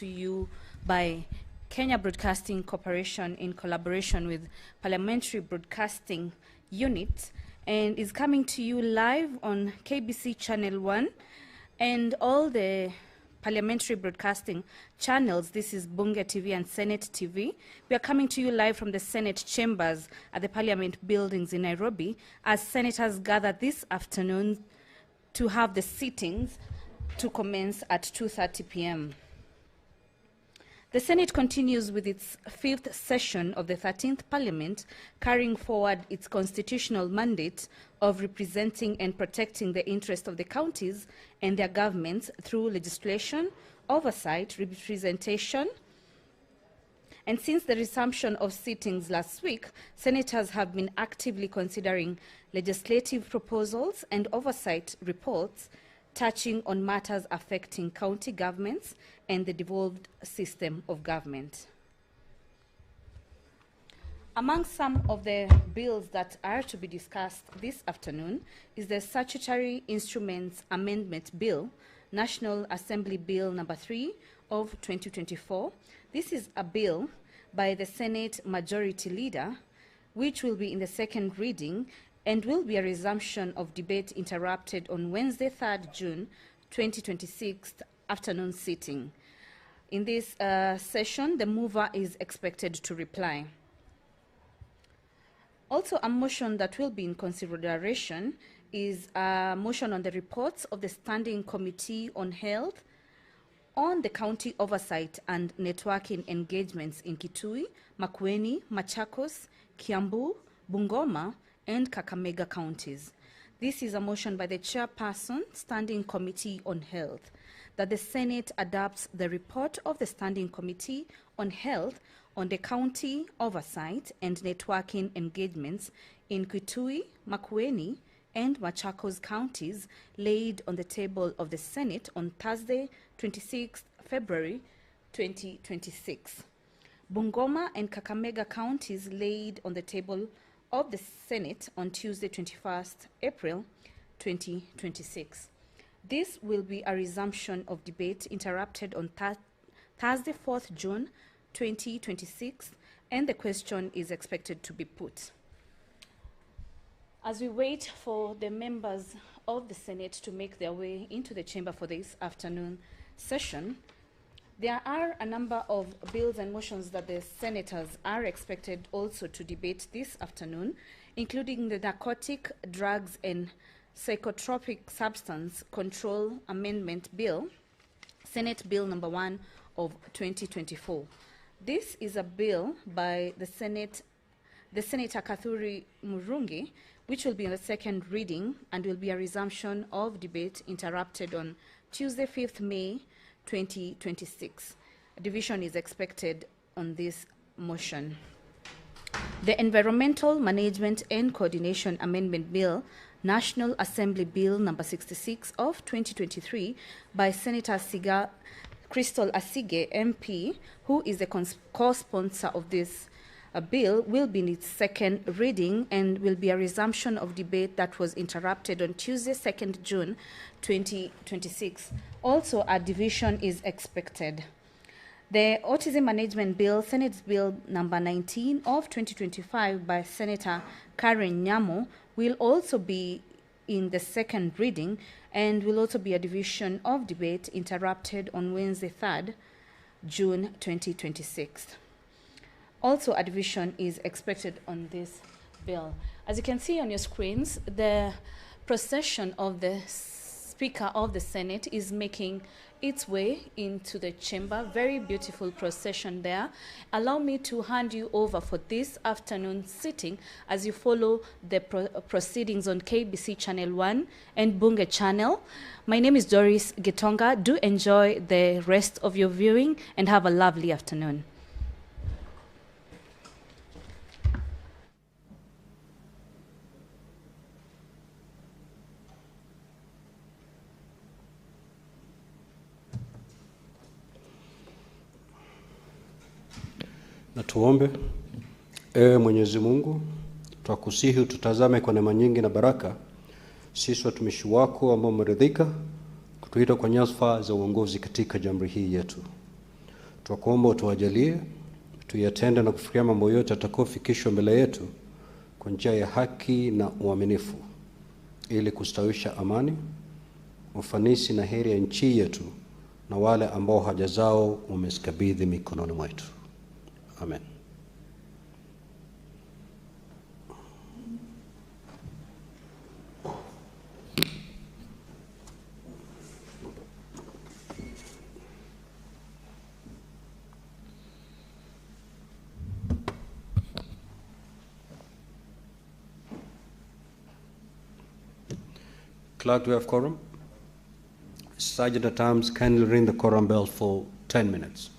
to you by Kenya Broadcasting Corporation in collaboration with Parliamentary Broadcasting Unit, and is coming to you live on KBC Channel 1 and all the parliamentary broadcasting channels. This is Bunge TV and Senate TV. We are coming to you live from the Senate chambers at the Parliament buildings in Nairobi as senators gather this afternoon to have the sittings to commence at 2:30 p.m. The Senate continues with its fifth session of the 13th Parliament, carrying forward its constitutional mandate of representing and protecting the interests of the counties and their governments through legislation, oversight, representation. And since the resumption of sittings last week, senators have been actively considering legislative proposals and oversight reports touching on matters affecting county governments and the devolved system of government. Among some of the bills that are to be discussed this afternoon is the Statutory Instruments Amendment Bill, National Assembly Bill number 3 of 2024. This is a bill by the Senate Majority Leader, which will be in the second reading and will be a resumption of debate interrupted on Wednesday, 3rd June 2026 afternoon sitting. In this session, the mover is expected to reply. Also, a motion that will be in consideration is a motion on the reports of the Standing Committee on Health on the county oversight and networking engagements in Kitui, Makwiny, Machakos, Kiambu, Bungoma, and Kakamega counties. This is a motion by the Chairperson, Standing Committee on Health, that the Senate adopts the report of the Standing Committee on Health on the county oversight and networking engagements in Kitui, Makwiny, and Machakos counties laid on the table of the Senate on Thursday, 26 February 2026. Bungoma and Kakamega counties laid on the table of the Senate on Tuesday, 21st April 2026. This will be a resumption of debate interrupted on Thursday, 4th June 2026, and the question is expected to be put. As we wait for the members of the Senate to make their way into the chamber for this afternoon session, there are a number of bills and motions that the senators are expected also to debate this afternoon, including the Narcotic, Drugs and Psychotropic Substance Control Amendment Bill, Senate Bill number 1 of 2024. This is a bill by the Senator Kathuri Murungi, which will be on the second reading and will be a resumption of debate interrupted on Tuesday, 5th May 2026. A division is expected on this motion. The Environmental Management and Coordination Amendment Bill, National Assembly Bill number 66 of 2023 by Senator Crystal Asige MP, who is the co-sponsor of this bill, will be in its second reading and will be a resumption of debate that was interrupted on Tuesday, 2nd June 2026. Also, a division is expected. The Autism Management Bill, Senate Bill number 19 of 2025 by Senator Karen Nyamo, will also be in the second reading and will also be a division of debate interrupted on Wednesday, 3rd June 2026. Also, a division is expected on this bill. As you can see on your screens, the procession of the Speaker of the Senate is making its way into the chamber. Very beautiful procession there. Allow me to hand you over for this afternoon sitting as you follow the proceedings on KBC Channel 1 and Bunge Channel. My name is Doris Getonga. Do enjoy the rest of your viewing and have a lovely afternoon. Na tuombe. Ewe Mwenyezi Mungu, twakusihi ututazame kwa neema nyingi na baraka, sisi watumishi wako ambao umeridhika kutuita kwa nyadhifa za uongozi katika jamhuri hii yetu. Twakuomba utuwajalie tuyatende na kufikia mambo yote yatakayofikishwa mbele yetu kwa njia ya haki na uaminifu, ili kustawisha amani, ufanisi na heri ya nchi yetu na wale ambao haja zao umezikabidhi mikononi mwetu. Amen. Clerk, do we have quorum? Sergeant at Arms, kindly ring the quorum bell for 10 minutes.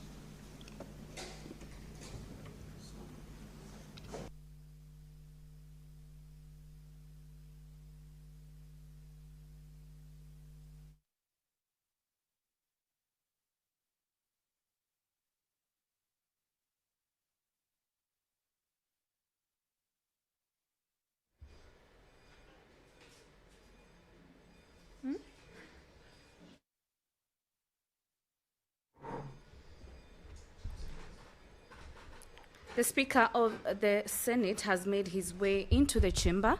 The Speaker of the Senate has made his way into the chamber,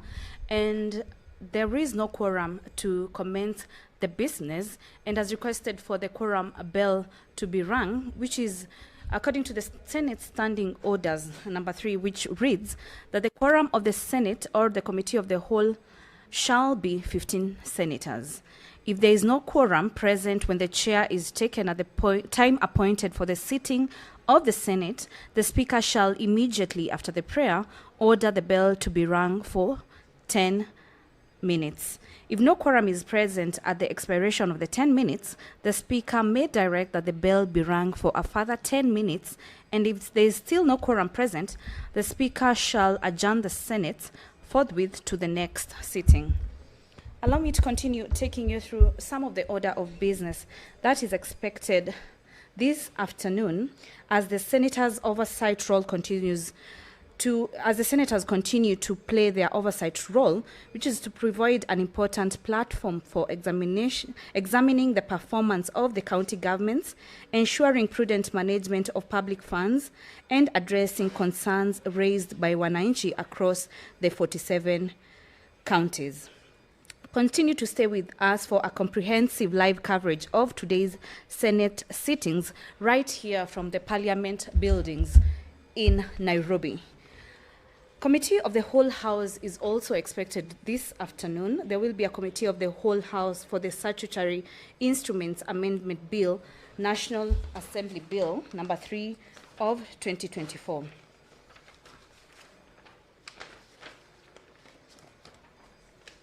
and there is no quorum to commence the business, and has requested for the quorum bell to be rung, which is according to the Senate Standing Orders number 3, which reads that the quorum of the Senate or the Committee of the Whole shall be 15 senators. If there is no quorum present when the chair is taken at the time appointed for the sitting of the Senate, the Speaker shall immediately after the prayer order the bell to be rung for 10 minutes. If no quorum is present at the expiration of the 10 minutes, the Speaker may direct that the bell be rung for a further 10 minutes, and if there is still no quorum present, the Speaker shall adjourn the Senate forthwith to the next sitting. Allow me to continue taking you through some of the order of business that is expected this afternoon as the senators' oversight role continues as the senators continue to play their oversight role, which is to provide an important platform for examining the performance of the county governments, ensuring prudent management of public funds, and addressing concerns raised by wananchi across the 47 counties. Continue to stay with us for a comprehensive live coverage of today's Senate sittings right here from the Parliament buildings in Nairobi. Committee of the Whole House is also expected this afternoon. There will be a Committee of the Whole House for the Statutory Instruments Amendment Bill, National Assembly Bill number 3 of 2024.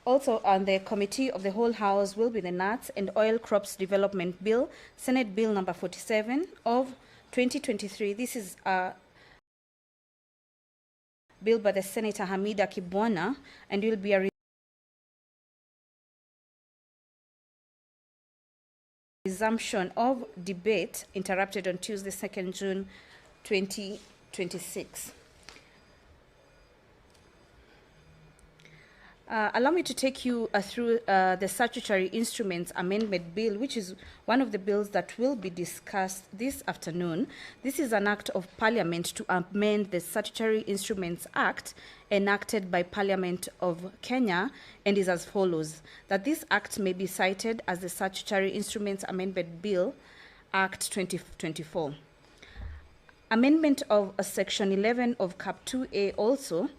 Also on the Committee of the Whole House will be the Nuts and Oil Crops Development Bill, Senate Bill number 47 of 2023. This is a bill by the Senator Hamida Kibwana, and will be a resumption of debate interrupted on Tuesday, 2nd June 2026. Allow me to take you through the Statutory Instruments Amendment Bill, which is one of the bills that will be discussed this afternoon. This is an act of Parliament to amend the Statutory Instruments Act enacted by Parliament of Kenya, and is as follows: that this act may be cited as the Statutory Instruments Amendment Bill, Act 2024. Amendment of Section 11 of Cap 2A also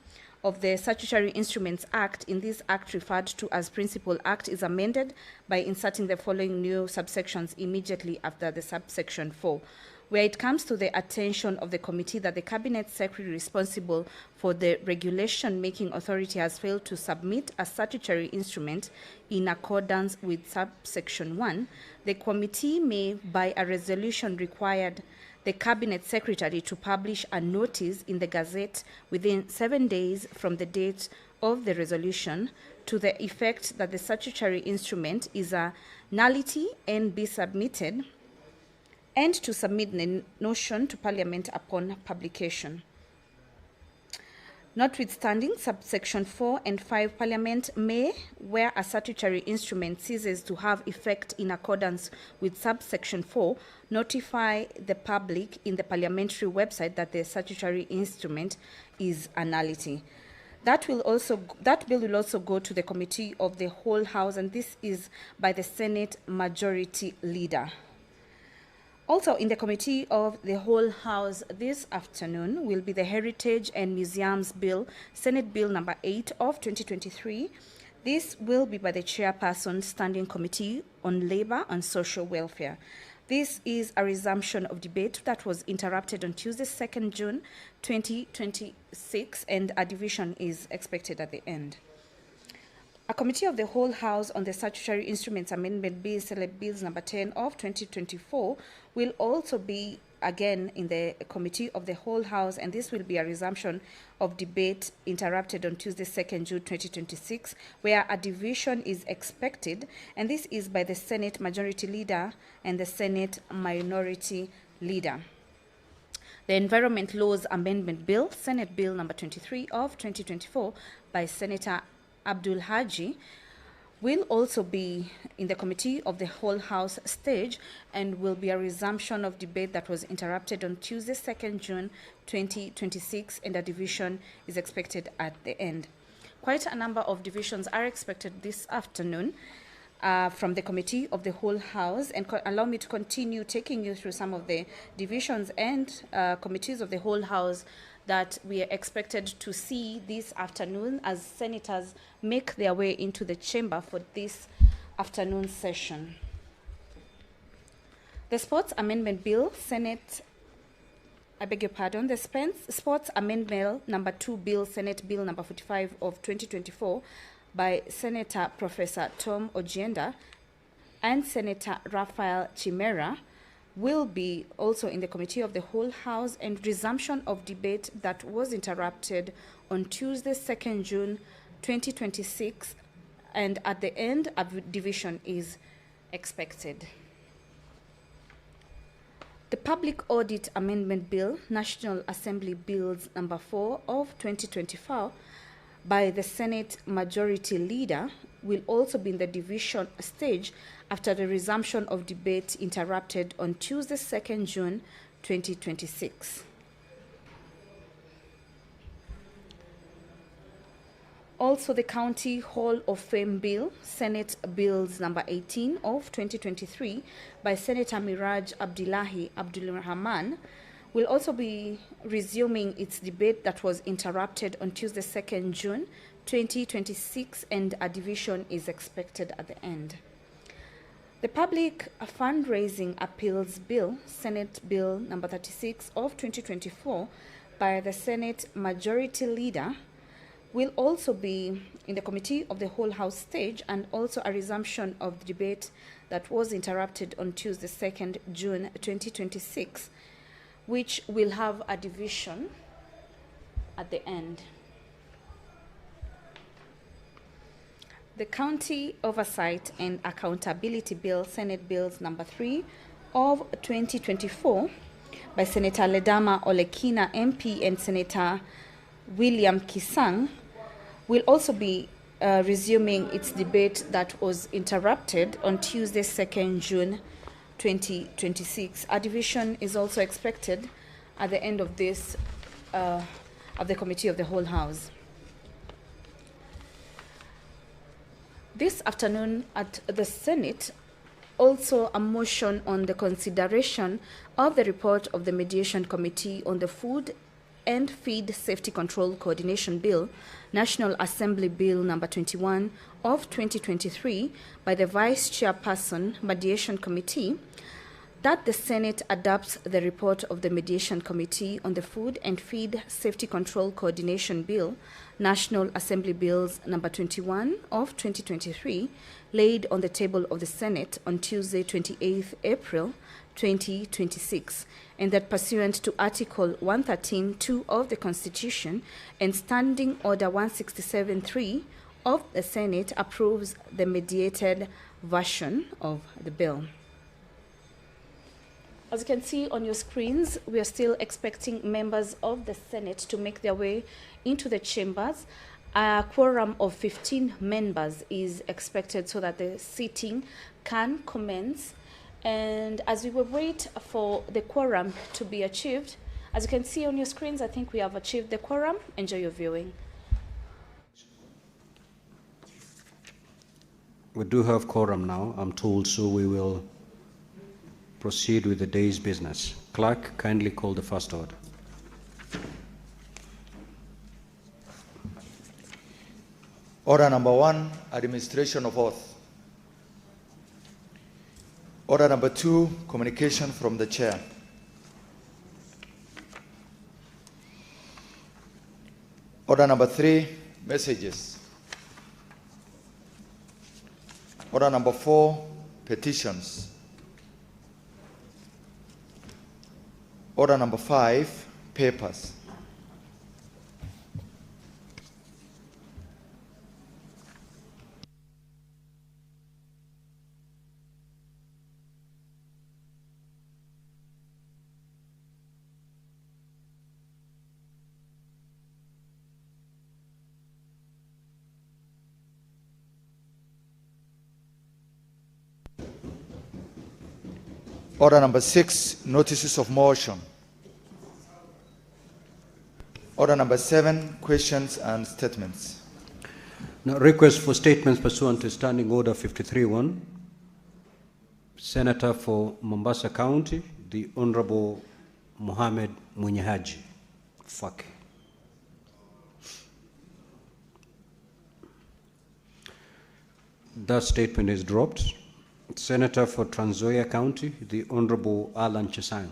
of the Statutory Instruments Act, in this act referred to as Principal Act, is amended by inserting the following new subsections immediately after the subsection 4, where it comes to the attention of the committee that the Cabinet Secretary responsible for the regulation-making authority has failed to submit a statutory instrument in accordance with subsection 1, the committee may, by a resolution, required the Cabinet Secretary to publish a notice in the Gazette within 7 days from the date of the resolution to the effect that the statutory instrument is a nullity and be submitted, and to submit the notion to Parliament upon publication. Notwithstanding subsection 4 and 5, Parliament may, where a statutory instrument ceases to have effect in accordance with subsection 4, notify the public in the parliamentary website that the statutory instrument is a nullity. That bill will also go to the Committee of the Whole House, and this is by the Senate Majority Leader. Also in the Committee of the Whole House this afternoon will be the Heritage and Museums Bill, Senate Bill number 8 of 2023. This will be by the Chairperson, Standing Committee on Labor and Social Welfare. This is a resumption of debate that was interrupted on Tuesday, 2nd June 2026, and a division is expected at the end. A Committee of the Whole House on the Statutory Instruments Amendment Bill, Select Bills number 10 of 2024, will also be again in the Committee of the Whole House, and this will be a resumption of debate interrupted on Tuesday, 2nd June 2026, where a division is expected, and this is by the Senate Majority Leader and the Senate Minority Leader. The Environment Laws Amendment Bill, Senate Bill number 23 of 2024 by Senator Abdul Haji, will also be in the Committee of the Whole House stage and will be a resumption of debate that was interrupted on Tuesday, 2nd June 2026, and a division is expected at the end. Quite a number of divisions are expected this afternoon from the Committee of the Whole House, and allow me to continue taking you through some of the divisions and committees of the Whole House that we are expected to see this afternoon as senators make their way into the chamber for this afternoon session. The Sports Amendment Bill, the Sports Amendment Bill number 2 Bill, Senate Bill number 45 of 2024 by Senator Professor Tom Ojienda and Senator Raphael Chimera will be also in the Committee of the Whole House, and resumption of debate that was interrupted on Tuesday, 2nd June 2026, and at the end a division is expected. The Public Audit Amendment Bill, National Assembly Bills number 4 of 2024 by the Senate Majority Leader will also be in the division stage after the resumption of debate interrupted on Tuesday, 2nd June 2026. Also, the County Hall of Fame Bill, Senate Bills number 18 of 2023 by Senator Miraj Abdullahi Abdulrahman will also be resuming its debate that was interrupted on Tuesday, 2nd June 2026, and a division is expected at the end. The Public Fundraising Appeals Bill, Senate Bill number 36 of 2024 by the Senate Majority Leader will also be in the Committee of the Whole House stage, and also a resumption of the debate that was interrupted on Tuesday, 2nd June 2026, which will have a division at the end. The County Oversight and Accountability Bill, Senate Bills number 3 of 2024 by Senator Ledama Olekina MP and Senator William Kisang will also be resuming its debate that was interrupted on Tuesday, 2nd June 2026. A division is also expected at the end of this of the Committee of the Whole House. This afternoon at the Senate, also a motion on the consideration of the report of the Mediation Committee on the Food and Feed Safety Control Coordination Bill, National Assembly Bill number 21 of 2023 by the Vice Chairperson, Mediation Committee, that the Senate adopts the report of the Mediation Committee on the Food and Feed Safety Control Coordination Bill, National Assembly Bills number 21 of 2023, laid on the table of the Senate on Tuesday, 28th April 2026, and that pursuant to Article 113(2) of the Constitution and Standing Order 167(3) of the Senate approves the mediated version of the bill. As you can see on your screens, we are still expecting members of the Senate to make their way into the chambers. A quorum of 15 members is expected so that the sitting can commence. And as we will wait for the quorum to be achieved, as you can see on your screens, I think we have achieved the quorum. Enjoy your viewing. We do have quorum now, I'm told, so we will proceed with the day's business. Clerk, kindly call the first order. Order number 1, administration of oath. Order number 2, communication from the chair. Order number 3, messages. Order number 4, petitions. Order number 5, papers. Order number 6, notices of motion. Order number 7, questions and statements. Now, request for statements pursuant to Standing Order 53-1. Senator for Mombasa County, the Honorable Mohamed Munyahaji. Fuck. That statement is dropped. Senator for Trans Nzoia County, the Honorable Alan Chesang.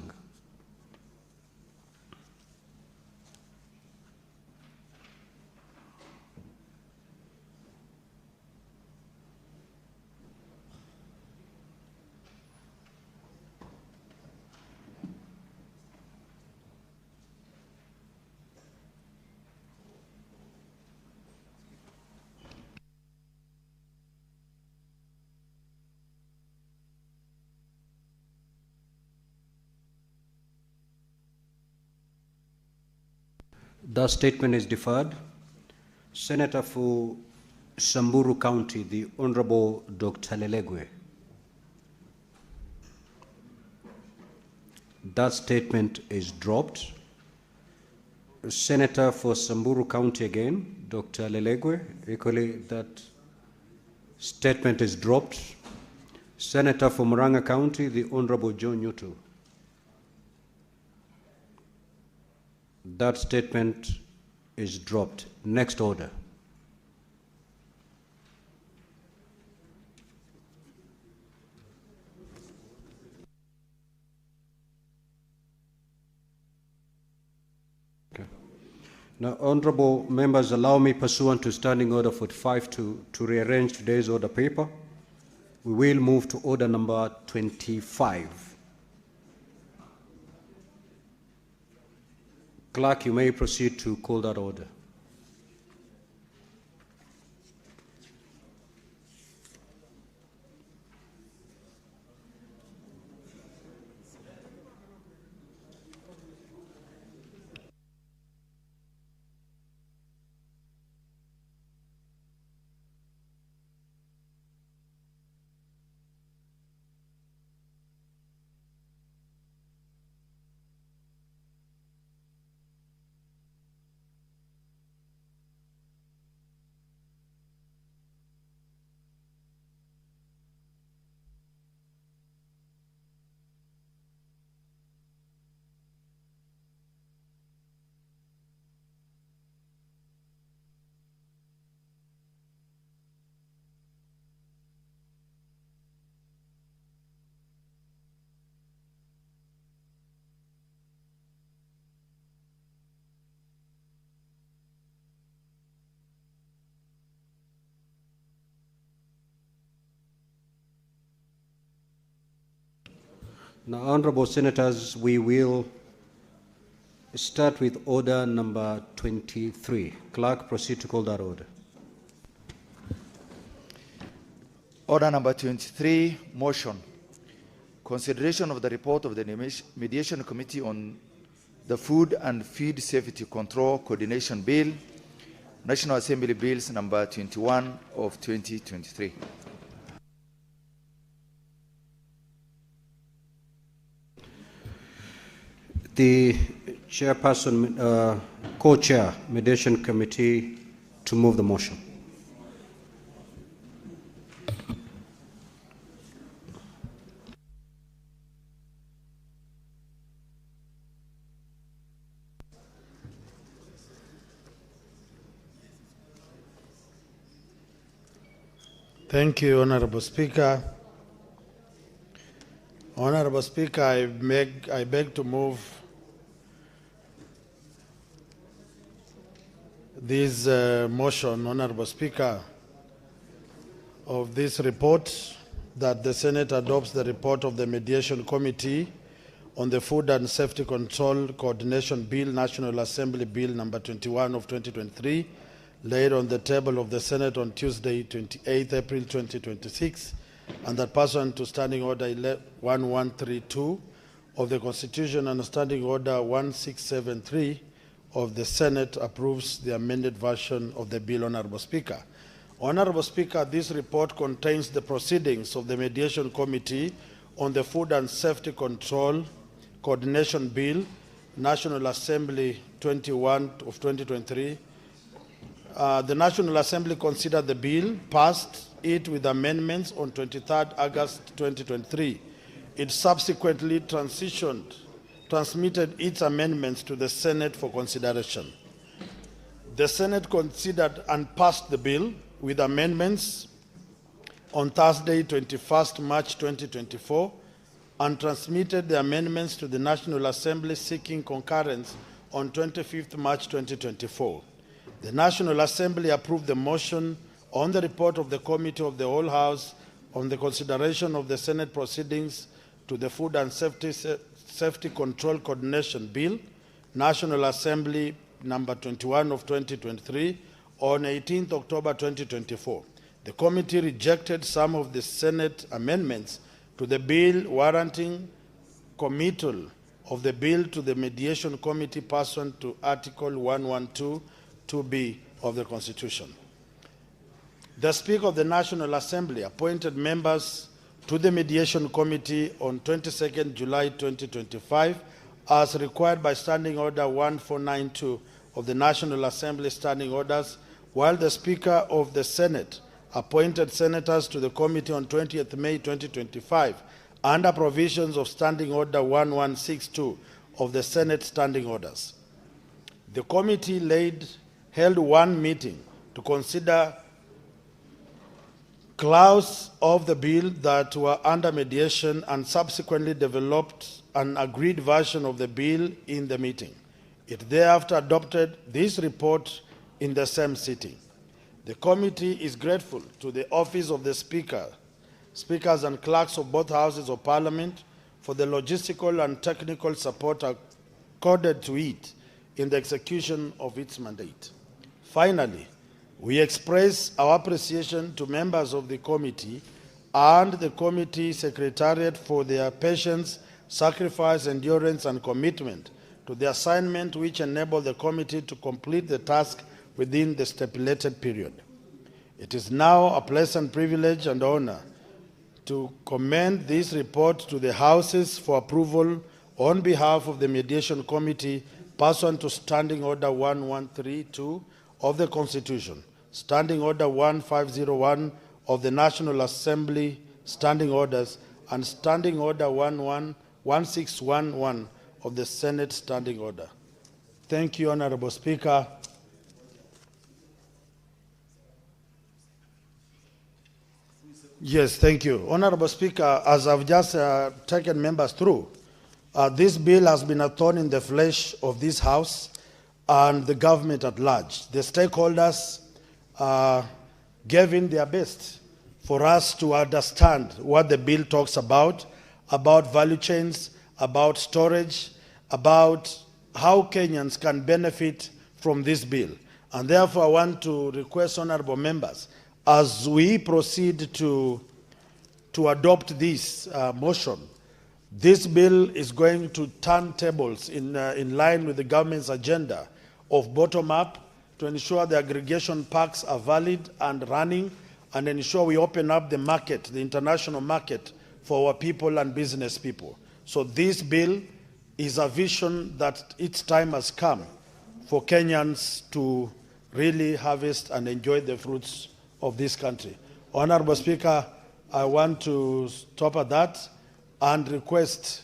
The statement is deferred. Senator for Samburu County, the Honorable Dr. Lelegwe. That statement is dropped. Senator for Samburu County again, Dr. Lelegwe. Equally, that statement is dropped. Senator for Murang'a County, the Honorable John Yutu. That statement is dropped. Next order. Okay. Now, honorable members, allow me, pursuant to Standing Order 45, to rearrange today's order paper. We will move to order number 25. Clerk, you may proceed to call that order. Now, honorable senators, we will start with order number 23. Clerk, proceed to call that order. Order number 23, motion. consideration of the report of the Mediation Committee on the Food and Feed Safety Control Coordination Bill, National Assembly Bills number 21 of 2023. The chairperson, co-chair, Mediation Committee, to move the motion. Thank you, Honorable Speaker. Honorable Speaker, I beg to move this motion, Honorable Speaker, of this report, that the Senate adopts the report of the Mediation Committee on the Food and Safety Control Coordination Bill, National Assembly Bill number 21 of 2023, laid on the table of the Senate on Tuesday, 28 April 2026, and that pursuant to Standing Order 1132 of the Constitution and Standing Order 1673 of the Senate approves the amended version of the bill, Honorable Speaker. Honorable Speaker, this report contains the proceedings of the Mediation Committee on the Food and Safety Control Coordination Bill, National Assembly 21 of 2023. The National Assembly considered the bill, passed it with amendments on 23rd August 2023. It subsequently transmitted its amendments to the Senate for consideration. The Senate considered and passed the bill with amendments on Thursday, 21st March 2024, and transmitted the amendments to the National Assembly seeking concurrence on 25th March 2024. The National Assembly approved the motion on the report of the Committee of the Whole House on the consideration of the Senate proceedings to the Food and Safety Control Coordination Bill, National Assembly number 21 of 2023, on 18th October 2024. The committee rejected some of the Senate amendments to the bill, warranting committal of the bill to the Mediation Committee pursuant to Article 112 2B of the Constitution. The Speaker of the National Assembly appointed members to the Mediation Committee on 22nd July 2025 as required by Standing Order 1492 of the National Assembly Standing Orders, while the Speaker of the Senate appointed senators to the committee on 20th May 2025 under provisions of Standing Order 1162 of the Senate Standing Orders. The committee held one meeting to consider clauses of the bill that were under mediation and subsequently developed an agreed version of the bill in the meeting. It thereafter adopted this report in the same sitting. The committee is grateful to the office of the speakers and clerks of both houses of parliament for the logistical and technical support accorded to it in the execution of its mandate. Finally, we express our appreciation to members of the committee and the committee secretariat for their patience, sacrifice, endurance, and commitment to the assignment which enabled the committee to complete the task within the stipulated period. It is now a pleasant privilege and honor to commend this report to the Houses for approval on behalf of the Mediation Committee pursuant to Standing Order 1132 of the Constitution, Standing Order 1501 of the National Assembly Standing Orders, and Standing Order 1611 of the Senate Standing Order. Thank you, Honorable Speaker. Yes, thank you. Honorable Speaker, as I've just taken members through, this bill has been a thorn in the flesh of this House and the government at large. The stakeholders gave in their best for us to understand what the bill talks about value chains, about storage, about how Kenyans can benefit from this bill. And therefore, I want to request honorable members, as we proceed to adopt this motion, This bill is going to turn tables in line with the government's agenda of bottom-up to ensure the aggregation parks are valid and running, and ensure we open up the market, the international market, for our people and business people. So this bill is a vision that its time has come for Kenyans to really harvest and enjoy the fruits of this country. Honorable Speaker, I want to stop at that and request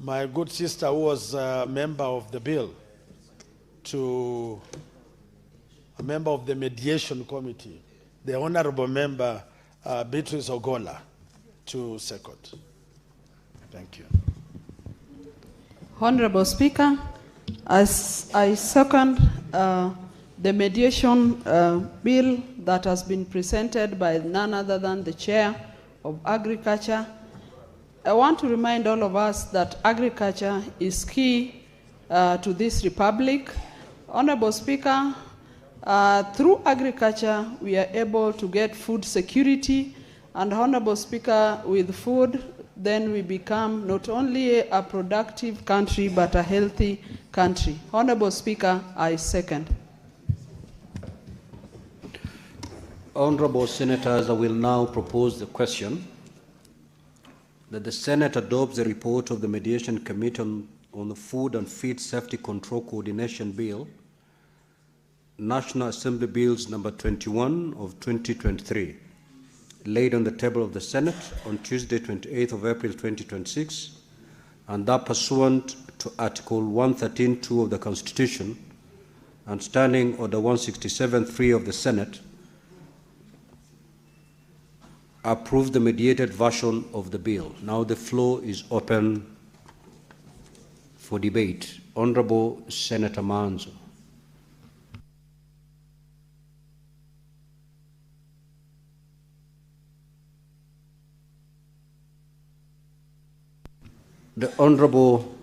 my good sister, who was a member of the bill, a member of the mediation committee, the honorable member Beatrice Ogola, to second. Thank you. Honorable Speaker, as I second the mediation bill that has been presented by none other than the Chair of Agriculture, I want to remind all of us that agriculture is key to this republic. Honorable Speaker, through agriculture, we are able to get food security, and Honorable Speaker, with food, then we become not only a productive country, but a healthy country. Honorable Speaker, I second. Honorable Senators, I will now propose the question that the Senate adopts the report of the Mediation Committee on the Food and Feed Safety Control Coordination Bill, National Assembly Bills number 21 of 2023, laid on the table of the Senate on Tuesday, 28th of April 2026, and that pursuant to Article 113(2) of the Constitution and Standing Order 167(3) of the Senate, approve the mediated version of the bill. Now the floor is open for debate. Honorable Senator Manzo. The Honorable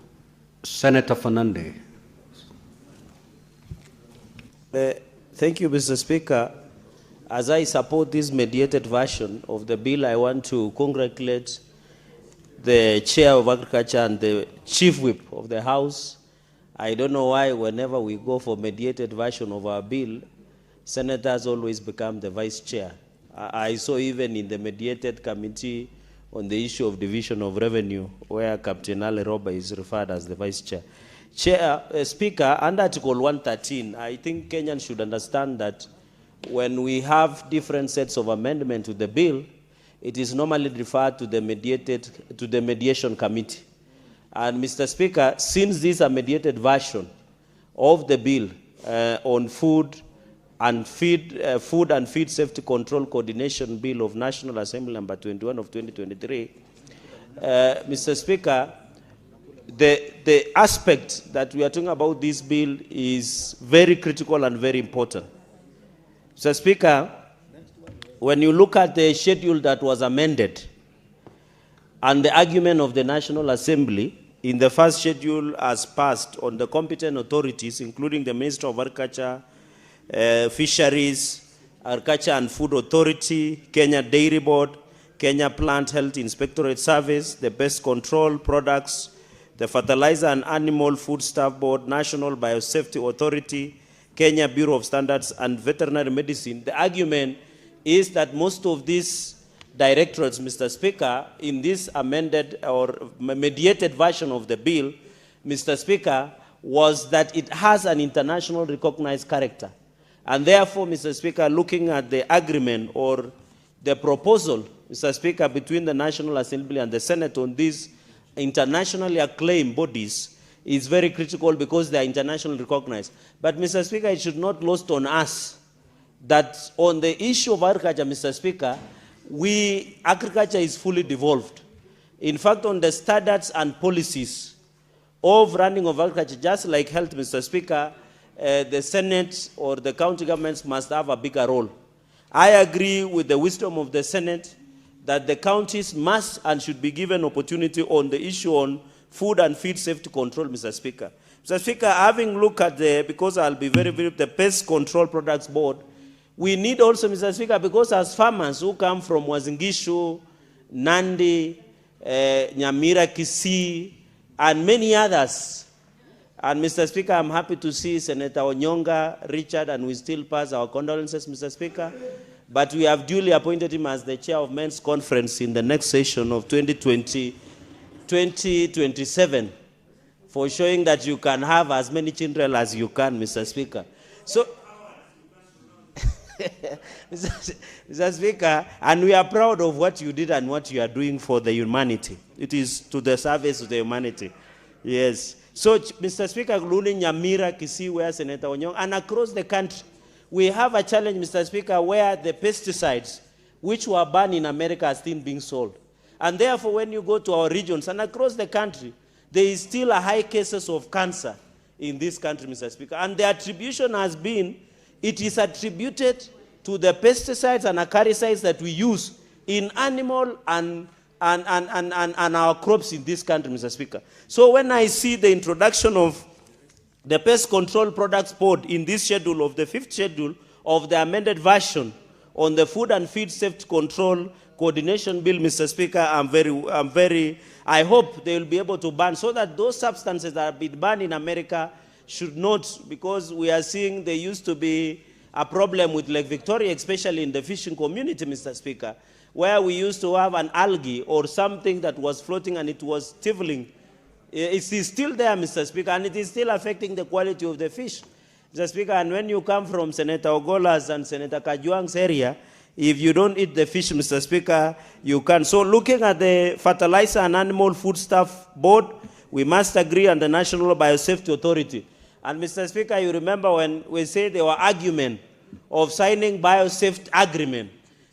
Senator Fernandez. Thank you, Mr. Speaker. As I support this mediated version of the bill, I want to congratulate the Chair of Agriculture and the Chief Whip of the House. I don't know why whenever we go for mediated version of our bill, senators always become the Vice Chair. I saw even in the mediated committee on the issue of division of revenue, where Captain Ali Roba is referred as the Vice Chair. Speaker, under Article 113, I think Kenyans should understand that when we have different sets of amendment to the bill, it is normally referred to the mediation committee. And Mr. Speaker, since this is a mediated version of the bill on food and feed safety control coordination bill of National Assembly number 21 of 2023, Mr. Speaker, the aspect that we are talking about this bill is very critical and very important. Mr. Speaker, when you look at the schedule that was amended and the argument of the National Assembly in the first schedule as passed on the competent authorities, including the Minister of Agriculture, Fisheries, Agriculture and Food Authority, Kenya Dairy Board, Kenya Plant Health Inspectorate Service, the Pest Control Products, the Fertilizer and Animal Food Staff Board, National Biosafety Authority, Kenya Bureau of Standards and Veterinary Medicine, the argument is that most of these directorates, Mr. Speaker, in this amended or mediated version of the bill, Mr. Speaker, was that it has an international recognized character. And therefore, Mr. Speaker, looking at the agreement or the proposal, Mr. Speaker, between the National Assembly and the Senate on these internationally acclaimed bodies is very critical because they are internationally recognized. But, Mr. Speaker, it should not lost on us that on the issue of agriculture, Mr. Speaker, agriculture is fully devolved. In fact, on the standards and policies of running of agriculture, just like health, Mr. Speaker, the Senate or the county governments must have a bigger role. I agree with the wisdom of the Senate that the counties must and should be given opportunity on the issue on food and feed safety control, Mr. Speaker. Mr. Speaker, having looked at because I'll be very brief, the Pest Control Products Board, we need also, Mr. Speaker, because as farmers who come from Uasin Gishu, Nandi, Nyamira, Kisii, and many others. And Mr. Speaker, I'm happy to see Senator Onyonga, Richard, and we still pass our condolences, Mr. Speaker. But we have duly appointed him as the chair of Men's Conference in the next session of 2027 for showing that you can have as many children as you can, Mr. Speaker. So, Mr. Speaker, and we are proud of what you did and what you are doing for the humanity. It is to the service of the humanity. Yes. So, Mr. Speaker, including Nyamira, Kisii, where Senator Onyonga, and across the country, we have a challenge, Mr. Speaker, where the pesticides which were banned in America are still being sold. And therefore, when you go to our regions and across the country, there is still a high cases of cancer in this country, Mr. Speaker. And the attribution has been, it is attributed to the pesticides and acaricides that we use in animal and our crops in this country, Mr. Speaker. So when I see the introduction of the Pest Control Products Board in this schedule of the 5th schedule of the amended version on the Food and Feed Safety Control Coordination Bill, Mr. Speaker, I hope they will be able to ban so that those substances that have been banned in America should not, because we are seeing there used to be a problem with Lake Victoria, especially in the fishing community, Mr. Speaker, where we used to have an algae or something that was floating and it was tippling. It is still there, Mr. Speaker, and it is still affecting the quality of the fish. Mr. Speaker, and when you come from Senator Ogola's and Senator Kajwang's area, if you don't eat the fish, Mr. Speaker, you can. So looking at the Fertilizer and Animal Foodstuff Board, we must agree on the National Biosafety Authority. And Mr. Speaker, you remember when we say there were argument of signing biosafety agreement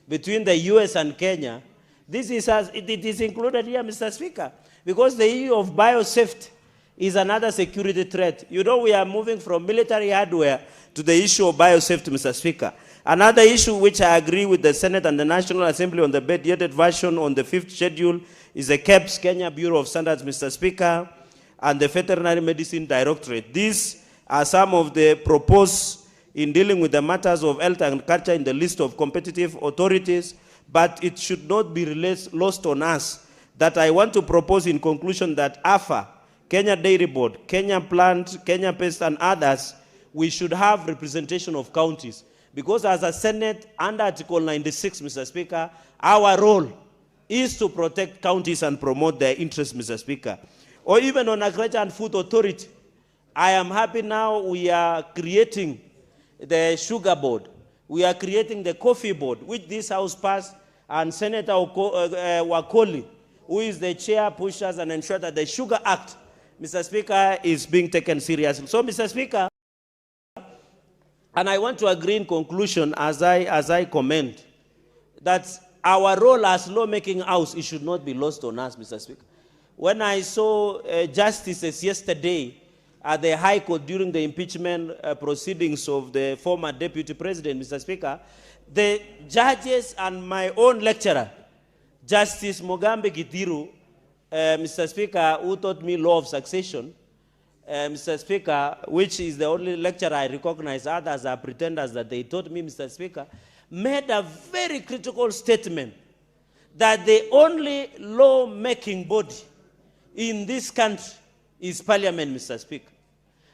between the US and Kenya, it is included here, Mr. Speaker. Because the issue of biosafety is another security threat. You know, we are moving from military hardware to the issue of biosafety, Mr. Speaker. Another issue which I agree with the Senate and the National Assembly on the mediated version on the 5th schedule is the KEBS, Kenya Bureau of Standards, Mr. Speaker, and the Veterinary Medicine Directorate. These are some of the proposed in dealing with the matters of health and culture in the list of competitive authorities, but it should not be lost on us that I want to propose in conclusion that AFA, Kenya Dairy Board, Kenya Plant, Kenya Pest, and others, we should have representation of counties. Because as a Senate, under Article 96, Mr. Speaker, our role is to protect counties and promote their interests, Mr. Speaker. Or even on Agriculture and Food Authority, I am happy now we are creating the Sugar Board. We are creating the Coffee Board, which this House passed, and Senator Wakoli, who is the chair, pushes and ensures that the Sugar Act, Mr. Speaker, is being taken seriously. So, Mr. Speaker, and I want to agree in conclusion, as I comment, that our role as lawmaking house, it should not be lost on us, Mr. Speaker. When I saw justices yesterday at the High Court during the impeachment proceedings of the former Deputy President, Mr. Speaker, the judges and my own lecturer, Justice Mogambe Githiru, Mr. Speaker, who taught me law of succession, Mr. Speaker, which is the only lecturer I recognize, others are pretenders that they taught me, Mr. Speaker, made a very critical statement that the only law-making body in this country is Parliament, Mr. Speaker.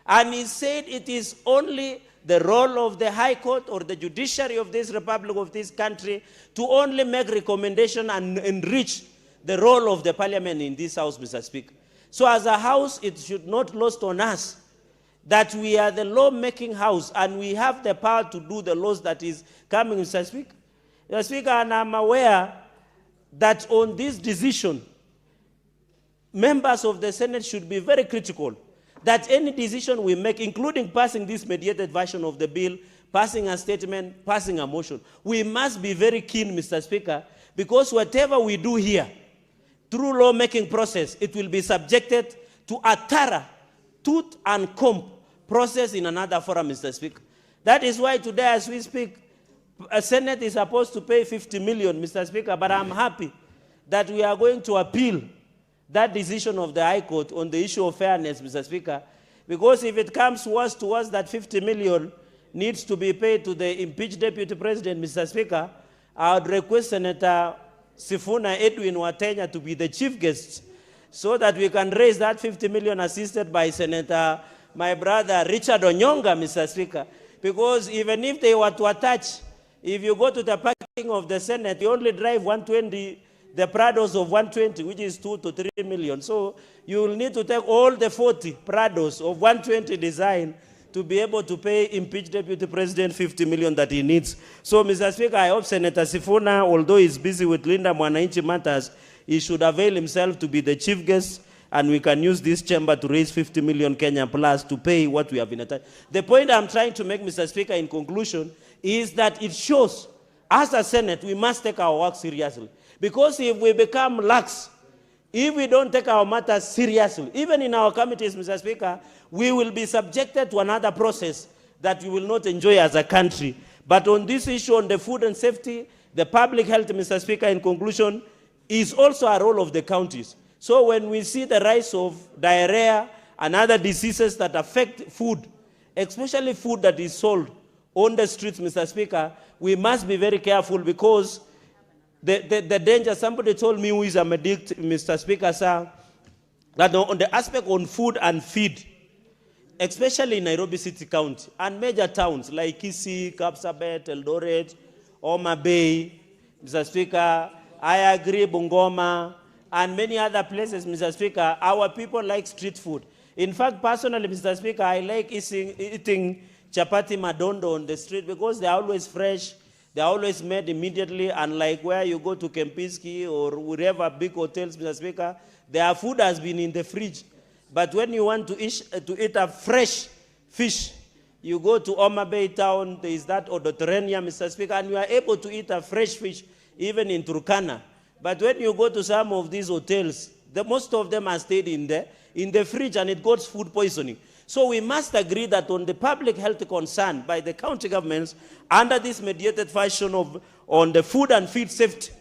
And he said it is only the role of the High Court or the judiciary of this republic, of this country, to only make recommendation and enrich the role of the Parliament in this House, Mr. Speaker. So as a House, it should not lost on us that we are the law-making House and we have the power to do the laws that is coming, Mr. Speaker. Mr. Speaker, and I'm aware that on this decision, members of the Senate should be very critical that any decision we make, including passing this mediated version of the bill, passing a statement, passing a motion, we must be very keen, Mr. Speaker, because whatever we do here, through lawmaking process, it will be subjected to a thorough, tooth and comb process in another forum, Mr. Speaker. That is why today, as we speak, a Senate is supposed to pay 50 million, Mr. Speaker, but I'm happy that we are going to appeal that decision of the High Court on the issue of fairness, Mr. Speaker, because if it comes worse to us that 50 million needs to be paid to the impeached Deputy President, Mr. Speaker, I would request Senator Sifuna Edwin Watenya to be the chief guest so that we can raise that 50 million assisted by Senator, my brother Richard Onyonga, Mr. Speaker. Because even if they were to attach, if you go to the parking of the Senate, you only drive 120, the Prados of 120, which is 2 to 3 million. So you will need to take all the 40 Prados of 120 design to be able to pay impeached Deputy President 50 million that he needs. So, Mr. Speaker, I hope Senator Sifuna, although he's busy with Linda Mwananchi matters, he should avail himself to be the chief guest, and we can use this chamber to raise 50 million Kenya plus to pay what we have been attached. The point I'm trying to make, Mr. Speaker, in conclusion, is that it shows, as a Senate, we must take our work seriously. Because if we become lax, if we don't take our matters seriously, even in our committees, Mr. Speaker, we will be subjected to another process that we will not enjoy as a country. But on this issue, on the food and safety, the public health, Mr. Speaker, in conclusion, is also a role of the counties. So when we see the rise of diarrhea and other diseases that affect food, especially food that is sold on the streets, Mr. Speaker, we must be very careful, because the danger, somebody told me who is a medic, Mr. Speaker, sir, that on the aspect on food and feed, especially in Nairobi City County and major towns like Kisii, Kapsabet, Eldoret, Homa Bay, Mr. Speaker, I agree, Bungoma, and many other places, Mr. Speaker, our people like street food. In fact, personally, Mr. Speaker, I like eating chapati madondo on the street because they're always fresh, they're always made immediately, unlike where you go to Kempinski or wherever big hotels, Mr. Speaker, their food has been in the fridge. But when you want to eat a fresh fish, you go to Homa Bay town, there is that Odoterenia, Mr. Speaker, and you are able to eat a fresh fish, even in Turkana. But when you go to some of these hotels, most of them are stayed in the fridge, and it got food poisoning. So we must agree that on the public health concern by the county governments, under this mediated fashion on the food and feed safety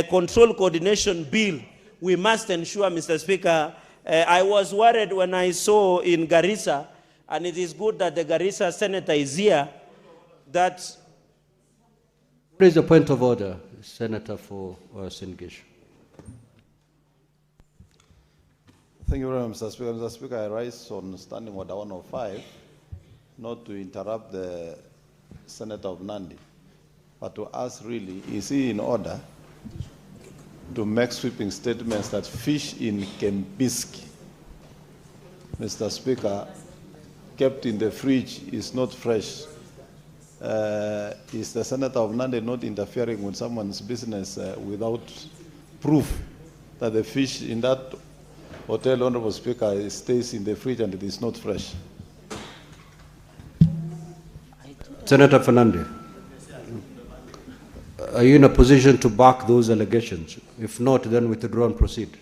control coordination bill, we must ensure, Mr. Speaker, I was worried when I saw in Garissa, and it is good that the Garissa senator is here, that... Raise a point of order, Senator for Singish. Thank you very much, Mr. Speaker. Mr. Speaker, I rise on standing order 105, not to interrupt the Senator of Nandi, but to ask really, is he in order to make sweeping statements that fish in Kempinski, Mr. Speaker, kept in the fridge is not fresh? Is the Senator of Nandi not interfering with someone's business without proof that the fish in that hotel, Honorable Speaker, stays in the fridge and it is not fresh? Senator Fernandez, are you in a position to back those allegations? If not, then withdraw and proceed.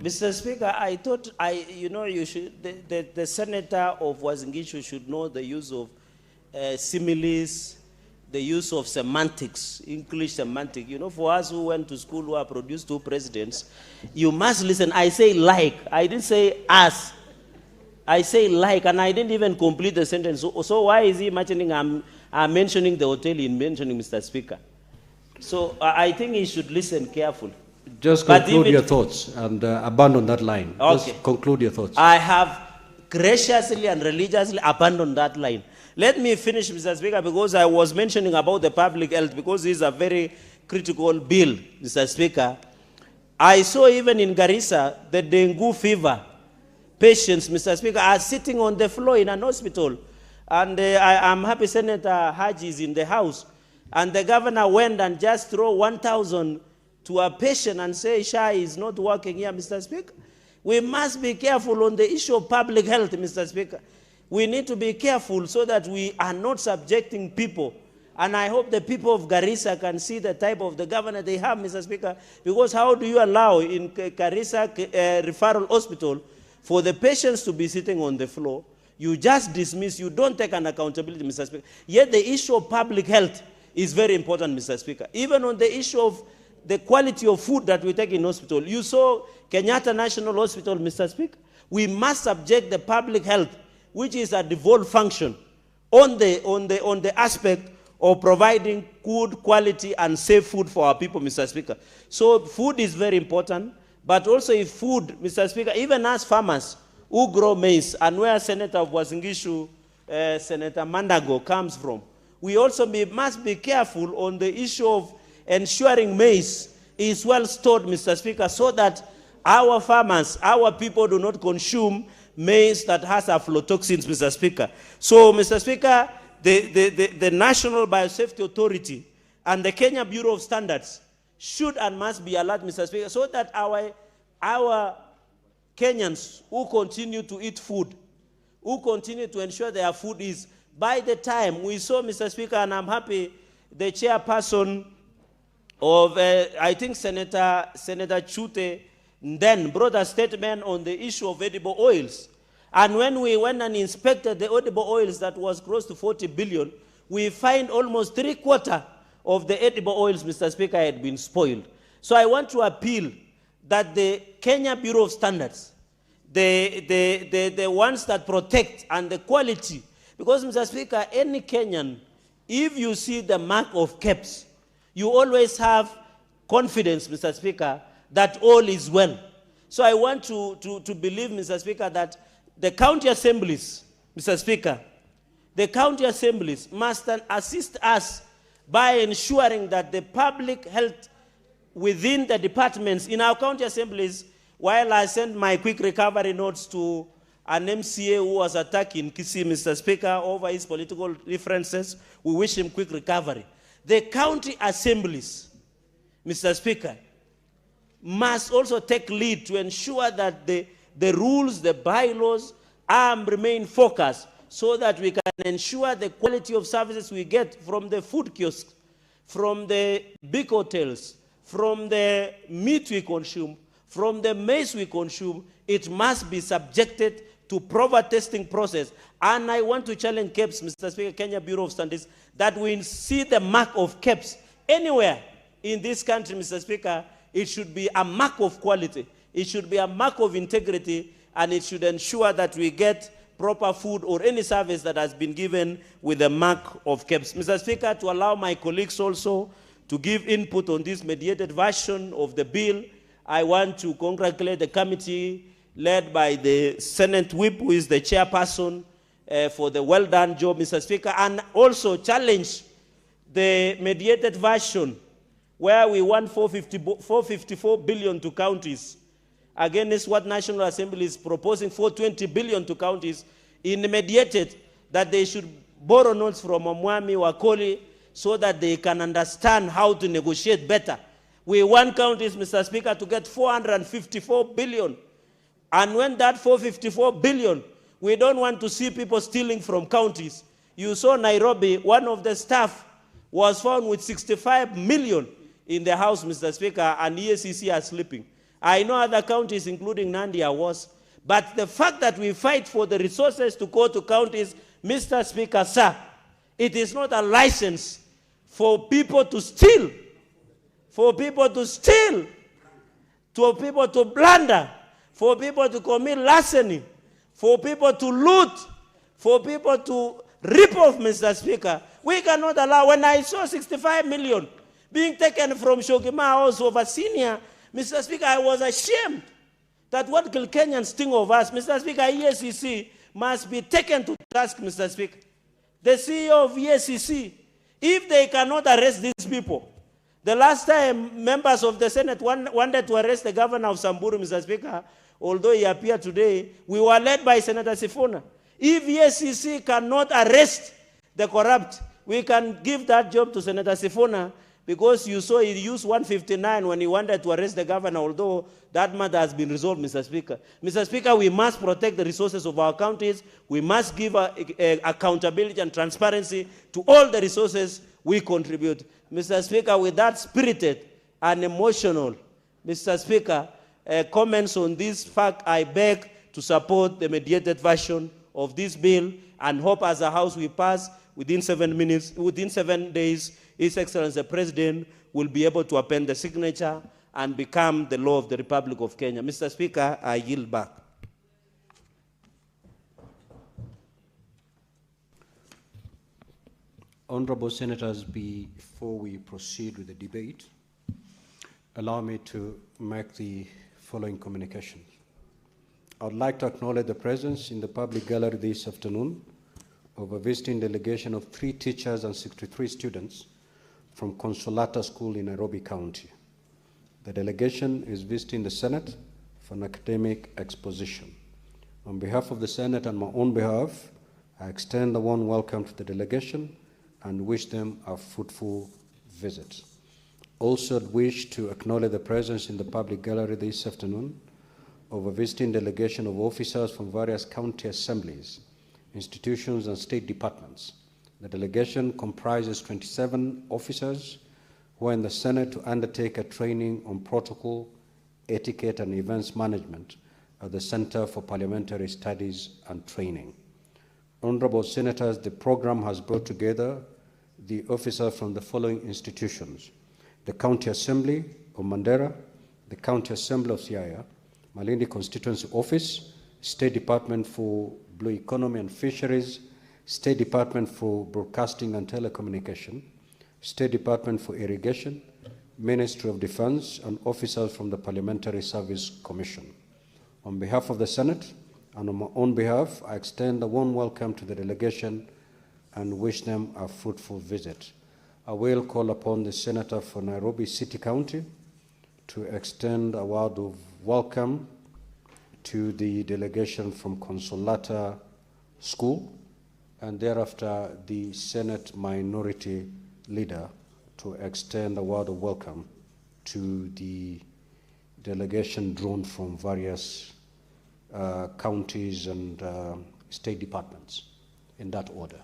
Mr. Speaker, I thought you should, the senator of Uasin Gishu should know the use of similes, the use of semantics, English semantics. You know, for us who went to school, who have produced 2 presidents, you must listen. I say like, I didn't say as. I say like, and I didn't even complete the sentence. So why is he mentioning, I'm mentioning the hotel in mentioning Mr. Speaker? So I think he should listen carefully. Just conclude your thoughts and abandon that line. Okay. Just conclude your thoughts. I have graciously and religiously abandoned that line. Let me finish, Mr. Speaker, because I was mentioning about the public health, because this is a very critical bill, Mr. Speaker. I saw even in Garissa, the dengue fever patients, Mr. Speaker, are sitting on the floor in an hospital. And I'm happy Senator Haji is in the house. And the governor went and just threw 1,000 to a patient and say, Shah is not working here, Mr. Speaker. We must be careful on the issue of public health, Mr. Speaker. We need to be careful so that we are not subjecting people. And I hope the people of Garissa can see the type of the governor they have, Mr. Speaker. Because how do you allow in Garissa referral hospital for the patients to be sitting on the floor? You just dismiss, you don't take an accountability, Mr. Speaker. Yet the issue of public health is very important, Mr. Speaker. Even on the issue of the quality of food that we take in hospital. You saw Kenyatta National Hospital, Mr. Speaker. We must subject the public health, which is a devolved function, on the aspect of providing good quality and safe food for our people, Mr. Speaker. So food is very important, but also if food, Mr. Speaker, even as farmers who grow maize, and where Senator of Wasingishu, Senator Mandago comes from, we also must be careful on the issue of ensuring maize is well stored, Mr. Speaker, so that our farmers, our people do not consume maize that has aflatoxins, Mr. Speaker. So, Mr. Speaker, the National Biosafety Authority and the Kenya Bureau of Standards should and must be alert, Mr. Speaker, so that our Kenyans who continue to eat food, who continue to ensure their food is, by the time we saw, Mr. Speaker, and I'm happy the chairperson of, I think Senator Chute then brought a statement on the issue of edible oils. And when we went and inspected the edible oils that was close to 40 billion, we find almost 3/4 of the edible oils, Mr. Speaker, had been spoiled. So I want to appeal that the Kenya Bureau of Standards, the ones that protect and the quality, because, Mr. Speaker, any Kenyan, if you see the mark of KEBS, you always have confidence, Mr. Speaker, that all is well. So I want to believe, Mr. Speaker, that the county assemblies, Mr. Speaker, the county assemblies must assist us by ensuring that the public health within the departments in our county assemblies, while I send my quick recovery notes to an MCA who was attacking Kisii, Mr. Speaker, over his political differences, we wish him quick recovery. The county assemblies, Mr. Speaker, must also take lead to ensure that the rules, the bylaws remain focused so that we can ensure the quality of services we get from the food kiosks, from the big hotels, from the meat we consume, from the maize we consume. It must be subjected to proper testing process. And I want to challenge KEBS, Mr. Speaker, Kenya Bureau of Standards, that we see the mark of KEBS anywhere in this country, Mr. Speaker. It should be a mark of quality. It should be a mark of integrity, and it should ensure that we get proper food or any service that has been given with the mark of KEBS. Mr. Speaker, to allow my colleagues also to give input on this mediated version of the bill, I want to congratulate the committee led by the Senate Whip, who is the chairperson, for the well done job, Mr. Speaker, and also challenge the mediated version where we want 454 billion to counties, against what National Assembly is proposing, 420 billion to counties, in mediated that they should borrow notes from Omwami, Wakoli, so that they can understand how to negotiate better. We want counties, Mr. Speaker, to get 454 billion. And when that 454 billion, we don't want to see people stealing from counties. You saw Nairobi, one of the staff was found with 65 million in the house, Mr. Speaker, and EACC are sleeping. I know other counties, including Nandi, are worse. But the fact that we fight for the resources to go to counties, Mr. Speaker, sir, it is not a license for people to steal, for people to steal, for people to blunder, for people to commit larceny, for people to loot, for people to rip off, Mr. Speaker. We cannot allow. When I saw 65 million being taken from Shogima House of a senior, Mr. Speaker, I was ashamed that what will Kenyans think of us. Mr. Speaker, EACC must be taken to task, Mr. Speaker. The CEO of EACC, if they cannot arrest these people, the last time members of the Senate wanted to arrest the governor of Samburu, Mr. Speaker, although he appeared today, we were led by Senator Sifuna. If EACC cannot arrest the corrupt, we can give that job to Senator Sifuna, because you saw he used 159 when he wanted to arrest the governor, although that matter has been resolved, Mr. Speaker. Mr. Speaker, we must protect the resources of our counties. We must give accountability and transparency to all the resources we contribute. Mr. Speaker, with that spirited and emotional, Mr. Speaker, comments on this fact, I beg to support the mediated version of this bill and hope as a House we pass within 7 days, His Excellency the President will be able to append the signature and become the law of the Republic of Kenya. Mr. Speaker, I yield back. Honorable Senators, before we proceed with the debate, allow me to make the following communication. I would like to acknowledge the presence in the public gallery this afternoon of a visiting delegation of 3 teachers and 63 students from Consolata School in Nairobi County. The delegation is visiting the Senate for an academic exposition. On behalf of the Senate and my own behalf, I extend a warm welcome to the delegation and wish them a fruitful visit. Also, I'd wish to acknowledge the presence in the public gallery this afternoon of a visiting delegation of officers from various county assemblies, institutions, and state departments. The delegation comprises 27 officers who are in the Senate to undertake a training on protocol, etiquette, and events management at the Center for Parliamentary Studies and Training. Honorable Senators, the program has brought together the officers from the following institutions: the County Assembly of Mandera, the County Assembly of Siaya, Malindi Constituency Office, State Department for Blue Economy and Fisheries, State Department for Broadcasting and Telecommunication, State Department for Irrigation, Ministry of Defense, and officers from the Parliamentary Service Commission. On behalf of the Senate and on my own behalf, I extend a warm welcome to the delegation and wish them a fruitful visit. I will call upon the Senator for Nairobi City County to extend a word of welcome to the delegation from Consolata School, and thereafter the Senate Minority Leader to extend a word of welcome to the delegation drawn from various counties and state departments, in that order.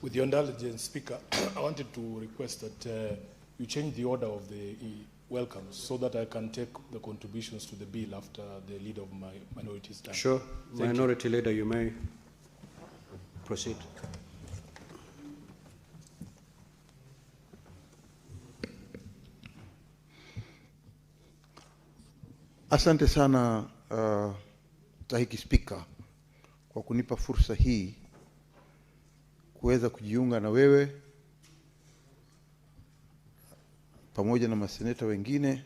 With your indulgence, Speaker, I wanted to request that you change the order of the welcomes so that I can take the contributions to the bill after the leader of my minority is done. Sure. Minority Leader, you may proceed. Asante sana Tahiki Speaker kwa kunipa fursa hii kuweza kujiunga na wewe pamoja na maseneta wengine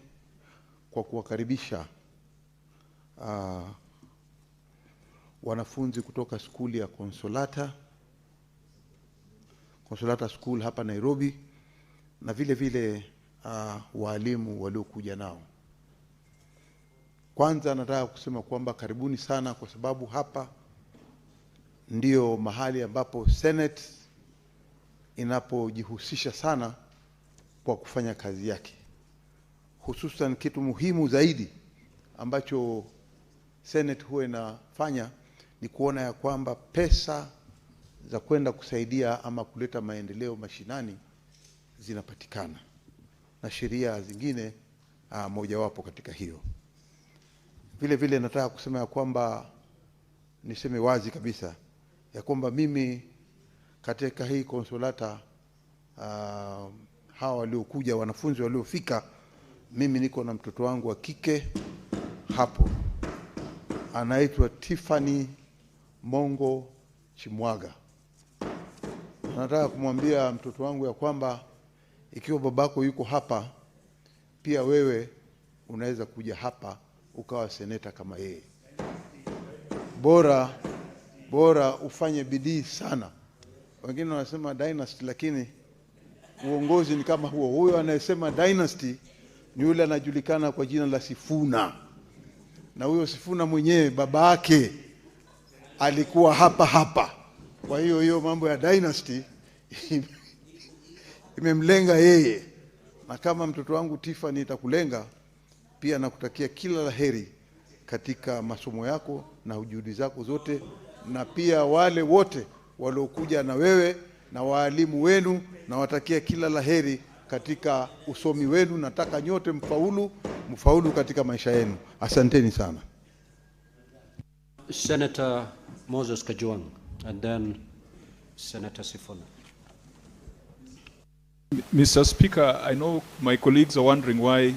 kwa kuwakaribisha wanafunzi kutoka skuli ya Consolata School hapa Nairobi, na vile vile walimu waliokuja nao. Kwanza nataka kusema kwamba karibuni sana, kwa sababu hapa ndio mahali ambapo Senate inapojihusisha sana kwa kufanya kazi yake. Hususan kitu muhimu zaidi ambacho Senate huwa inafanya ni kuona ya kwamba pesa za kwenda kusaidia ama kuleta maendeleo mashinani zinapatikana, na sheria zingine mojawapo katika hiyo. Vile vile nataka kusema ya kwamba, niseme wazi kabisa ya kwamba mimi katika hii Consolata hawa waliokuja, wanafunzi waliofika, mimi niko na mtoto wangu wa kike hapo, anaitwa Tiffany Mongo Chimwaga. Nataka kumwambia mtoto wangu ya kwamba ikiwa babako yuko hapa, pia wewe unaweza kuja hapa ukawa seneta kama yeye. Bora ufanye bidii sana. Wengine wanasema dynasty, lakini uongozi ni kama huo. Huyo anayesema dynasty ni yule anajulikana kwa jina la Sifuna, na huyo Sifuna mwenyewe baba yake alikuwa hapa. Kwa hiyo mambo ya dynasty imemlenga yeye. Na kama mtoto wangu Tiffany itakulenga, pia nakutakia kila laheri katika masomo yako na juhudi zako zote, na pia wale wote waliokuja na wewe na walimu wenu, na watakia kila laheri katika usomi wenu. Nataka nyote mfaulu katika maisha yenu. Asanteni sana. Senator Moses Kajwang, and then Senator Sifuna. Mr. Speaker, I know my colleagues are wondering why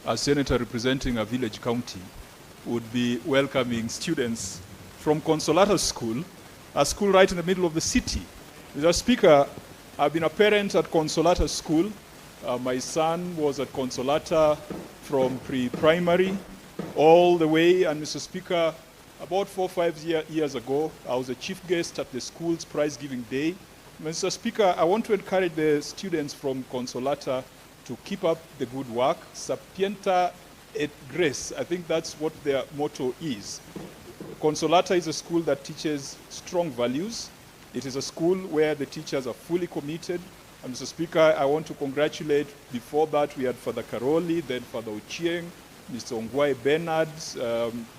a senator representing a village county would be welcoming students from Consolata School, a school right in the middle of the city. Mr. Speaker, I've been a parent at Consolata School. My son was at Consolata from pre-primary all the way, and Mr. Speaker, about 4 or 5 years ago, I was a chief guest at the school's prize-giving day. Mr. Speaker, I want to encourage the students from Consolata to keep up the good work. Sapienta et grace, I think that's what their motto is. Consolata is a school that teaches strong values. It is a school where the teachers are fully committed. And Mr. Speaker, I want to congratulate, before that we had Father Karoli, then Father Ochieng, Mr. Ongwai Bernard,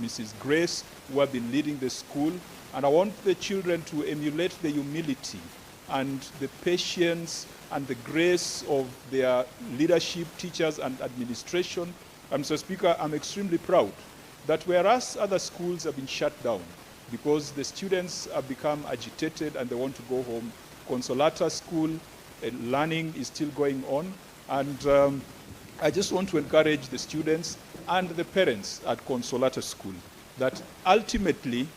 Mrs. Grace, who have been leading the school. And I want the children to emulate the humility and the patience and the grace of their leadership, teachers, and administration. And Mr. Speaker, I'm extremely proud that whereas other schools have been shut down because the students have become agitated and they want to go home, Consolata School learning is still going on. And I just want to encourage the students and the parents at Consolata School that ultimately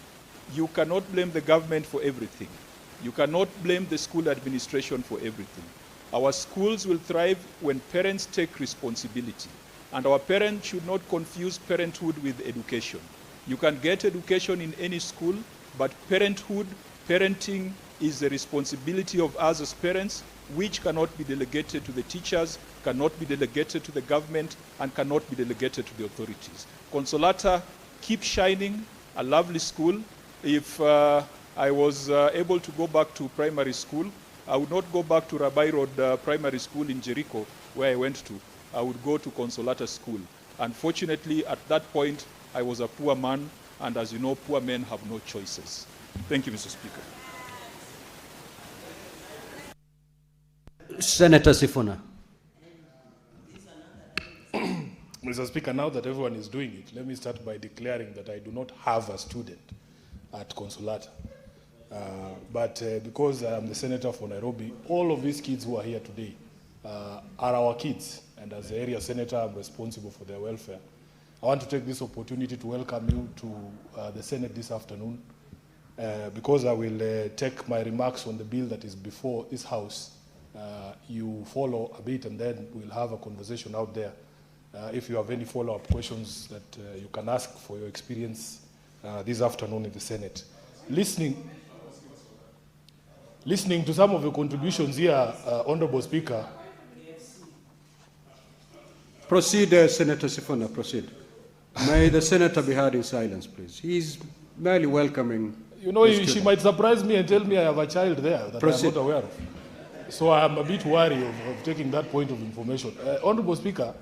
you cannot blame the government for everything. You cannot blame the school administration for everything. Our schools will thrive when parents take responsibility. And our parents should not confuse parenthood with education. You can get education in any school, but parenthood, parenting is the responsibility of us as parents, which cannot be delegated to the teachers, cannot be delegated to the government, and cannot be delegated to the authorities. Consolata, keep shining, a lovely school. If I was able to go back to primary school, I would not go back to Rabai Road Primary School in Jericho, where I went to. I would go to Consolata School. Unfortunately, at that point, I was a poor man, and as you know, poor men have no choices. Thank you, Mr. Speaker. Senator Sifuna. Mr. Speaker, now that everyone is doing it, let me start by declaring that I do not have a student at Consolata. But because I am the senator for Nairobi, all of these kids who are here today are our kids. And as the area senator, I'm responsible for their welfare. I want to take this opportunity to welcome you to the Senate this afternoon, because I will take my remarks on the bill that is before this House. You follow a bit, and then we'll have a conversation out there. If you have any follow-up questions that you can ask for your experience this afternoon in the Senate. Listening to some of the contributions here, Honorable Speaker. Proceed, Senator Sifuna, proceed. May the senator be heard in silence, please. He's merely welcoming. You know, she might surprise me and tell me I have a child there that I'm not aware of. So I'm a bit wary of taking that point of information. Honorable Speaker,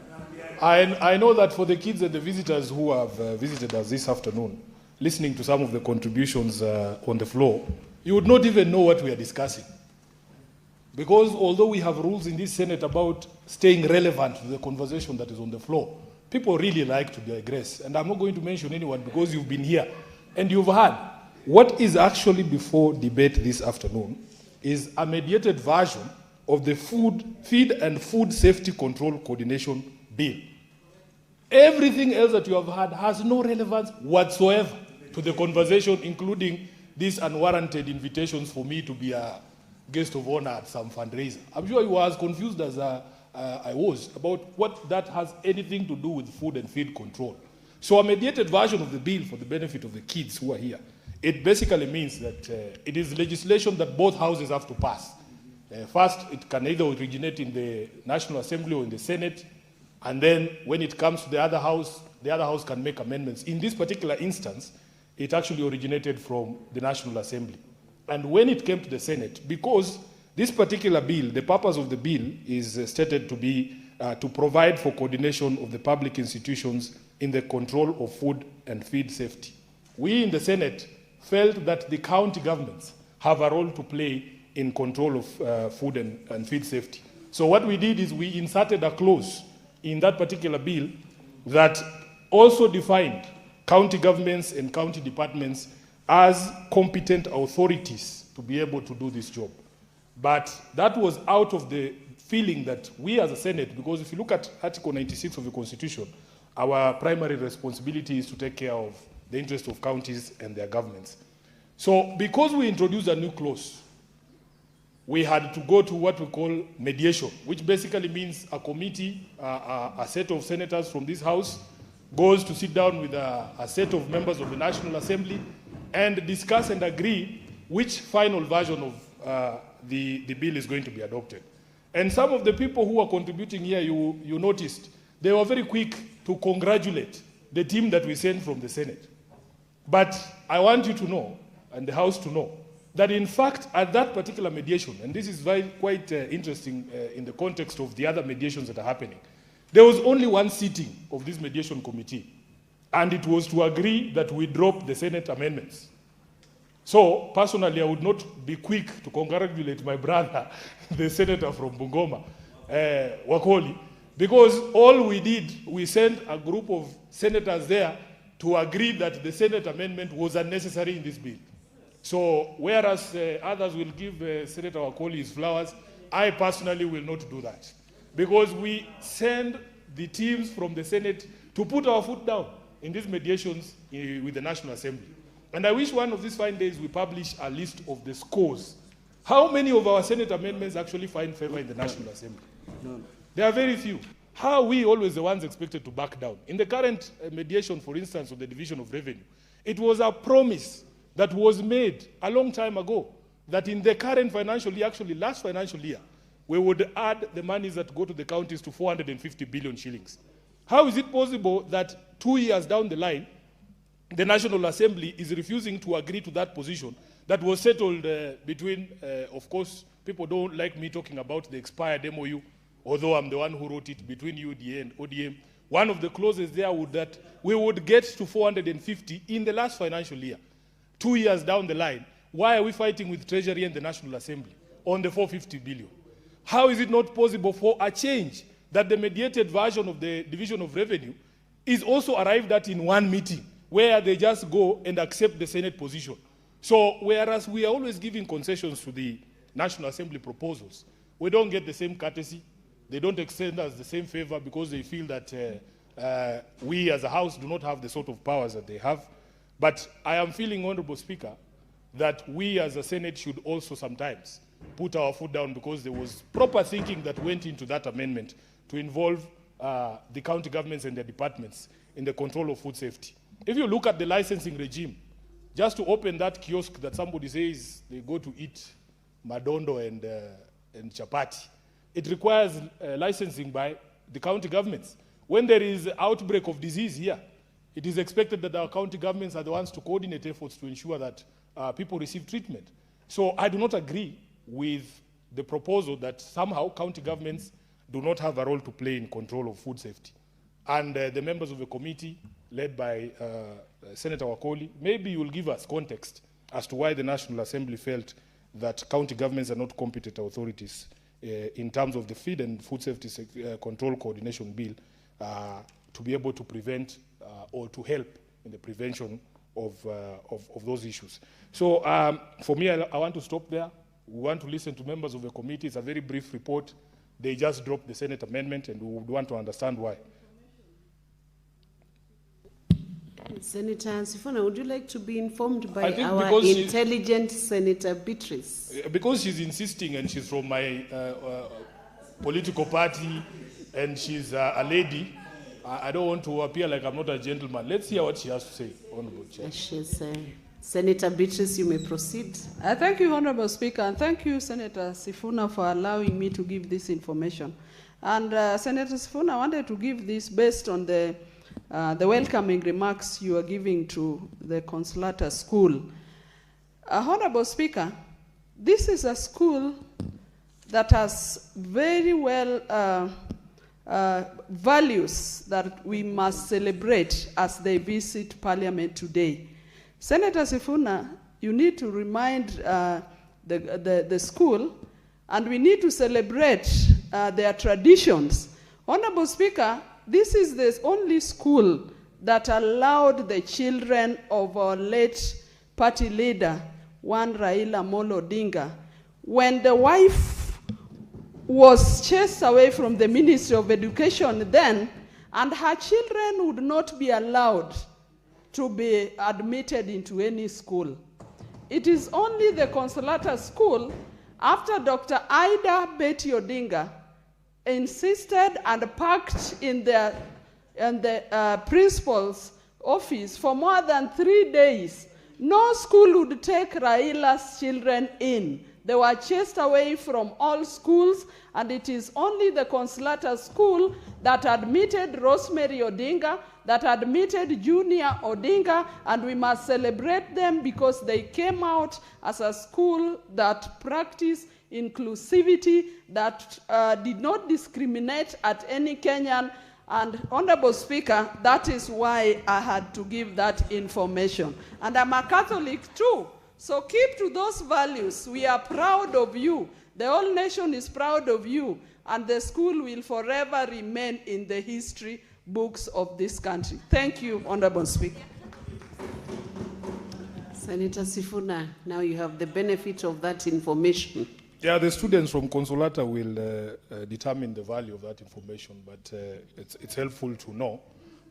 I know that for the kids and the visitors who have visited us this afternoon, listening to some of the contributions on the floor, you would not even know what we are discussing. Because although we have rules in this Senate about staying relevant to the conversation that is on the floor, people really like to digress. And I'm not going to mention anyone because you've been here and you've heard. What is actually before debate this afternoon is a mediated version of the Feed and Food Safety Control Coordination Bill. Everything else that you have heard has no relevance whatsoever to the conversation, including these unwarranted invitations for me to be a guest of honor at some fundraiser. I'm sure you were as confused as I was about what that has anything to do with food and feed control. So a mediated version of the bill for the benefit of the kids who are here, it basically means that it is legislation that both houses have to pass. First, it can either originate in the National Assembly or in the Senate, and then when it comes to the other house can make amendments. In this particular instance, it actually originated from the National Assembly. And when it came to the Senate, because this particular bill, the purpose of the bill is stated to be to provide for coordination of the public institutions in the control of food and feed safety. We in the Senate felt that the county governments have a role to play in control of food and feed safety. So what we did is we inserted a clause in that particular bill that also defined county governments and county departments as competent authorities to be able to do this job. But that was out of the feeling that we as a Senate, because if you look at Article 96 of the Constitution, our primary responsibility is to take care of the interest of counties and their governments. So because we introduced a new clause we had to go to what we call mediation, which basically means a committee, a set of senators from this House goes to sit down with a set of members of the National Assembly and discuss and agree which final version of the bill is going to be adopted. And some of the people who are contributing here, you noticed, they were very quick to congratulate the team that we sent from the Senate. But I want you to know, and the House to know, that in fact, at that particular mediation, and this is quite interesting in the context of the other mediations that are happening, there was only one sitting of this mediation committee, and it was to agree that we drop the Senate amendments. So, personally, I would not be quick to congratulate my brother, the senator from Bungoma, Wakoli, because all we did, we sent a group of senators there to agree that the Senate amendment was unnecessary in this bill. So, whereas others will give Senator Wakoli his flowers, I personally will not do that. Because we send the teams from the Senate to put our foot down in these mediations with the National Assembly. And I wish one of these fine days we publish a list of the scores. How many of our Senate amendments actually find favor in the National Assembly? None. There are very few. How are we always the ones expected to back down? In the current mediation, for instance, of the division of revenue, it was a promise that was made a long time ago that in the current financial year, actually last financial year, we would add the monies that go to the counties to 450 billion shillings. How is it possible that 2 years down the line, the National Assembly is refusing to agree to that position that was settled between, of course, people don't like me talking about the expired MOU, although I'm the one who wrote it, between UDA and ODM. One of the clauses there would that we would get to 450 in the last financial year. 2 years down the line, why are we fighting with Treasury and the National Assembly on the 450 billion? How is it not possible for a change that the mediated version of the division of revenue is also arrived at in one meeting where they just go and accept the Senate position? So whereas we are always giving concessions to the National Assembly proposals, we don't get the same courtesy. They don't extend us the same favor because they feel that we as a House do not have the sort of powers that they have. But I am feeling, Honorable Speaker, that we as a Senate should also sometimes put our foot down because there was proper thinking that went into that amendment to involve the county governments and their departments in the control of food safety. If you look at the licensing regime, just to open that kiosk that somebody says they go to eat madondo and chapati, it requires licensing by the county governments. When there is an outbreak of disease here, it is expected that our county governments are the ones to coordinate efforts to ensure that people receive treatment. So I do not agree with the proposal that somehow county governments do not have a role to play in control of food safety. And the members of the committee, led by Senator Wakoli, maybe you will give us context as to why the National Assembly felt that county governments are not competent authorities in terms of the Feed and Food Safety Control Coordination Bill to be able to prevent or to help in the prevention of those issues. So for me, I want to stop there. We want to listen to members of the committee. It's a very brief report. They just dropped the Senate amendment, and we would want to understand why. Senator Sifuna, would you like to be informed by our intelligent Senator Beatrice? Because she's insisting, and she's from my political party, and she's a lady, I don't want to appear like I'm not a gentleman. Let's hear what she has to say, Honorable Chair. She's, Senator Beatrice, you may proceed. Thank you, Honorable Speaker, and thank you, Senator Sifuna, for allowing me to give this information. And Senator Sifuna, I wanted to give this based on the welcoming remarks you are giving to the Consolata School. Honorable Speaker, this is a school that has very well values that we must celebrate as they visit Parliament today. Senator Sifuna, you need to remind the school, and we need to celebrate their traditions. Honorable Speaker, this is the only school that allowed the children of our late party leader, one Raila Odinga, when the wife was chased away from the Ministry of Education then, and her children would not be allowed to be admitted into any school. It is only the Consolata School after Dr. Ida Betty Odinga insisted and packed in the principal's office for more than 3 days, no school would take Raila's children in. They were chased away from all schools, and it is only the Consolata school that admitted Rosemary Odinga, that admitted Junior Odinga, and we must celebrate them because they came out as a school that practiced inclusivity, that did not discriminate at any Kenyan. And Honorable Speaker, that is why I had to give that information. And I'm a Catholic too. So keep to those values. We are proud of you. The whole nation is proud of you. And the school will forever remain in the history books of this country. Thank you, Honorable Speaker. Senator Sifuna, now you have the benefit of that information. Yeah, the students from Consolata will determine the value of that information, but it's helpful to know,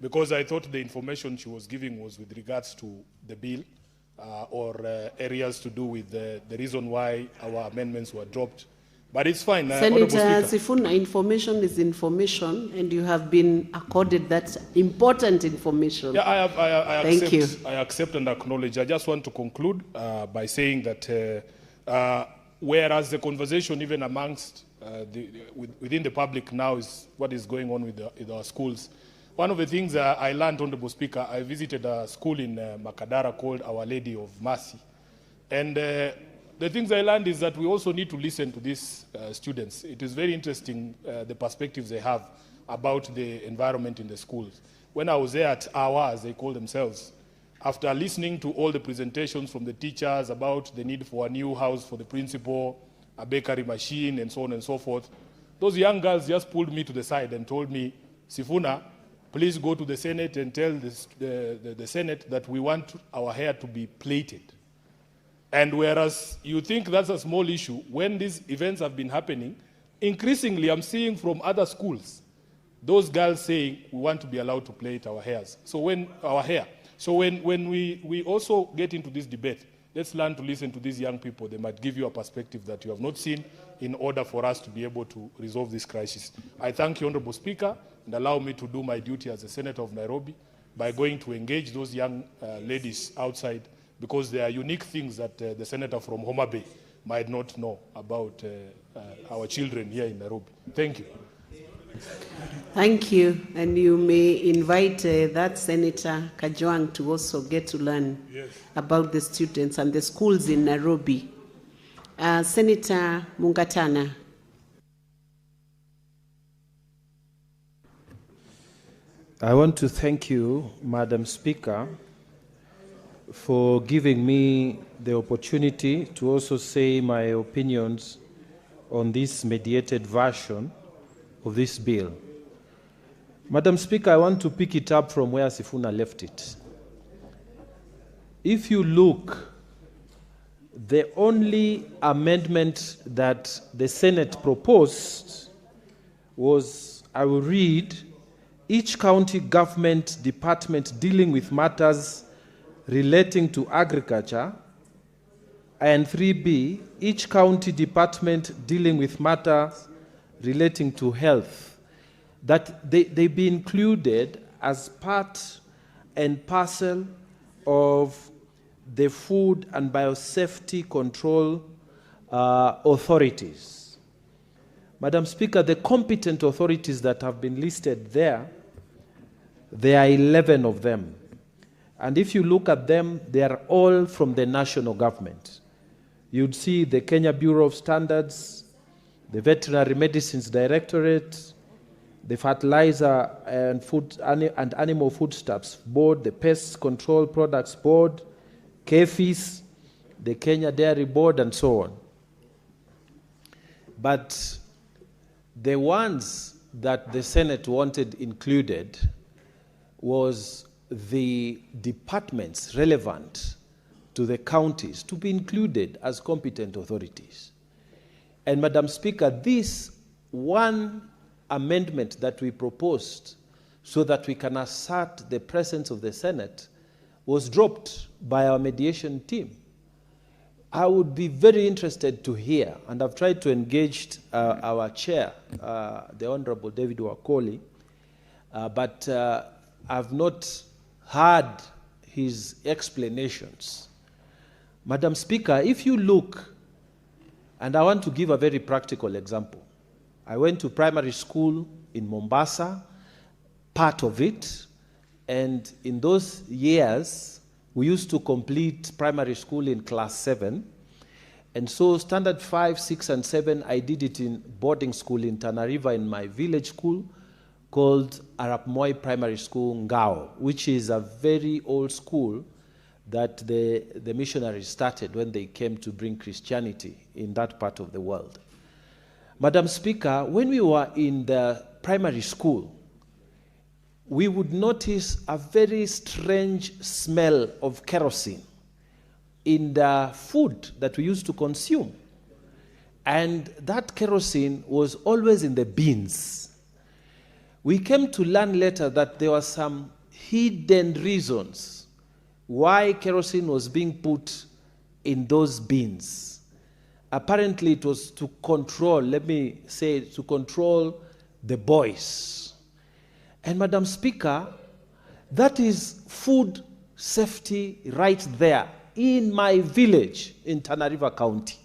because I thought the information she was giving was with regards to the bill or areas to do with the reason why our amendments were dropped. But it's fine. Senator Sifuna, information is information, and you have been accorded that important information. Yeah, Thank you. I accept and acknowledge. I just want to conclude by saying that whereas the conversation even amongst within the public now is what is going on with our schools. One of the things I learned, Honorable Speaker, I visited a school in Makadara called Our Lady of Mercy. And the things I learned is that we also need to listen to these students. It is very interesting, the perspectives they have about the environment in the schools. When I was there at AWA, as they call themselves, after listening to all the presentations from the teachers about the need for a new house for the principal, a bakery machine, and so on and so forth, those young girls just pulled me to the side and told me, Sifuna, please go to the Senate and tell the Senate that we want our hair to be plaited. And whereas you think that's a small issue, when these events have been happening, increasingly I'm seeing from other schools, those girls saying we want to be allowed to plait our hairs. So when we also get into this debate, let's learn to listen to these young people. They might give you a perspective that you have not seen in order for us to be able to resolve this crisis. I thank you, Honorable Speaker, and allow me to do my duty as a Senator of Nairobi by going to engage those young ladies outside, because there are unique things that the Senator from Homa Bay might not know about our children here in Nairobi. Thank you. Thank you. And you may invite that Senator Kajwang to also get to learn about the students and the schools in Nairobi. Senator Mungatana. I want to thank you, Madam Speaker, for giving me the opportunity to also say my opinions on this mediated version of this bill. Madam Speaker, I want to pick it up from where Sifuna left it. If you look, the only amendment that the Senate proposed was, I will read, each county government department dealing with matters relating to agriculture, and 3B, each county department dealing with matters relating to health, that they be included as part and parcel of the food and biosafety control authorities. Madam Speaker, the competent authorities that have been listed there are 11 of them. And if you look at them, they are all from the national government. You'd see the Kenya Bureau of Standards, the Veterinary Medicines Directorate, the Fertilizer and Animal Foodstuffs Board, the Pest Control Products Board, KEFIS, the Kenya Dairy Board, and so on. But the ones that the Senate wanted included was the departments relevant to the counties to be included as competent authorities. And Madam Speaker, this one amendment that we proposed so that we can assert the presence of the Senate was dropped by our mediation team. I would be very interested to hear, and I've tried to engage our chair, the Honorable David Wakoli, but I've not heard his explanations. Madam Speaker, if you look, and I want to give a very practical example. I went to primary school in Mombasa, part of it, and in those years, we used to complete primary school in class 7. And so standard 5, 6, and 7, I did it in boarding school in Tana River in my village school called Arap Moi Primary School, Ngao, which is a very old school that the missionaries started when they came to bring Christianity in that part of the world. Madam Speaker, when we were in the primary school, we would notice a very strange smell of kerosene in the food that we used to consume. And that kerosene was always in the bins. We came to learn later that there were some hidden reasons why kerosene was being put in those bins. Apparently it was to control, let me say, to control the boys. And Madam Speaker, that is food safety right there in my village in Tana River County.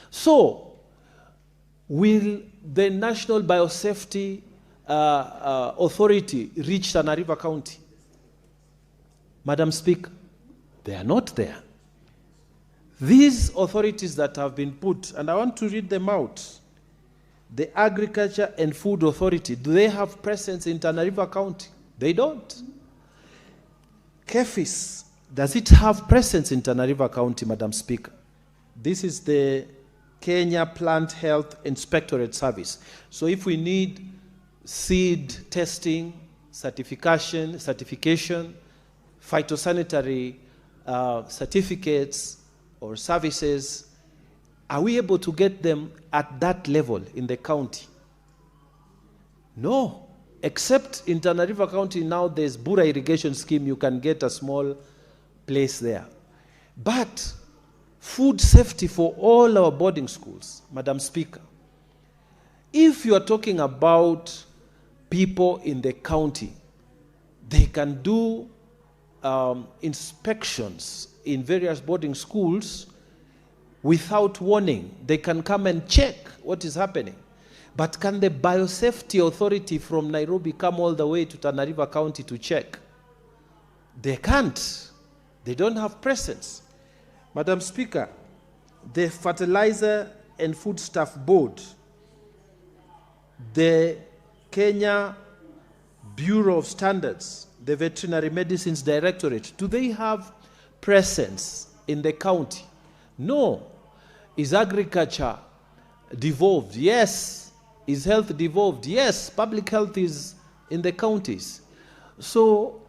So, will the National Biosafety Authority reach Tana River County? Madam Speaker, they are not there. These authorities that have been put, and I want to read them out. The Agriculture and Food Authority, do they have presence in Tana River County? They don't. KEFIS, does it have presence in Tana River County, Madam Speaker? This is the Kenya Plant Health Inspectorate Service. So if we need seed testing, certification, phytosanitary certificates or services, are we able to get them at that level in the county? No. Except in Tana River County now there's Bura irrigation scheme, you can get a small place there. But food safety for all our boarding schools, Madam Speaker, if you are talking about people in the county, they can do inspections in various boarding schools without warning. They can come and check what is happening. But can the Biosafety Authority from Nairobi come all the way to Tana River County to check? They can't. They don't have presence. Madam Speaker, the Fertilizer and Foodstuff Board, the Kenya Bureau of Standards, the Veterinary Medicines Directorate, do they have presence in the county? No. Is agriculture devolved? Yes. Is health devolved? Yes. Public health is in the counties. So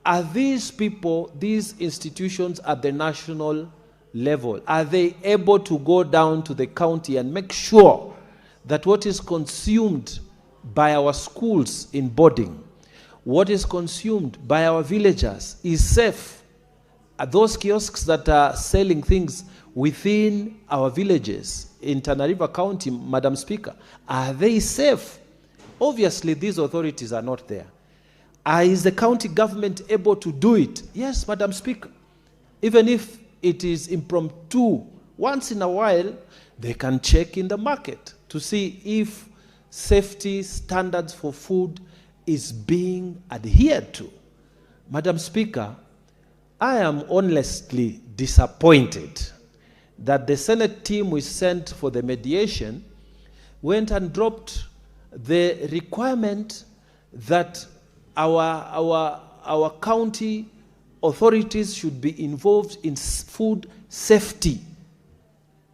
are these people, these institutions at the national level, are they able to go down to the county and make sure that what is consumed by our schools in boarding, what is consumed by our villagers is safe? Are those kiosks that are selling things within our villages in Tana River County, Madam Speaker, are they safe? Obviously, these authorities are not there. Is the county government able to do it? Yes, Madam Speaker. Even if it is impromptu, once in a while, they can check in the market to see if safety standards for food is being adhered to. Madam Speaker, I am honestly disappointed that the Senate team we sent for the mediation went and dropped the requirement that our county authorities should be involved in food safety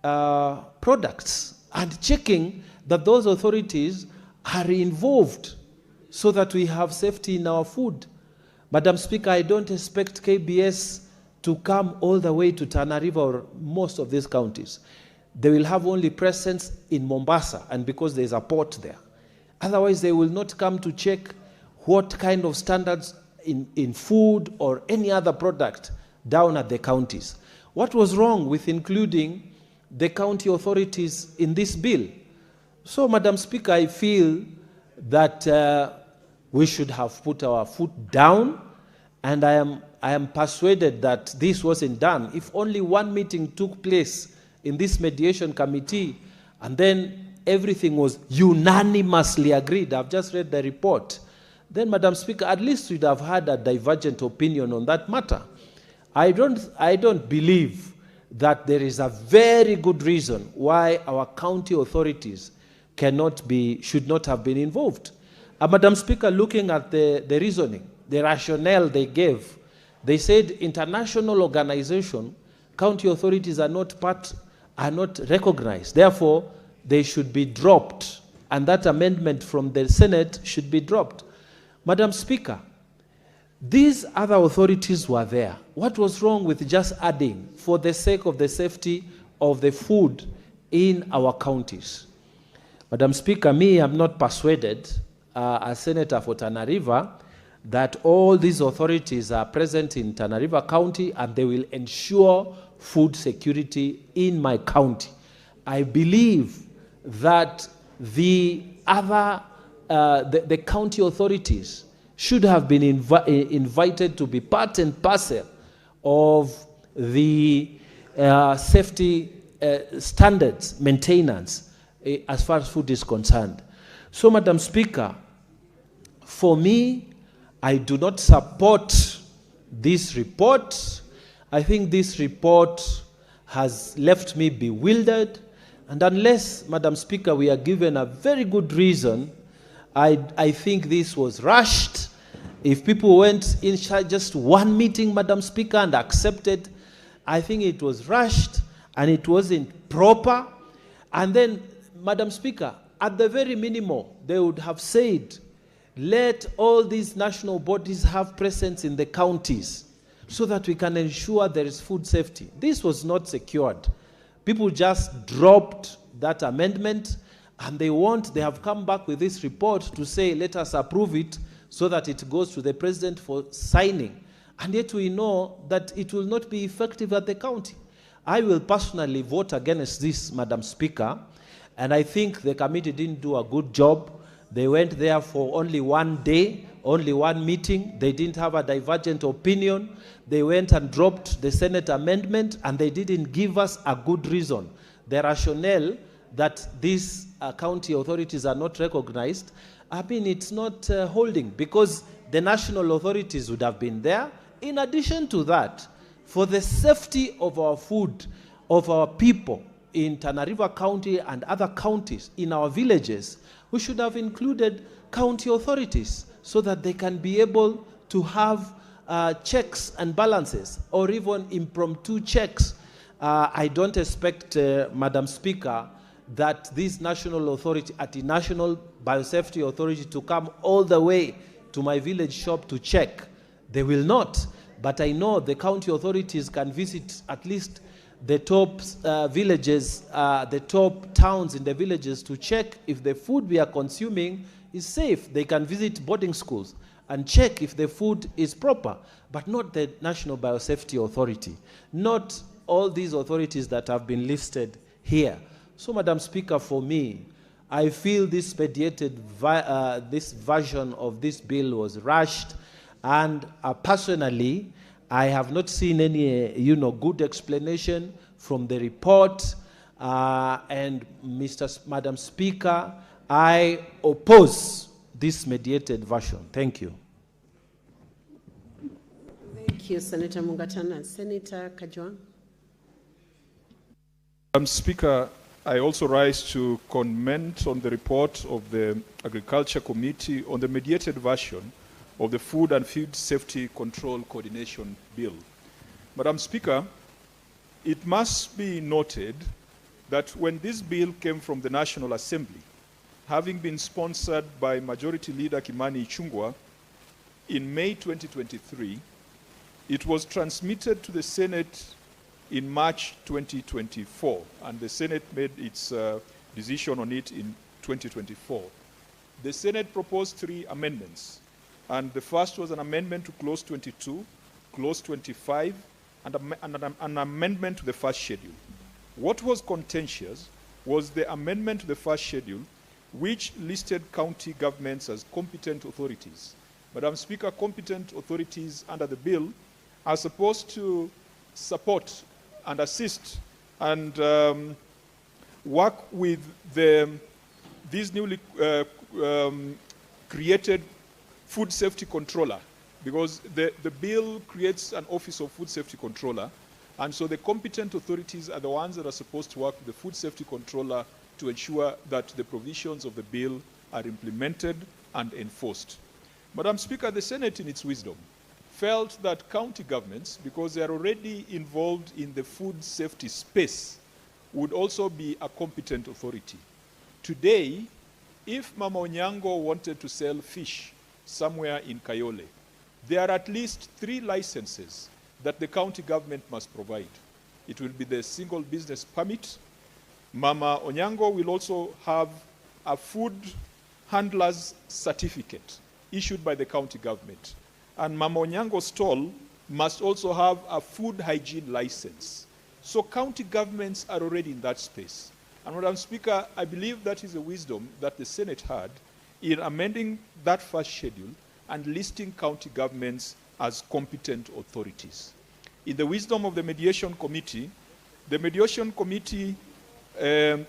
products and checking that those authorities are involved so that we have safety in our food. Madam Speaker, I don't expect KBS to come all the way to Tana River or most of these counties. They will have only presence in Mombasa, and because there's a port there. Otherwise, they will not come to check what kind of standards in food or any other product down at the counties. What was wrong with including the county authorities in this bill? So, Madam Speaker, I feel that we should have put our foot down, and I am persuaded that this wasn't done. If only one meeting took place in this mediation committee, and then everything was unanimously agreed, I've just read the report, then, Madam Speaker, at least we'd have had a divergent opinion on that matter. I don't believe that there is a very good reason why our county authorities should not have been involved. Madam Speaker, looking at the reasoning, the rationale they gave, they said international organization, county authorities are not recognized. Therefore, they should be dropped, and that amendment from the Senate should be dropped. Madam Speaker, these other authorities were there. What was wrong with just adding, for the sake of the safety of the food in our counties? Madam Speaker, I'm not persuaded, as Senator for Tana River, that all these authorities are present in Tana River County and they will ensure food security in my county. I believe that the county authorities should have been invited to be part and parcel of the safety standards maintenance as far as food is concerned. So, Madam Speaker, for me, I do not support this report. I think this report has left me bewildered. And unless, Madam Speaker, we are given a very good reason, I think this was rushed. If people went in just one meeting, Madam Speaker, and accepted, I think it was rushed and it wasn't proper. And then, Madam Speaker, at the very minimum, they would have said, let all these national bodies have presence in the counties so that we can ensure there is food safety. This was not secured. People just dropped that amendment, and they have come back with this report to say, let us approve it so that it goes to the president for signing. And yet we know that it will not be effective at the county. I will personally vote against this, Madam Speaker, and I think the committee didn't do a good job. They went there for only one day, only one meeting. They didn't have a divergent opinion. They went and dropped the Senate amendment, and they didn't give us a good reason. The rationale that these county authorities are not recognized, I mean, it's not holding, because the national authorities would have been there. In addition to that, for the safety of our food, of our people in Tana River County and other counties, in our villages, we should have included county authorities so that they can be able to have checks and balances, or even impromptu checks. I don't expect, Madam Speaker, that this national authority, at the National Biosafety Authority, to come all the way to my village shop to check. They will not. But I know the county authorities can visit at least the top villages, the top towns in the villages to check if the food we are consuming is safe. They can visit boarding schools and check if the food is proper, but not the National Biosafety Authority, not all these authorities that have been listed here. So, Madam Speaker, for me, I feel this mediated, this version of this bill was rushed, and personally, I have not seen any, good explanation from the report. And Madam Speaker, I oppose this mediated version. Thank you. Thank you, Senator Mungatana. Senator Kajwang. Madam Speaker, I also rise to comment on the report of the Agriculture Committee on the mediated version of the Food and Feed Safety Control Coordination Bill. Madam Speaker, it must be noted that when this bill came from the National Assembly, having been sponsored by Majority Leader Kimani Ichung'wah in May 2023, it was transmitted to the Senate in March 2024, and the Senate made its decision on it in 2024. The Senate proposed 3 amendments. And the first was an amendment to Clause 22, Clause 25, an amendment to the first schedule. What was contentious was the amendment to the first schedule, which listed county governments as competent authorities. Madam Speaker, competent authorities under the bill are supposed to support and assist and work with these newly created food safety controller, because the bill creates an office of food safety controller, and so the competent authorities are the ones that are supposed to work with the food safety controller to ensure that the provisions of the bill are implemented and enforced. Madam Speaker, the Senate in its wisdom felt that county governments, because they are already involved in the food safety space, would also be a competent authority. Today, if Mama Onyango wanted to sell fish somewhere in Kayole, there are at least 3 licenses that the county government must provide. It will be the single business permit. Mama Onyango will also have a food handler's certificate issued by the county government. And Mama Onyango's stall must also have a food hygiene license. So county governments are already in that space. And Madam Speaker, I believe that is the wisdom that the Senate had in amending that first schedule and listing county governments as competent authorities. In the wisdom of the mediation committee, the mediation committee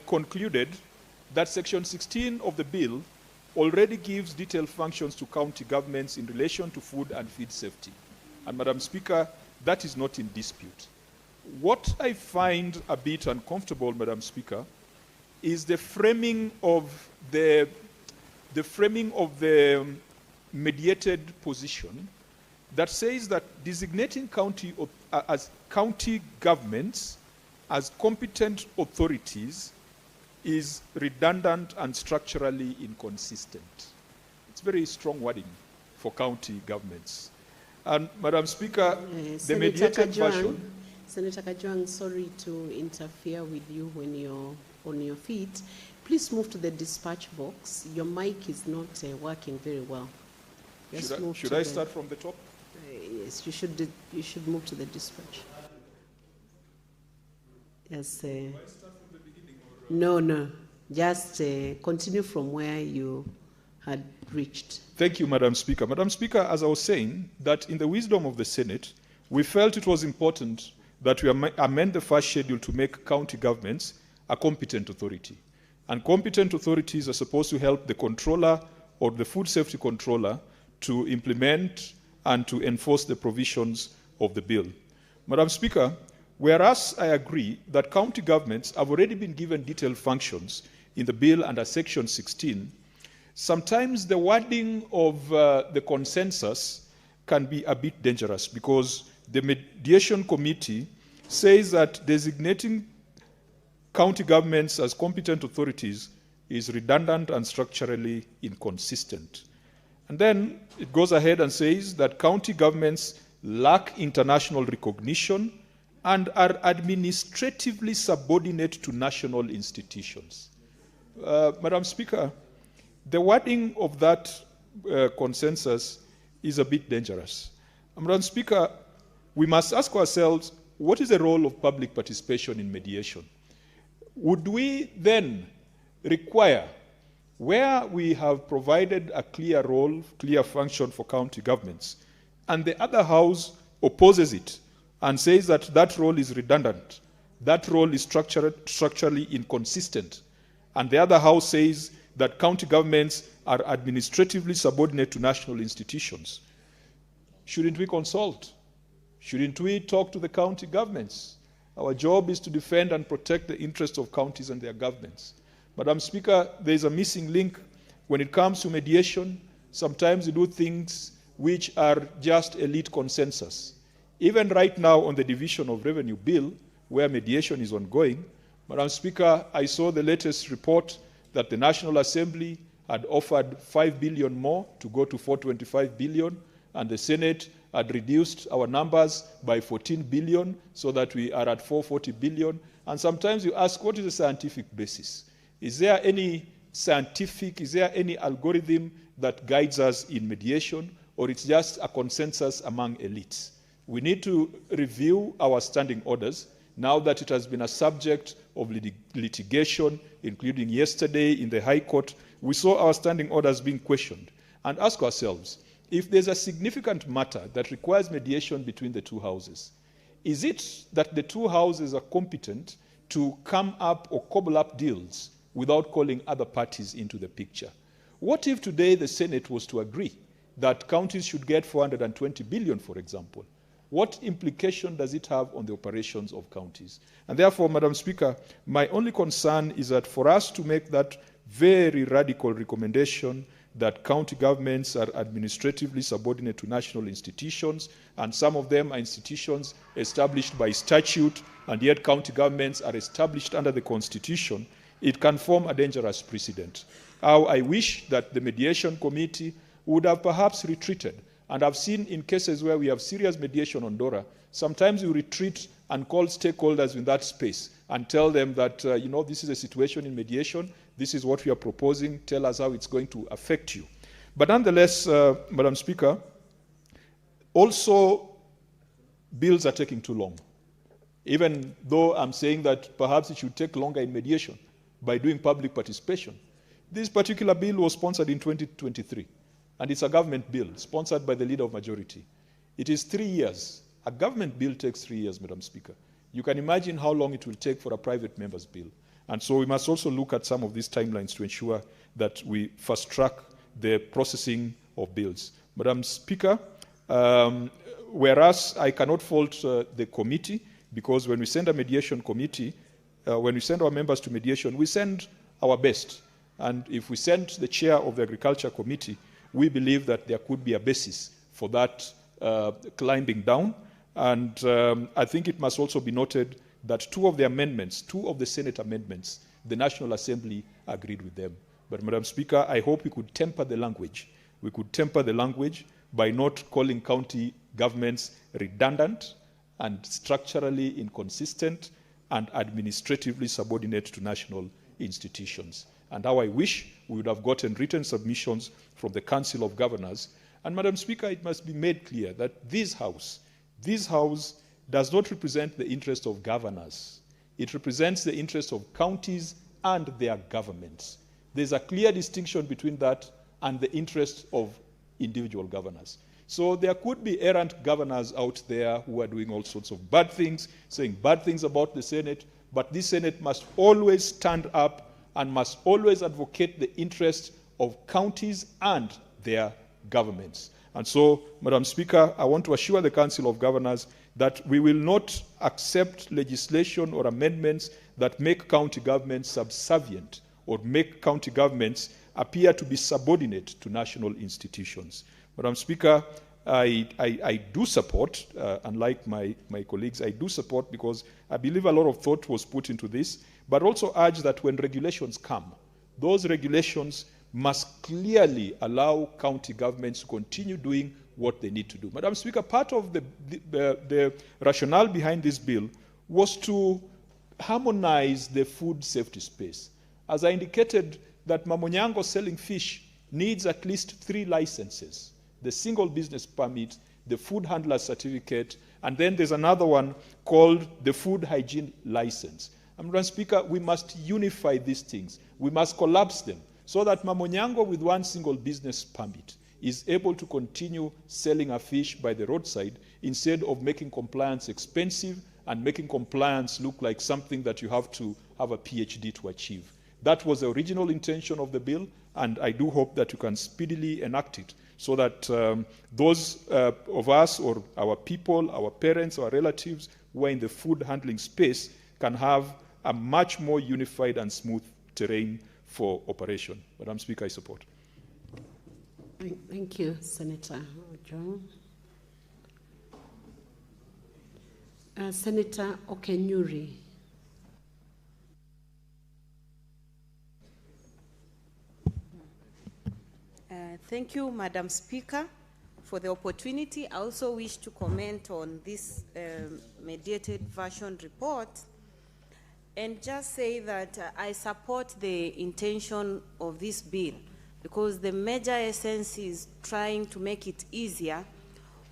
concluded that Section 16 of the bill already gives detailed functions to county governments in relation to food and feed safety. And Madam Speaker, that is not in dispute. What I find a bit uncomfortable, Madam Speaker, is the framing of the mediated position that says that designating as county governments as competent authorities is redundant and structurally inconsistent. It's very strong wording for county governments. And Madam Speaker, the mediated version... Senator Kajwang, sorry to interfere with you when you're on your feet. Please move to the dispatch box. Your mic is not working very well. Should I start from the top? Yes, you should move to the dispatch. Yes. Do I start from the beginning? No. Just continue from where you had reached. Thank you, Madam Speaker. Madam Speaker, as I was saying, that in the wisdom of the Senate, we felt it was important that we amend the first schedule to make county governments a competent authority. And competent authorities are supposed to help the controller or the food safety controller to implement and to enforce the provisions of the bill. Madam Speaker, whereas I agree that county governments have already been given detailed functions in the bill under Section 16, sometimes the wording of the consensus can be a bit dangerous, because the mediation committee says that designating county governments as competent authorities is redundant and structurally inconsistent. And then it goes ahead and says that county governments lack international recognition and are administratively subordinate to national institutions. Madam Speaker, the wording of that consensus is a bit dangerous. Madam Speaker, we must ask ourselves, what is the role of public participation in mediation? Would we then require, where we have provided a clear role, clear function for county governments, and the other house opposes it and says that that role is redundant, that role is structurally inconsistent, and the other house says that county governments are administratively subordinate to national institutions, shouldn't we consult? Shouldn't we talk to the county governments? Our job is to defend and protect the interests of counties and their governments. Madam Speaker, there is a missing link when it comes to mediation. Sometimes we do things which are just elite consensus. Even right now on the division of revenue bill, where mediation is ongoing, Madam Speaker, I saw the latest report that the National Assembly had offered 5 billion more to go to 425 billion, and the Senate had reduced our numbers by 14 billion so that we are at 440 billion. And sometimes you ask, what is the scientific basis? Is there any algorithm that guides us in mediation, or it's just a consensus among elites? We need to review our standing orders now that it has been a subject of litigation, including yesterday in the High Court. We saw our standing orders being questioned, and ask ourselves, if there's a significant matter that requires mediation between the two houses, is it that the two houses are competent to come up or cobble up deals without calling other parties into the picture? What if today the Senate was to agree that counties should get 420 billion, for example? What implication does it have on the operations of counties? And therefore, Madam Speaker, my only concern is that for us to make that very radical recommendation that county governments are administratively subordinate to national institutions, and some of them are institutions established by statute, and yet county governments are established under the Constitution, it can form a dangerous precedent. How I wish that the mediation committee would have perhaps retreated. And I've seen in cases where we have serious mediation on DORA, sometimes we retreat and call stakeholders in that space and tell them that, this is a situation in mediation, this is what we are proposing, tell us how it's going to affect you. But nonetheless, Madam Speaker, also bills are taking too long. Even though I'm saying that perhaps it should take longer in mediation by doing public participation. This particular bill was sponsored in 2023, and it's a government bill sponsored by the Leader of Majority. It is 3 years. A government bill takes 3 years, Madam Speaker. You can imagine how long it will take for a private member's bill. And so we must also look at some of these timelines to ensure that we fast-track the processing of bills. Madam Speaker, whereas I cannot fault the committee, because when we send a mediation committee, when we send our members to mediation, we send our best. And if we send the chair of the Agriculture Committee, we believe that there could be a basis for that climbing down. And I think it must also be noted that two of the Senate amendments, the National Assembly agreed with them. But Madam Speaker, I hope we could temper the language. We could temper the language by not calling county governments redundant and structurally inconsistent and administratively subordinate to national institutions. And how I wish we would have gotten written submissions from the Council of Governors. And Madam Speaker, it must be made clear that this House does not represent the interest of governors. It represents the interest of counties and their governments. There's a clear distinction between that and the interest of individual governors. So there could be errant governors out there who are doing all sorts of bad things, saying bad things about the Senate, but this Senate must always stand up and must always advocate the interests of counties and their governments. And so, Madam Speaker, I want to assure the Council of Governors that we will not accept legislation or amendments that make county governments subservient or make county governments appear to be subordinate to national institutions. Madam Speaker, I do support, unlike my colleagues, I do support because I believe a lot of thought was put into this, but also urge that when regulations come, those regulations must clearly allow county governments to continue doing what they need to do. Madam Speaker, part of the rationale behind this bill was to harmonize the food safety space. As I indicated, that Mamonyango selling fish needs at least 3 licenses: the single business permit, the food handler certificate, and then there's another one called the food hygiene license. Madam Speaker, we must unify these things. We must collapse them so that Mamonyango with one single business permit is able to continue selling a fish by the roadside instead of making compliance expensive and making compliance look like something that you have to have a PhD to achieve. That was the original intention of the bill, and I do hope that you can speedily enact it so that those of us or our people, our parents, our relatives who are in the food handling space can have a much more unified and smooth terrain for operation. Madam Speaker, I support. Thank you, Senator Ojo. Senator Okenyuri. Thank you, Madam Speaker, for the opportunity. I also wish to comment on this mediated version report and just say that I support the intention of this bill because the major essence is trying to make it easier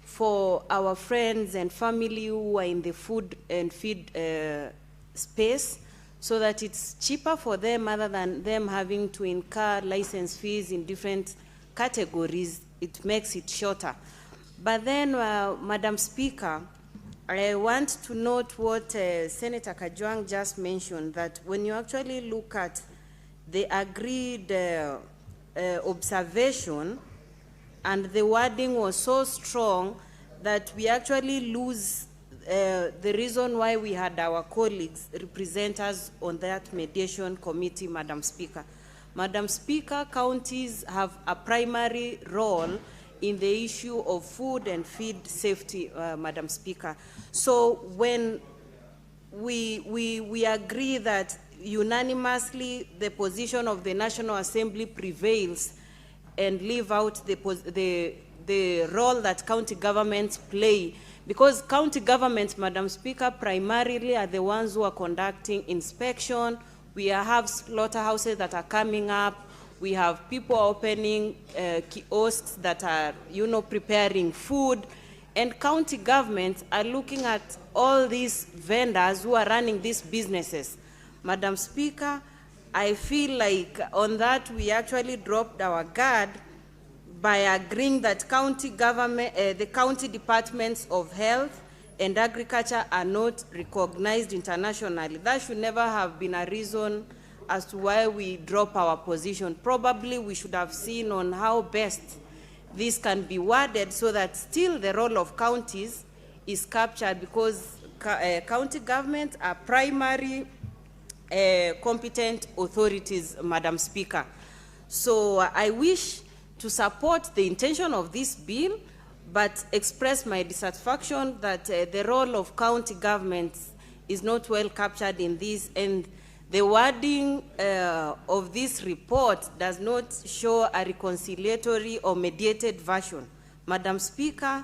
for our friends and family who are in the food and feed space, so that it's cheaper for them rather than them having to incur license fees in different categories. It makes it shorter. But then, Madam Speaker, I want to note what Senator Kajwang just mentioned, that when you actually look at the agreed observation, and the wording was so strong that we actually lose the reason why we had our colleagues represent us on that mediation committee, Madam Speaker. Madam Speaker, counties have a primary role in the issue of food and feed safety, Madam Speaker. So when we agree that unanimously the position of the National Assembly prevails and leave out the role that county governments play, because county governments, Madam Speaker, primarily are the ones who are conducting inspection. We have slaughterhouses that are coming up. We have people opening kiosks that are, preparing food. And county governments are looking at all these vendors who are running these businesses. Madam Speaker, I feel like on that we actually dropped our guard by agreeing that county government, the county departments of health and agriculture are not recognized internationally. That should never have been a reason as to why we drop our position. Probably we should have seen on how best this can be worded so that still the role of counties is captured, because county governments are primary competent authorities, Madam Speaker. So I wish to support the intention of this bill, but express my dissatisfaction that the role of county governments is not well captured in this, and the wording of this report does not show a reconciliatory or mediated version. Madam Speaker,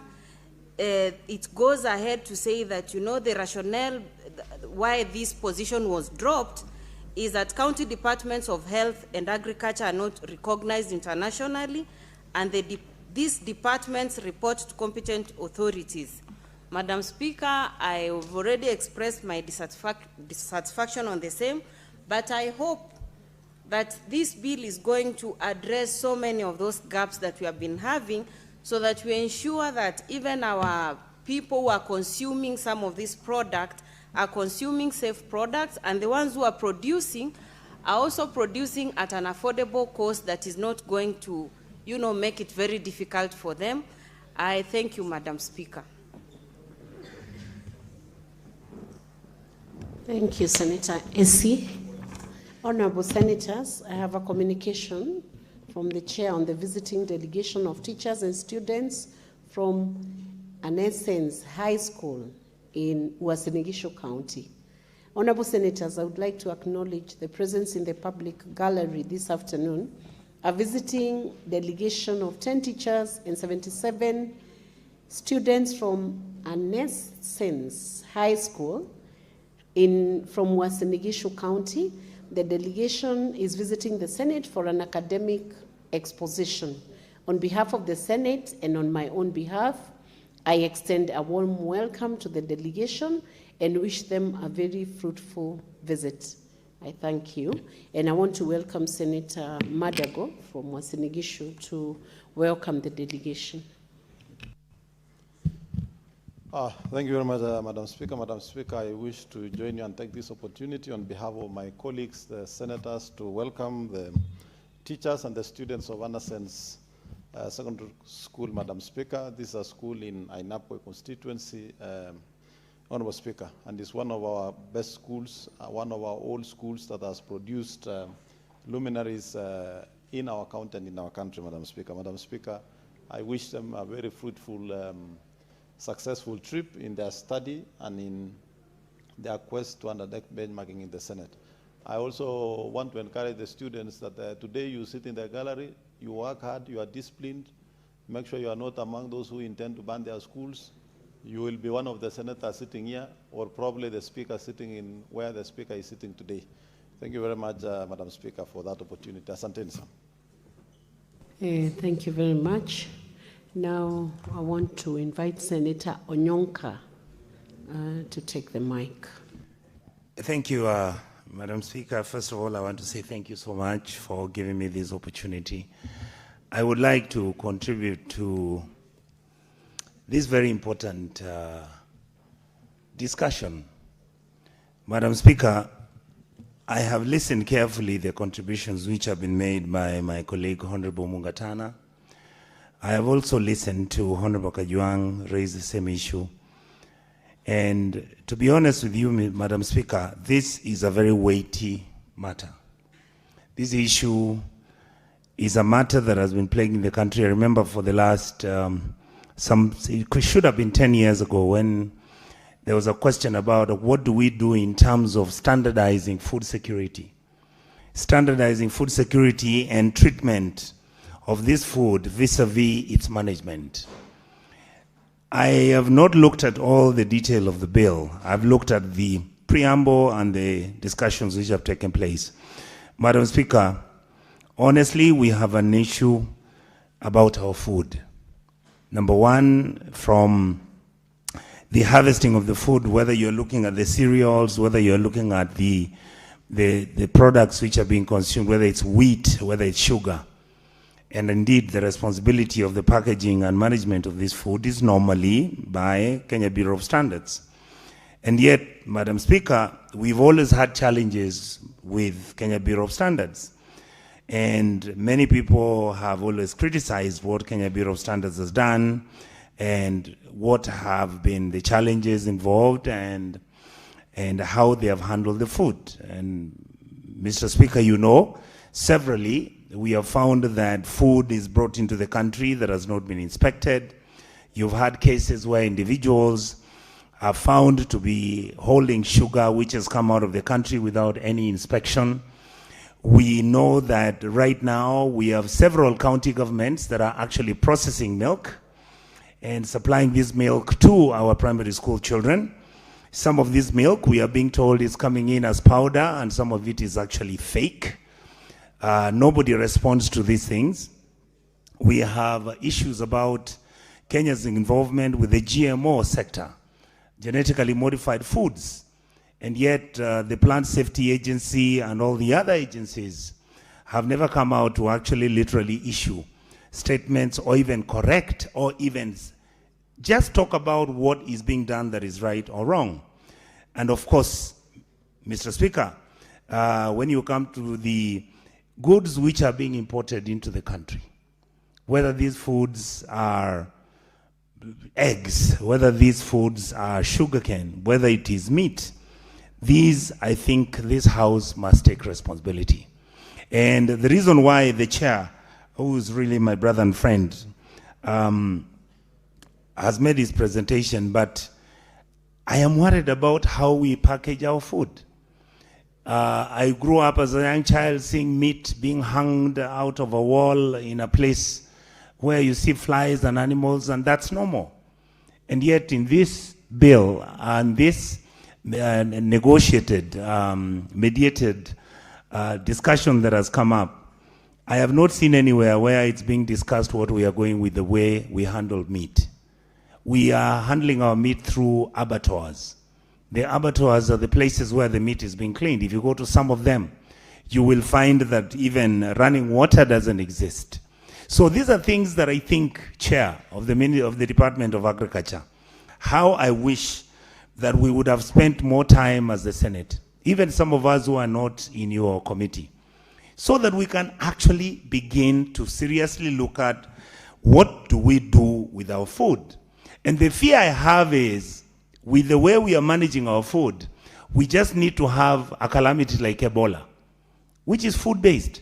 it goes ahead to say that, the rationale why this position was dropped is that county departments of health and agriculture are not recognized internationally, and these departments report to competent authorities. Madam Speaker, I have already expressed my dissatisfaction on the same, but I hope that this bill is going to address so many of those gaps that we have been having, so that we ensure that even our people who are consuming some of this product are consuming safe products, and the ones who are producing are also producing at an affordable cost that is not going to, make it very difficult for them. I thank you, Madam Speaker. Thank you, Senator Esi. Honorable Senators, I have a communication from the Chair on the visiting delegation of teachers and students from Essence High School in Uasin County. Honorable Senators, I would like to acknowledge the presence in the public gallery this afternoon, a visiting delegation of 10 teachers and 77 students from Essence High School from Uasin County. The delegation is visiting the Senate for an academic exposition. On behalf of the Senate and on my own behalf, I extend a warm welcome to the delegation and wish them a very fruitful visit. I thank you. And I want to welcome Senator Madago from Uasin to welcome the delegation. Thank you very much, Madam Speaker. Madam Speaker, I wish to join you and take this opportunity on behalf of my colleagues, the senators, to welcome the teachers and the students of Innocence Secondary School, Madam Speaker. This is a school in Ainapwe constituency, Honorable Speaker, and it's one of our best schools, one of our old schools that has produced luminaries in our county and in our country, Madam Speaker. Madam Speaker, I wish them a very fruitful, successful trip in their study and in their quest to undertake benchmarking in the Senate. I also want to encourage the students that today you sit in the gallery, you work hard, you are disciplined, make sure you are not among those who intend to ban their schools. You will be one of the senators sitting here, or probably the speaker sitting in where the speaker is sitting today. Thank you very much, Madam Speaker, for that opportunity. Asanteni sana. Thank you very much. Now, I want to invite Senator Onyonka to take the mic. Thank you, Madam Speaker. First of all, I want to say thank you so much for giving me this opportunity. I would like to contribute to this very important discussion. Madam Speaker, I have listened carefully to the contributions which have been made by my colleague, Honorable Mungatana. I have also listened to Honorable Kajwang raise the same issue. And to be honest with you, Madam Speaker, this is a very weighty matter. This issue is a matter that has been plaguing the country. I remember for the last, it should have been 10 years ago when there was a question about what do we do in terms of standardizing food security. Standardizing food security and treatment of this food vis-a-vis its management. I have not looked at all the detail of the bill. I've looked at the preamble and the discussions which have taken place. Madam Speaker, honestly, we have an issue about our food. Number one, from the harvesting of the food, whether you're looking at the cereals, whether you're looking at the products which are being consumed, whether it's wheat, whether it's sugar. And indeed, the responsibility of the packaging and management of this food is normally by Kenya Bureau of Standards. And yet, Madam Speaker, we've always had challenges with Kenya Bureau of Standards. And many people have always criticized what Kenya Bureau of Standards has done and what have been the challenges involved and how they have handled the food. And Mr. Speaker, you know, severally, we have found that food is brought into the country that has not been inspected. You've had cases where individuals are found to be holding sugar which has come out of the country without any inspection. We know that right now we have several county governments that are actually processing milk and supplying this milk to our primary school children. Some of this milk we are being told is coming in as powder and some of it is actually fake. Nobody responds to these things. We have issues about Kenya's involvement with the GMO sector, genetically modified foods. And yet the Plant Safety Agency and all the other agencies have never come out to actually literally issue statements or even correct or even just talk about what is being done that is right or wrong. And of course, Mr. Speaker, when you come to the goods which are being imported into the country, whether these foods are eggs, whether these foods are sugarcane, whether it is meat, these, I think, this House must take responsibility. And the reason why the chair, who is really my brother and friend, has made his presentation, but I am worried about how we package our food. I grew up as a young child seeing meat being hung out of a wall in a place where you see flies and animals, and that's normal. And yet in this bill and this negotiated, mediated discussion that has come up, I have not seen anywhere where it's being discussed what we are going with the way we handle meat. We are handling our meat through abattoirs. The abattoirs are the places where the meat is being cleaned. If you go to some of them, you will find that even running water doesn't exist. So these are things that I think, Chair of the Department of Agriculture, how I wish that we would have spent more time as the Senate, even some of us who are not in your committee, so that we can actually begin to seriously look at what do we do with our food. And the fear I have is, with the way we are managing our food, we just need to have a calamity like Ebola, which is food-based.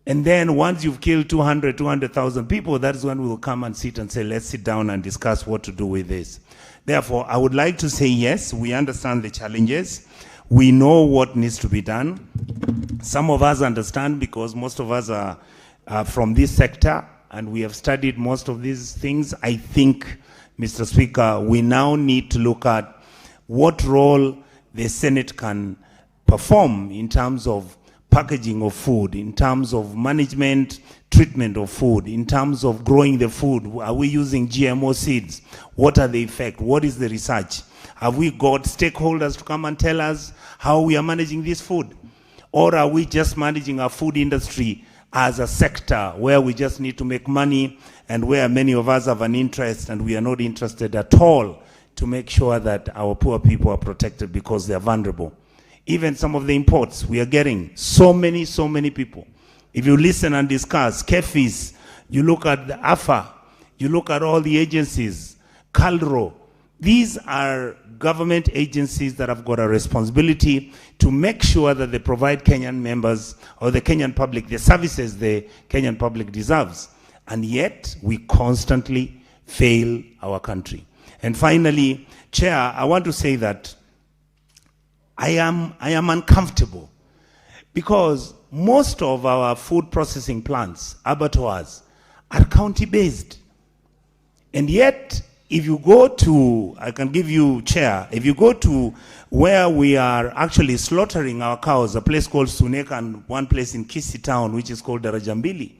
And then once you've killed 200,000 people, that's when we'll come and sit and say, let's sit down and discuss what to do with this. Therefore, I would like to say, yes, we understand the challenges. We know what needs to be done. Some of us understand because most of us are from this sector and we have studied most of these things. I think, Mr. Speaker, we now need to look at what role the Senate can perform in terms of packaging of food, in terms of management, treatment of food, in terms of growing the food. Are we using GMO seeds? What are the effects? What is the research? Have we got stakeholders to come and tell us how we are managing this food? Or are we just managing our food industry as a sector where we just need to make money, and where many of us have an interest and we are not interested at all to make sure that our poor people are protected because they are vulnerable? Even some of the imports we are getting, so many people. If you listen and discuss, KEFIS, you look at the AFA, you look at all the agencies, CALRO, these are government agencies that have got a responsibility to make sure that they provide Kenyan members or the Kenyan public the services the Kenyan public deserves. And yet, we constantly fail our country. And finally, Chair, I want to say that I am uncomfortable because most of our food processing plants, abattoirs, are county-based. And yet, if you go to, I can give you, Chair, if you go to where we are actually slaughtering our cows, a place called Suneka and one place in Kisii town, which is called Darajambili,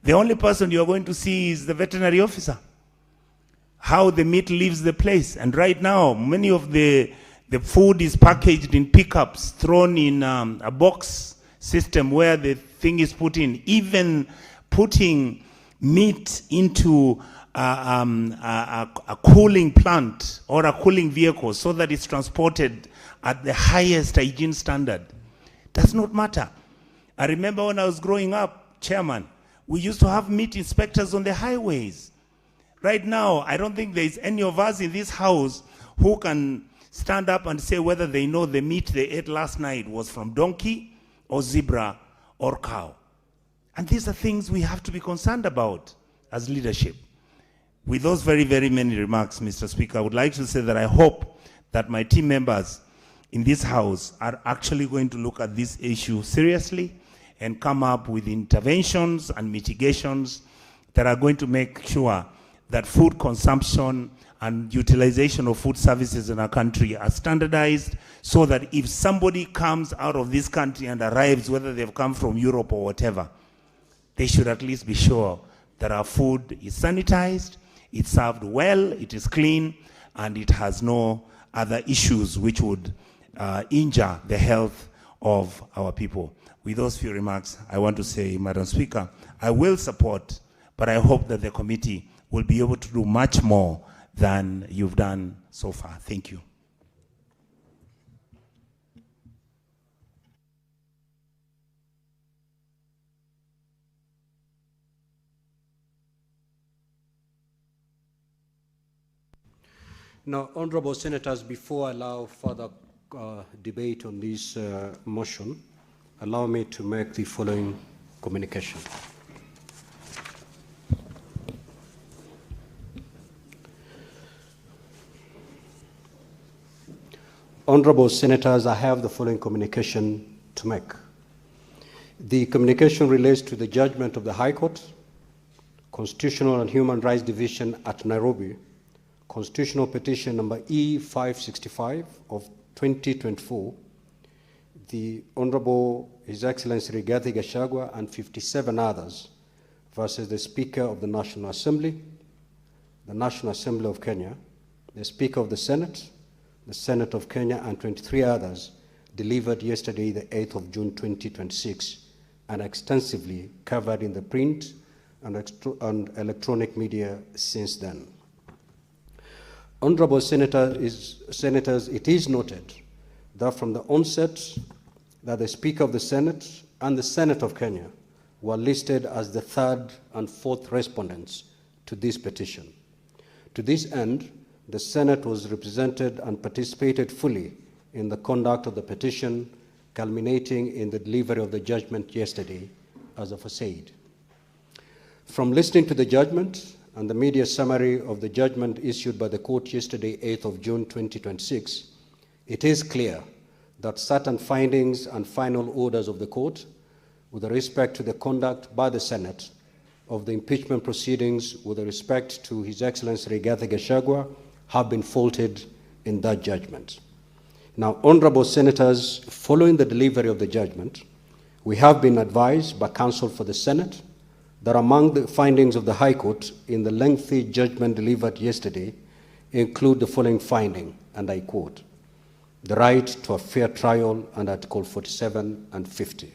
the only person you're going to see is the veterinary officer. How the meat leaves the place. And right now, many of the food is packaged in pickups, thrown in a box system where the thing is put in. Even putting meat into a cooling plant or a cooling vehicle so that it's transported at the highest hygiene standard does not matter. I remember when I was growing up, Chairman, we used to have meat inspectors on the highways. Right now, I don't think there is any of us in this house who can stand up and say whether they know the meat they ate last night was from donkey or zebra or cow. And these are things we have to be concerned about as leadership. With those very many remarks, Mr. Speaker, I would like to say that I hope that my team members in this House are actually going to look at this issue seriously and come up with interventions and mitigations that are going to make sure that food consumption and utilization of food services in our country are standardized, so that if somebody comes out of this country and arrives, whether they've come from Europe or whatever, they should at least be sure that our food is sanitized, it's served well, it is clean, and it has no other issues which would injure the health of our people. With those few remarks, I want to say, Madam Speaker, I will support, but I hope that the committee will be able to do much more than you've done so far. Thank you. Now, honorable senators, before I allow further debate on this motion, allow me to make the following communication. Honorable senators, I have the following communication to make. The communication relates to the judgment of the High Court, Constitutional and Human Rights Division at Nairobi, Constitutional Petition number E565 of 2024, the Honorable His Excellency Rigathigachagua and 57 others versus the Speaker of the National Assembly, the National Assembly of Kenya, the Speaker of the Senate of Kenya, and 23 others, delivered yesterday, the 8th of June 2026, and extensively covered in the print and electronic media since then. Honorable senators, it is noted that from the onset that the Speaker of the Senate and the Senate of Kenya were listed as the third and fourth respondents to this petition. To this end, the Senate was represented and participated fully in the conduct of the petition, culminating in the delivery of the judgment yesterday, as aforesaid. From listening to the judgment and the media summary of the judgment issued by the court yesterday, 8th of June 2026, it is clear that certain findings and final orders of the court with respect to the conduct by the Senate of the impeachment proceedings with respect to His Excellency Rigathigachagua have been faulted in that judgment. Now, honorable senators, following the delivery of the judgment, We have been advised by counsel for the Senate that among the findings of the High Court in the lengthy judgment delivered yesterday include the following finding, and I quote, the right to a fair trial under Article 47 and 50.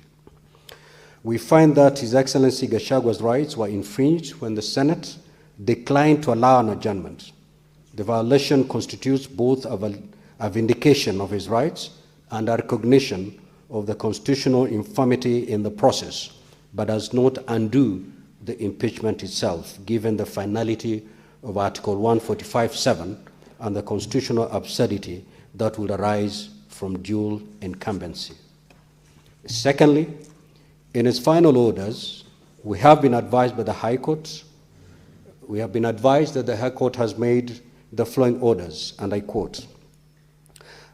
We find that His Excellency Gachagua's rights were infringed when the Senate declined to allow an adjournment. The violation constitutes both a vindication of his rights and a recognition of the constitutional infirmity in the process, but does not undo the impeachment itself, given the finality of Article 145(7) and the constitutional absurdity that would arise from dual incumbency. Secondly, in its final orders, we have been advised by the High Court, that the High Court has made the following orders, and I quote,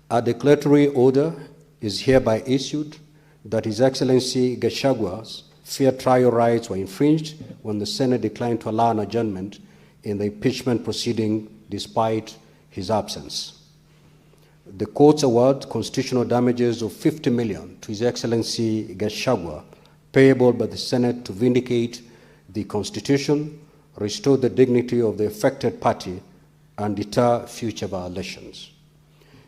a declaratory order is hereby issued that His Excellency Gachagua's fair trial rights were infringed when the Senate declined to allow an adjournment in the impeachment proceeding despite his absence. The courts award constitutional damages of 50 million to His Excellency Gachagua, payable by the Senate to vindicate the Constitution, restore the dignity of the affected party, and deter future violations.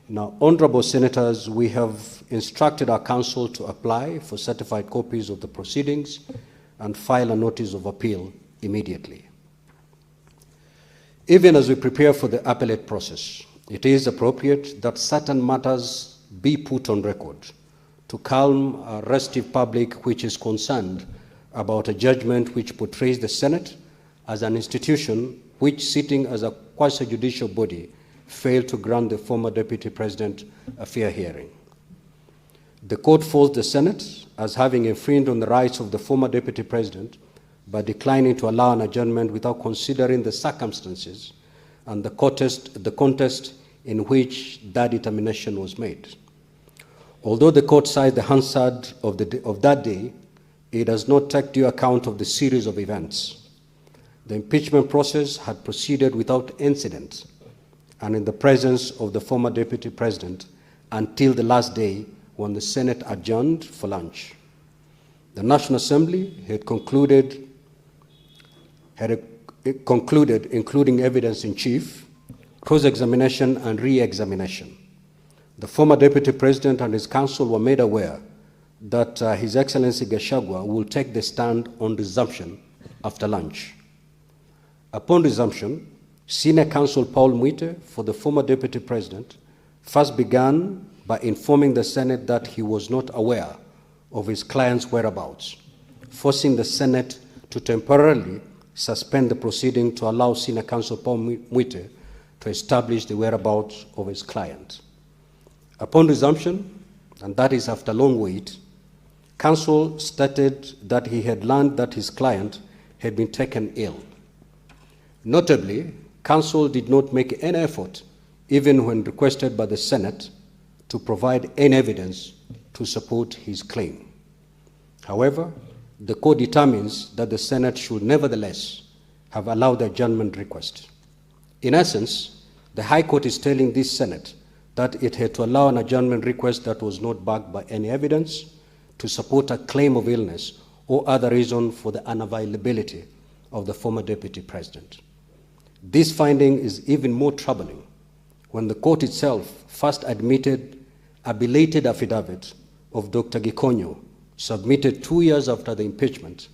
Now, honorable senators, we have instructed our counsel to apply for certified copies of the proceedings and file a notice of appeal immediately. Even as we prepare for the appellate process, it is appropriate that certain matters be put on record to calm a restive public which is concerned about a judgment which portrays the Senate as an institution which, sitting as a quasi-judicial body, failed to grant the former Deputy President a fair hearing. The court faults the Senate as having infringed on the rights of the former Deputy President by declining to allow an adjournment without considering the circumstances and the context in which that determination was made. Although the court cites the Hansard of that day, it does not take due account of the series of events. The impeachment process had proceeded without incident and in the presence of the former Deputy President until the last day when the Senate adjourned for lunch. The National Assembly had concluded, including evidence in chief, cross-examination and re-examination. The former Deputy President and his counsel were made aware that His Excellency Gachagua will take the stand on resumption after lunch. Upon resumption, Senior Counsel Paul Mwite for the former Deputy President first began by informing the Senate that he was not aware of his client's whereabouts, forcing the Senate to temporarily suspend the proceeding to allow Senior Counsel Paul Mwite to establish the whereabouts of his client. Upon resumption, and that is after long wait, counsel stated that he had learned that his client had been taken ill. Notably, counsel did not make any effort, even when requested by the Senate, to provide any evidence to support his claim. However, the court determines that the Senate should nevertheless have allowed the adjournment request. In essence, the High Court is telling this Senate that it had to allow an adjournment request that was not backed by any evidence to support a claim of illness or other reason for the unavailability of the former Deputy President. This finding is even more troubling when the court itself first admitted a belated affidavit of Dr. Gikonyo, submitted 2 years after the impeachment,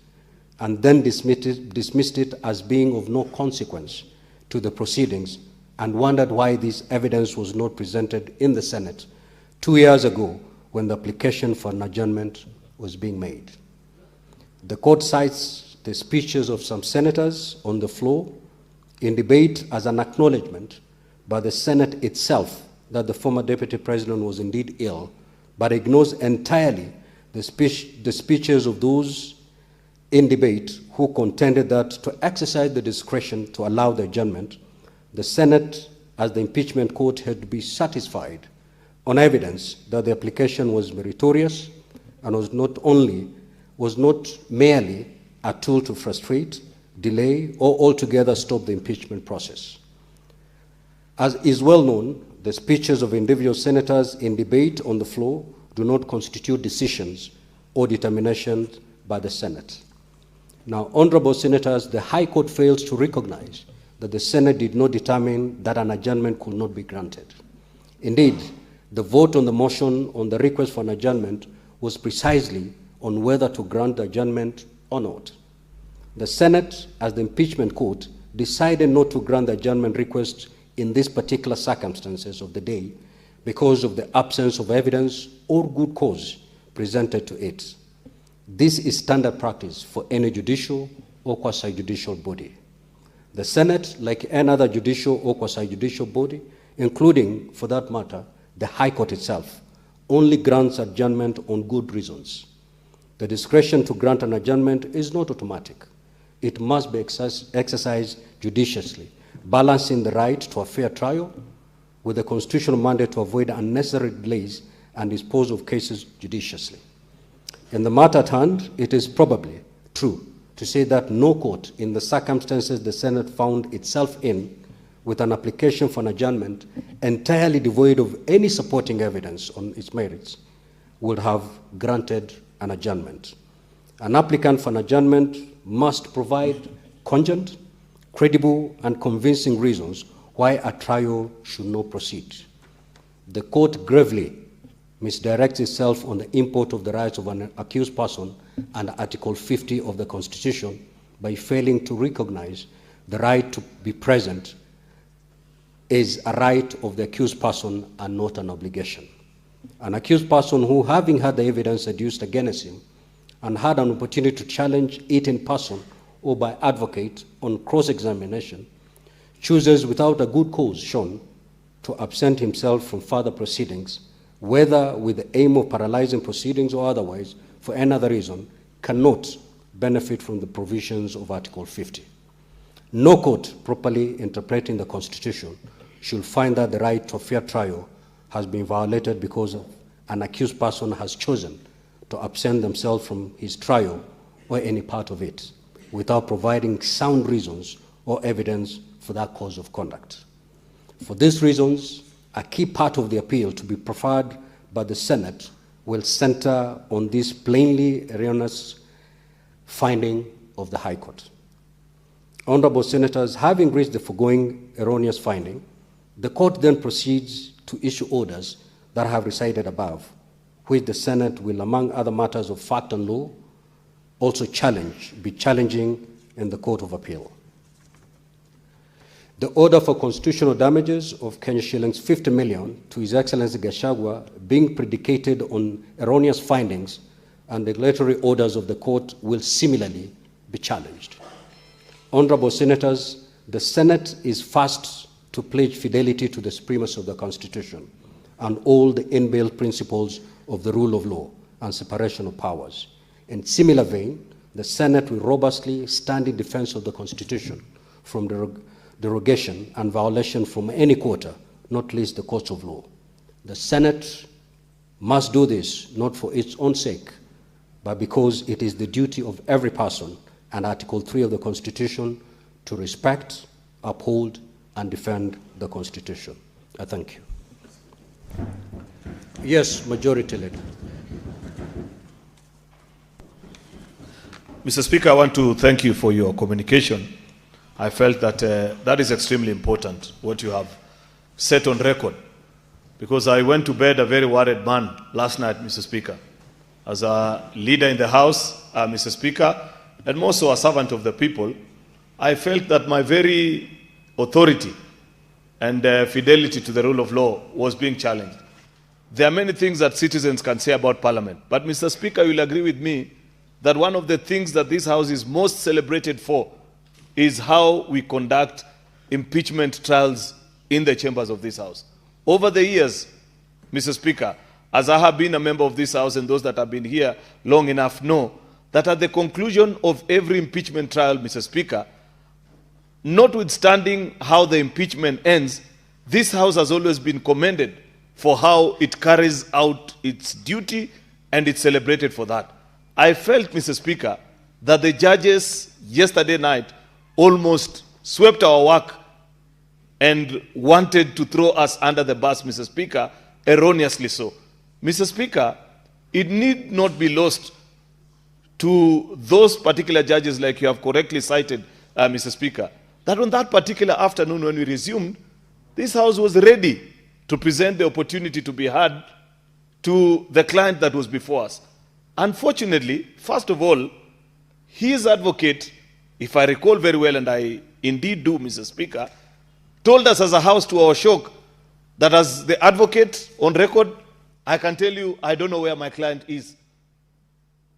and then dismissed it as being of no consequence to the proceedings, and wondered why this evidence was not presented in the Senate 2 years ago when the application for an adjournment was being made. The court cites the speeches of some senators on the floor in debate as an acknowledgement by the Senate itself that the former Deputy President was indeed ill, but ignores entirely the speeches of those in debate who contended that to exercise the discretion to allow the adjournment, the Senate, as the impeachment court, had to be satisfied on evidence that the application was meritorious and was not merely a tool to frustrate, delay, or altogether stop the impeachment process. As is well known, the speeches of individual senators in debate on the floor do not constitute decisions or determination by the Senate. Now, honorable senators, the High Court fails to recognize that the Senate did not determine that an adjournment could not be granted. Indeed, the vote on the motion on the request for an adjournment was precisely on whether to grant the adjournment or not. The Senate, as the impeachment court, decided not to grant the adjournment request in these particular circumstances of the day because of the absence of evidence or good cause presented to it. This is standard practice for any judicial or quasi-judicial body. The Senate, like any other judicial or quasi-judicial body, including, for that matter, the High Court itself, only grants adjournment on good reasons. The discretion to grant an adjournment is not automatic. It must be exercised judiciously, balancing the right to a fair trial with the constitutional mandate to avoid unnecessary delays and dispose of cases judiciously. In the matter at hand, it is probably true to say that no court, in the circumstances the Senate found itself in, with an application for an adjournment entirely devoid of any supporting evidence on its merits, would have granted an adjournment. An applicant for an adjournment must provide cogent, credible, and convincing reasons why a trial should not proceed. The court gravely misdirects itself on the import of the rights of an accused person under Article 50 of the Constitution by failing to recognize the right to be present is a right of the accused person and not an obligation. An accused person who, having had the evidence adduced against him and had an opportunity to challenge it in person or by advocate on cross-examination, chooses without a good cause shown to absent himself from further proceedings, whether with the aim of paralyzing proceedings or otherwise, for any other reason, cannot benefit from the provisions of Article 50. No court properly interpreting the Constitution should find that the right to a fair trial has been violated because an accused person has chosen to absent themselves from his trial or any part of it without providing sound reasons or evidence for that course of conduct. For these reasons, a key part of the appeal to be preferred by the Senate will center on this plainly erroneous finding of the High Court. Honorable Senators, having reached the foregoing erroneous finding, the Court then proceeds to issue orders that have recited above, which the Senate will, among other matters of fact and law, also be challenging in the Court of Appeal. The order for constitutional damages of Kenya shillings 50 million to His Excellency Gachagua being predicated on erroneous findings and regulatory orders of the court will similarly be challenged. Honorable Senators, the Senate is first to pledge fidelity to the supremacy of the Constitution and all the inbuilt principles of the rule of law and separation of powers. In similar vein, the Senate will robustly stand in defense of the Constitution from derogation and violation from any quarter, not least the courts of law. The Senate must do this not for its own sake, but because it is the duty of every person and Article 3 of the Constitution to respect, uphold, and defend the Constitution. I thank you. Yes, Majority Leader. Mr. Speaker, I want to thank you for your communication. I felt that that is extremely important, what you have set on record, because I went to bed a very worried man last night, Mr. Speaker. As a leader in the House, Mr. Speaker, and more so a servant of the people, I felt that my very authority and fidelity to the rule of law was being challenged. There are many things that citizens can say about Parliament, but Mr. Speaker, you will agree with me that one of the things that this House is most celebrated for is how we conduct impeachment trials in the chambers of this House. Over the years, Mr. Speaker, as I have been a member of this House and those that have been here long enough know that at the conclusion of every impeachment trial, Mr. Speaker, notwithstanding how the impeachment ends, this House has always been commended for how it carries out its duty and it's celebrated for that. I felt, Mr. Speaker, that the judges yesterday night almost swept our work and wanted to throw us under the bus, Mr. Speaker, erroneously so. Mr. Speaker, it need not be lost to those particular judges, like you have correctly cited, Mr. Speaker, that on that particular afternoon when we resumed, this House was ready to present the opportunity to be heard to the client that was before us. Unfortunately, first of all, his advocate, if I recall very well, and I indeed do, Mr. Speaker, told us as a House to our shock that as the advocate on record, I can tell you I don't know where my client is.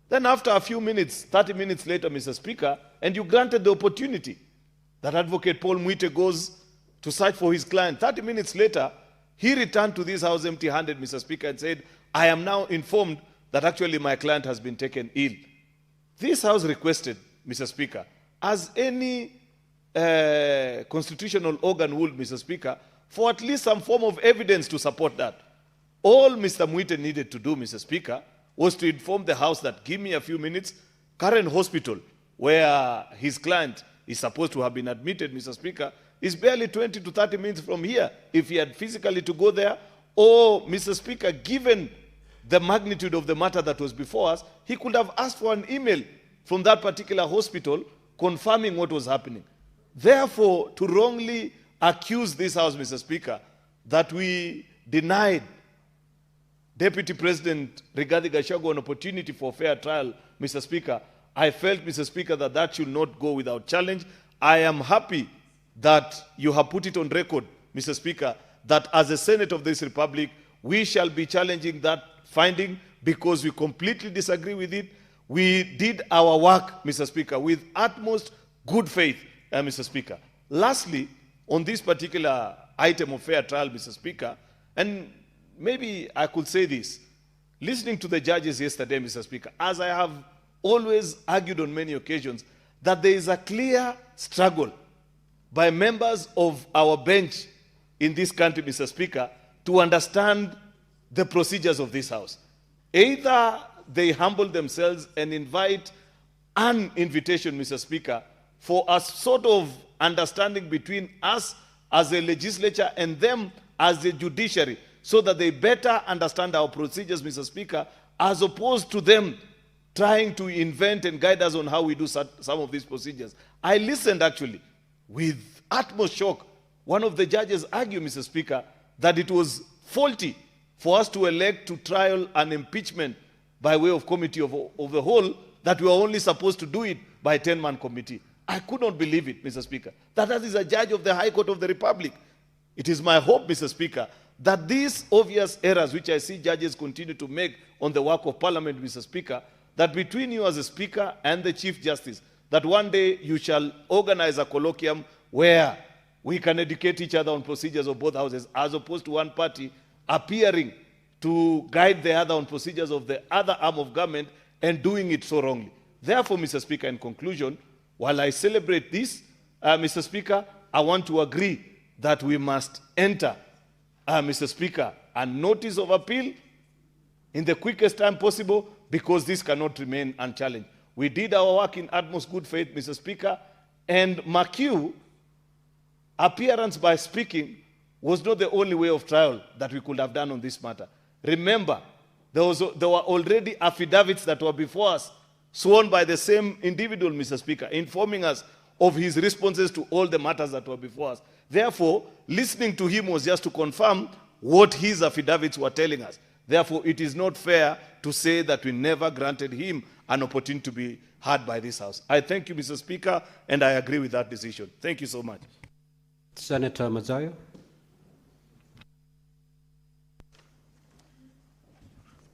Then after a few minutes, 30 minutes later, Mr. Speaker, and you granted the opportunity that Advocate Paul Mwite goes to search for his client. 30 minutes later, he returned to this House empty-handed, Mr. Speaker, and said, I am now informed that actually my client has been taken ill. This House requested, Mr. Speaker, as any constitutional organ would, Mr. Speaker, for at least some form of evidence to support that. All Mr. Mwite needed to do, Mr. Speaker, was to inform the House that, give me a few minutes, current hospital where his client is supposed to have been admitted, Mr. Speaker, is barely 20 to 30 minutes from here, if he had physically to go there, or, Mr. Speaker, given the magnitude of the matter that was before us, he could have asked for an email from that particular hospital confirming what was happening. Therefore, to wrongly accuse this House, Mr. Speaker, that we denied Deputy President Rigathigachagua an opportunity for fair trial, Mr. Speaker, I felt, Mr. Speaker, that that should not go without challenge. I am happy that you have put it on record, Mr. Speaker, that as a Senate of this Republic, we shall be challenging that finding because we completely disagree with it. We did our work, Mr. Speaker, with utmost good faith, Mr. Speaker. Lastly, on this particular item of fair trial, Mr. Speaker, and maybe I could say this, listening to the judges yesterday, Mr. Speaker, as I have always argued on many occasions, that there is a clear struggle by members of our bench in this country, Mr. Speaker, to understand the procedures of this House. Either they humble themselves and invite an invitation, Mr. Speaker, for a sort of understanding between us as a legislature and them as a judiciary, so that they better understand our procedures, Mr. Speaker, as opposed to them trying to invent and guide us on how we do some of these procedures. I listened actually with utmost shock. One of the judges argued, Mr. Speaker, that it was faulty for us to elect to trial an impeachment by way of committee of the whole, that we are only supposed to do it by a 10-man committee. I could not believe it, Mr. Speaker. That is a judge of the High Court of the Republic. It is my hope, Mr. Speaker, that these obvious errors which I see judges continue to make on the work of Parliament, Mr. Speaker, that between you as a Speaker and the Chief Justice, that one day you shall organize a colloquium where we can educate each other on procedures of both houses, as opposed to one party appearing to guide the other on procedures of the other arm of government and doing it so wrongly. Therefore, Mr. Speaker, in conclusion, while I celebrate this, Mr. Speaker, I want to agree that we must enter, Mr. Speaker, a notice of appeal in the quickest time possible, because this cannot remain unchallenged. We did our work in utmost good faith, Mr. Speaker, and McHugh appearance by speaking was not the only way of trial that we could have done on this matter. Remember, there were already affidavits that were before us, sworn by the same individual, Mr. Speaker, informing us of his responses to all the matters that were before us. Therefore, listening to him was just to confirm what his affidavits were telling us. Therefore, it is not fair to say that we never granted him an opportunity to be heard by this House. I thank you, Mr. Speaker, and I agree with that decision. Thank you so much. Senator Mazayo.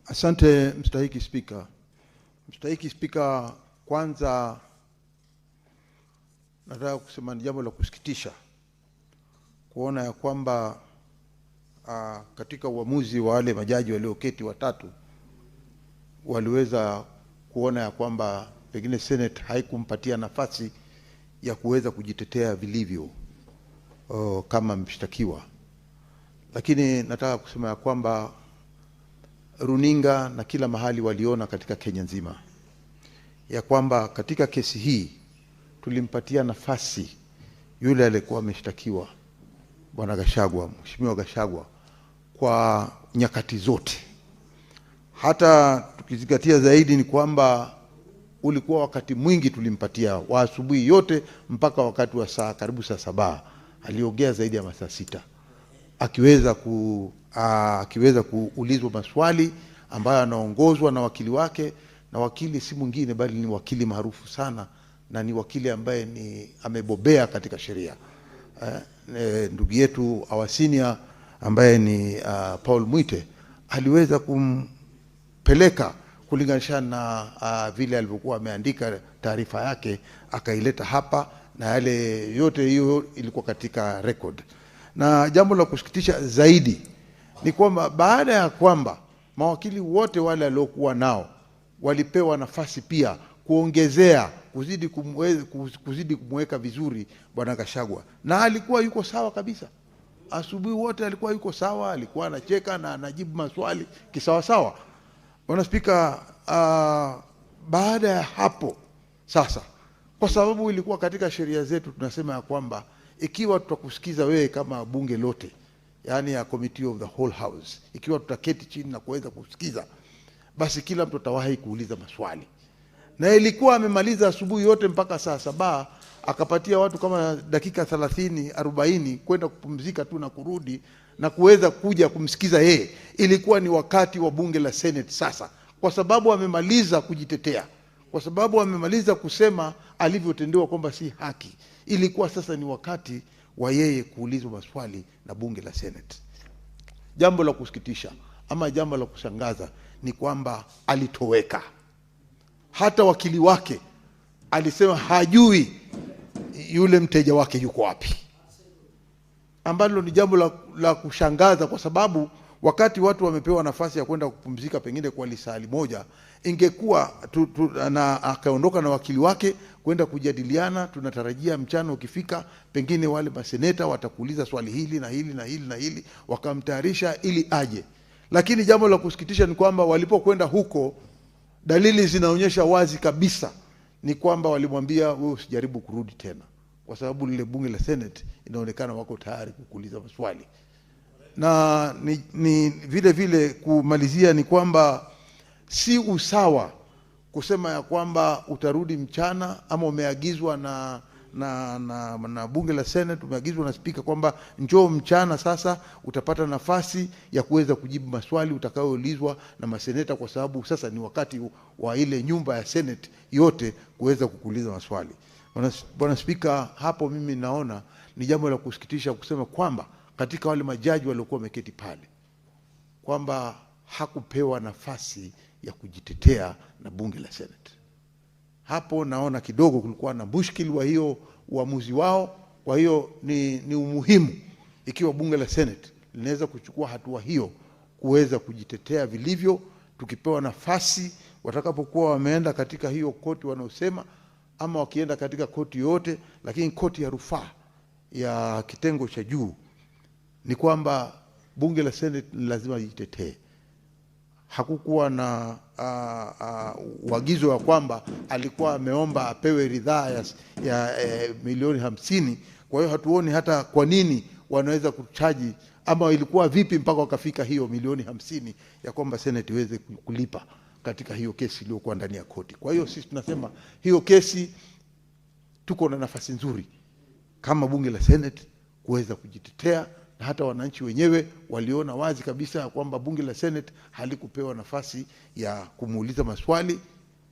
Asante mstahiki Spika. Mstahiki Spika, kwanza nataka kusema ni jambo la kusikitisha kuona ya kwamba katika uamuzi wa wale majaji walioketi watatu waliweza kuona ya kwamba pengine Senate haikumpatia nafasi ya kuweza kujitetea vilivyo kama mshtakiwa. Lakini nataka kusema ya kwamba runinga na kila mahali waliona katika Kenya nzima ya kwamba katika kesi hii tulimpatia nafasi yule aliyekuwa ameshtakiwa, Bwana Gachagua, Mheshimiwa Gachagua, kwa nyakati zote. Hata tukizingatia zaidi ni kwamba ulikuwa wakati mwingi tulimpatia wa asubuhi yote mpaka wakati wa karibu saa 7. Aliongea zaidi ya masaa 6 akiweza kuulizwa maswali ambayo anaongozwa na wakili wake, na wakili si mwingine bali ni wakili maarufu sana na ni wakili ambaye amebobea katika sheria, ndugu yetu awasinia ambaye ni Paul Mwite aliweza kumpeleka kulinganisha na vile alivyokuwa ameandika taarifa yake, akaileta hapa, na yale yote hiyo ilikuwa katika record. Na jambo la kusikitisha zaidi ni kwamba baada ya kwamba mawakili wote wale waliokuwa nao walipewa nafasi pia kuongezea kuzidi kumweka vizuri bwana Gachagua, na alikuwa yuko sawa kabisa. Asubuhi wote alikuwa yuko sawa, alikuwa anacheka na anajibu maswali kisawa sawa. Bwana Spika, baada ya hapo sasa, kwa sababu ilikuwa katika sheria zetu tunasema ya kwamba ikiwa tutakusikiza wewe kama bunge lote, yani ya committee of the whole house, ikiwa tutaketi chini na kuweza kusikiza, basi kila mtu atawahi kuuliza maswali. Na ilikuwa amemaliza asubuhi yote mpaka saa 7, akapatia watu kama dakika 30 40 kwenda kupumzika tu na kurudi na kuweza kuja kumsikiza yeye. Ilikuwa ni wakati wa bunge la Senate sasa, kwa sababu amemaliza kujitetea, kwa sababu amemaliza kusema alivyotendewa kwamba si haki. Ilikuwa sasa ni wakati wa yeye kuulizwa maswali na bunge la Senate. Jambo la kusikitisha ama jambo la kushangaza ni kwamba alitoweka. Hata wakili wake alisema hajui yule mteja wake yuko wapi, ambalo ni jambo la kushangaza, kwa sababu wakati watu wamepewa nafasi ya kwenda kupumzika pengine kwa lisali moja, ingekuwa na akaondoka na wakili wake kwenda kujadiliana. Tunatarajia mchana ukifika pengine wale maseneta watakuuliza swali hili na hili na hili na hili, wakamtayarisha ili aje. Lakini jambo la kusikitisha ni kwamba walipokwenda huko, dalili zinaonyesha wazi kabisa ni kwamba walimwambia wewe usijaribu kurudi tena, kwa sababu lile bunge la Senate inaonekana wako tayari kukuuliza maswali. Na ni vile vile kumalizia ni kwamba si usawa kusema ya kwamba utarudi mchana, ama umeagizwa na bunge la Senate, umeagizwa na speaker kwamba njoo mchana sasa utapata nafasi ya kuweza kujibu maswali utakayoulizwa na maseneta, kwa sababu sasa ni wakati wa ile nyumba ya Senate yote kuweza kukuuliza maswali. Bwana Speaker, hapo mimi naona ni jambo la kusikitisha kusema kwamba katika wale majaji waliokuwa wameketi pale kwamba hakupewa nafasi ya kujitetea na bunge la Senate. Hapo naona kidogo kulikuwa na mushkili wa hiyo uamuzi wao. Kwa hiyo ni umuhimu ikiwa bunge la Senate linaweza kuchukua hatua hiyo kuweza kujitetea vilivyo, tukipewa nafasi watakapokuwa wameenda katika hiyo koti wanaosema, ama wakienda katika koti yote. Lakini koti ya rufaa ya kitengo cha juu ni kwamba bunge la Senate lazima jitetee. Hakukuwa na uagizo wa kwamba alikuwa ameomba apewe ridhaa ya milioni 50. Kwa hiyo hatuoni hata kwa nini wanaweza kuchaji, ama ilikuwa vipi mpaka wakafika hiyo milioni 50 ya kwamba Senate iweze kulipa katika hiyo kesi iliyokuwa ndani ya koti. Kwa hiyo sisi tunasema hiyo kesi tuko na nafasi nzuri kama bunge la Senate kuweza kujitetea, na hata wananchi wenyewe waliona wazi kabisa kwamba bunge la Senate halikupewa nafasi ya kumuuliza maswali,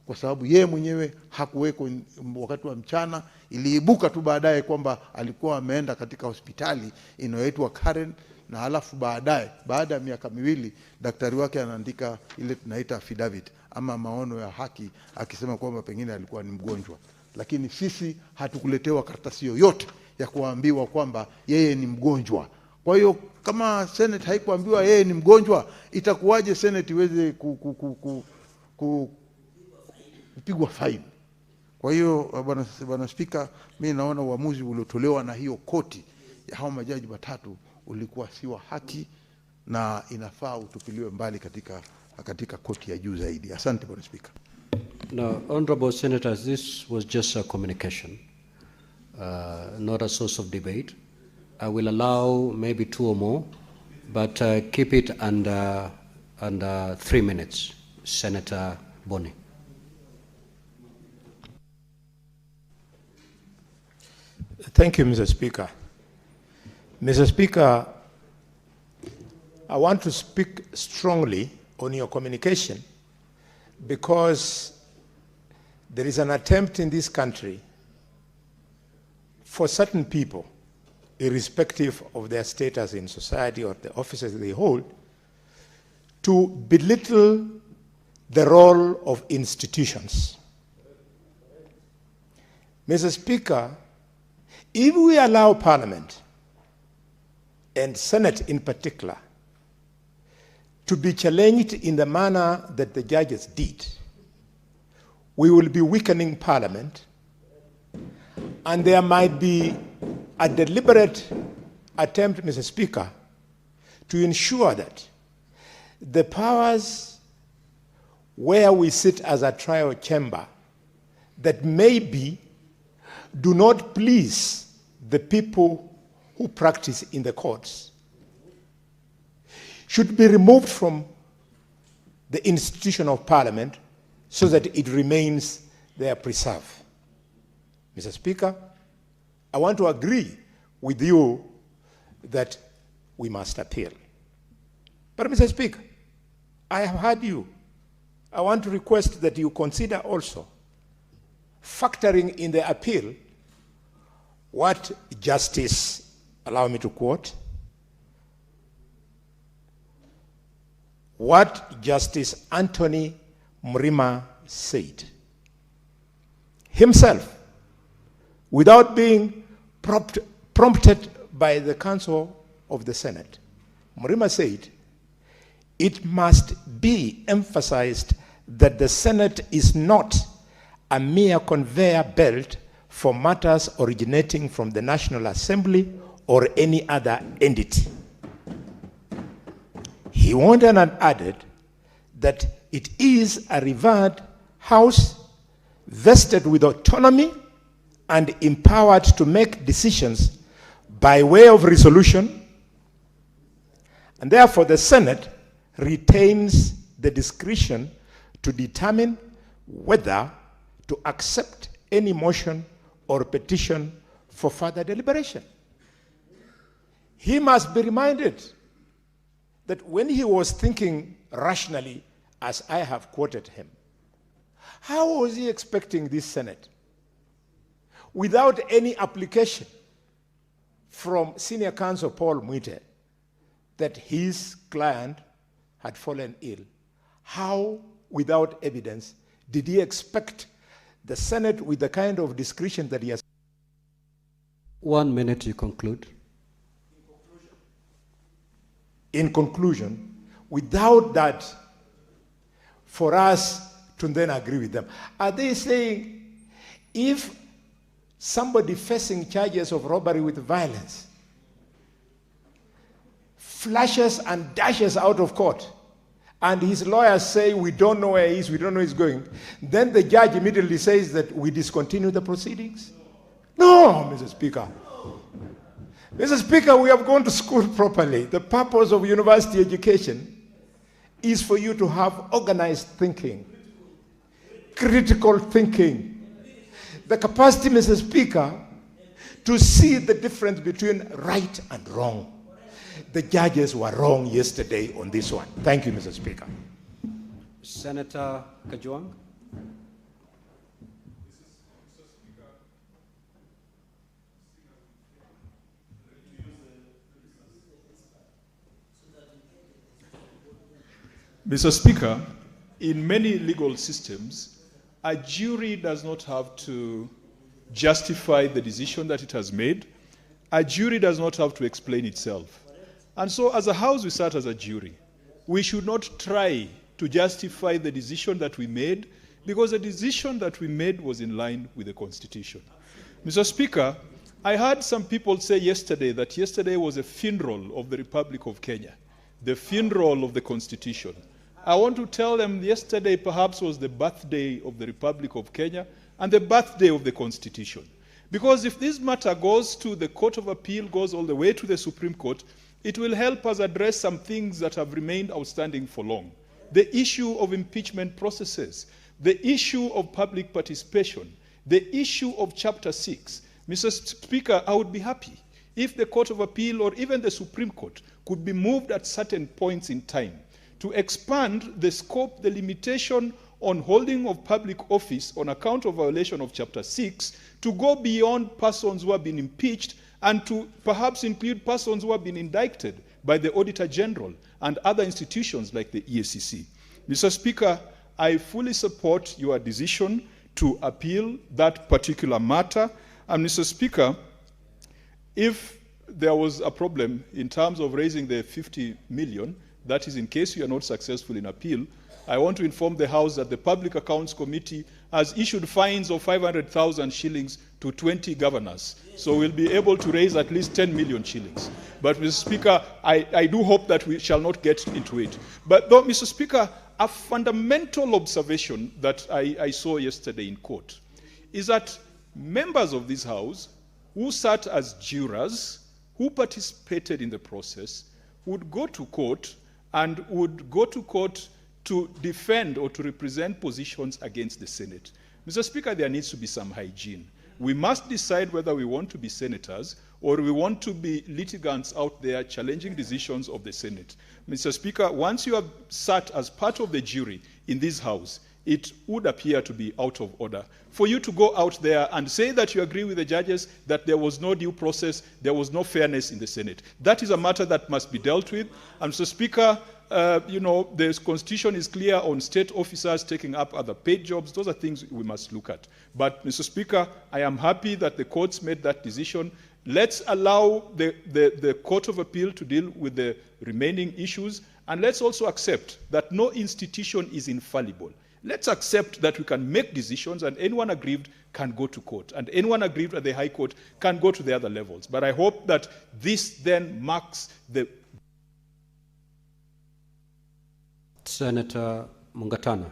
kwa sababu yeye mwenyewe hakuweko wakati wa mchana. Iliibuka tu baadaye kwamba alikuwa ameenda katika hospitali inayoitwa Karen, na halafu baadaye baada ya miaka 2 daktari wake anaandika ile tunaita affidavit ama maono ya haki akisema kwamba pengine alikuwa ni mgonjwa. Lakini sisi hatukuletewa karatasi yoyote ya kuambiwa kwamba yeye ni mgonjwa. Kwa hiyo kama Senate haikuambiwa yeye ni mgonjwa, itakuwaje Senate iweze kupigwa fine? Kwa hiyo bwana Speaker, mimi naona uamuzi uliotolewa na hiyo koti ya hao majaji watatu ulikuwa si wa haki na inafaa utupiliwe mbali katika koti ya juu zaidi. Asante bwana Speaker. Now, honorable senators, this was just a communication, not a source of debate. I will allow maybe 2 or more, but keep it under 3 minutes. Senator Boni. Thank you, Mr. Speaker. Mr. Speaker, I want to speak strongly on your communication because there is an attempt in this country for certain people, irrespective of their status in society or the offices they hold, to belittle the role of institutions. Mr. Speaker, if we allow Parliament, and Senate in particular, to be challenged in the manner that the judges did, we will be weakening Parliament, and there might be a deliberate attempt, Mr. Speaker, to ensure that the powers where we sit as a trial chamber that maybe do not please the people who practice in the courts should be removed from the institution of Parliament so that it remains there preserved. Mr. Speaker, I want to agree with you that we must appeal. But Mr. Speaker, I have heard you. I want to request that you consider also factoring in the appeal what Justice, allow me to quote, what Justice Anthony Mrima said. Himself, without being prompted by the Council of the Senate, Mrima said, it must be emphasized that the Senate is not a mere conveyor belt for matters originating from the National Assembly or any other entity. He went on and added that it is a revered house vested with autonomy and empowered to make decisions by way of resolution, and therefore the Senate retains the discretion to determine whether to accept any motion or petition for further deliberation. He must be reminded that when he was thinking rationally, as I have quoted him, how was he expecting this Senate without any application from Senior Counsel Paul Mwite that his client had fallen ill? How, without evidence, did he expect the Senate with the kind of discretion that he has? 1 minute to conclude. In conclusion, without that, for us to then agree with them, are they saying if somebody facing charges of robbery with violence flashes and dashes out of court, and his lawyers say, we don't know where he is, we don't know where he's going, then the judge immediately says that we discontinue the proceedings? No, Mr. Speaker. Mr. Speaker, we have gone to school properly. The purpose of university education is for you to have organized thinking, critical thinking, the capacity, Mr. Speaker, to see the difference between right and wrong. The judges were wrong yesterday on this one. Thank you, Mr. Speaker. Senator Kajwang. Mr. Speaker, in many legal systems, a jury does not have to justify the decision that it has made. A jury does not have to explain itself. And so as a House, we sat as a jury. We should not try to justify the decision that we made because the decision that we made was in line with the Constitution. Mr. Speaker, I heard some people say yesterday that yesterday was a funeral of the Republic of Kenya, the funeral of the Constitution. I want to tell them yesterday perhaps was the birthday of the Republic of Kenya and the birthday of the Constitution. Because if this matter goes to the Court of Appeal, goes all the way to the Supreme Court, it will help us address some things that have remained outstanding for long. The issue of impeachment processes, the issue of public participation, the issue of Chapter 6, Mr. Speaker, I would be happy if the Court of Appeal or even the Supreme Court could be moved at certain points in time to expand the scope, the limitation on holding of public office on account of violation of Chapter 6 to go beyond persons who have been impeached and to perhaps include persons who have been indicted by the Auditor General and other institutions like the EACC. Mr. Speaker, I fully support your decision to appeal that particular matter. And Mr. Speaker, if there was a problem in terms of raising the 50 million, that is in case you are not successful in appeal, I want to inform the House that the Public Accounts Committee has issued fines of 500,000 shillings to 20 governors. So we'll be able to raise at least 10 million shillings. But, Mr. Speaker, I do hope that we shall not get into it. But, though, Mr. Speaker, a fundamental observation that I saw yesterday in court is that members of this House who sat as jurors, who participated in the process, would go to court and would go to court to defend or to represent positions against the Senate. Mr. Speaker, there needs to be some hygiene. We must decide whether we want to be senators or we want to be litigants out there challenging decisions of the Senate. Mr. Speaker, once you have sat as part of the jury in this House, it would appear to be out of order for you to go out there and say that you agree with the judges that there was no due process, there was no fairness in the Senate. That is a matter that must be dealt with. And Mr. Speaker, the Constitution is clear on state officers taking up other paid jobs. Those are things we must look at. But, Mr. Speaker, I am happy that the courts made that decision. Let's allow the Court of Appeal to deal with the remaining issues, and let's also accept that no institution is infallible. Let's accept that we can make decisions and anyone aggrieved can go to court, and anyone aggrieved at the High Court can go to the other levels. But I hope that this then marks the... Senator Mungatana.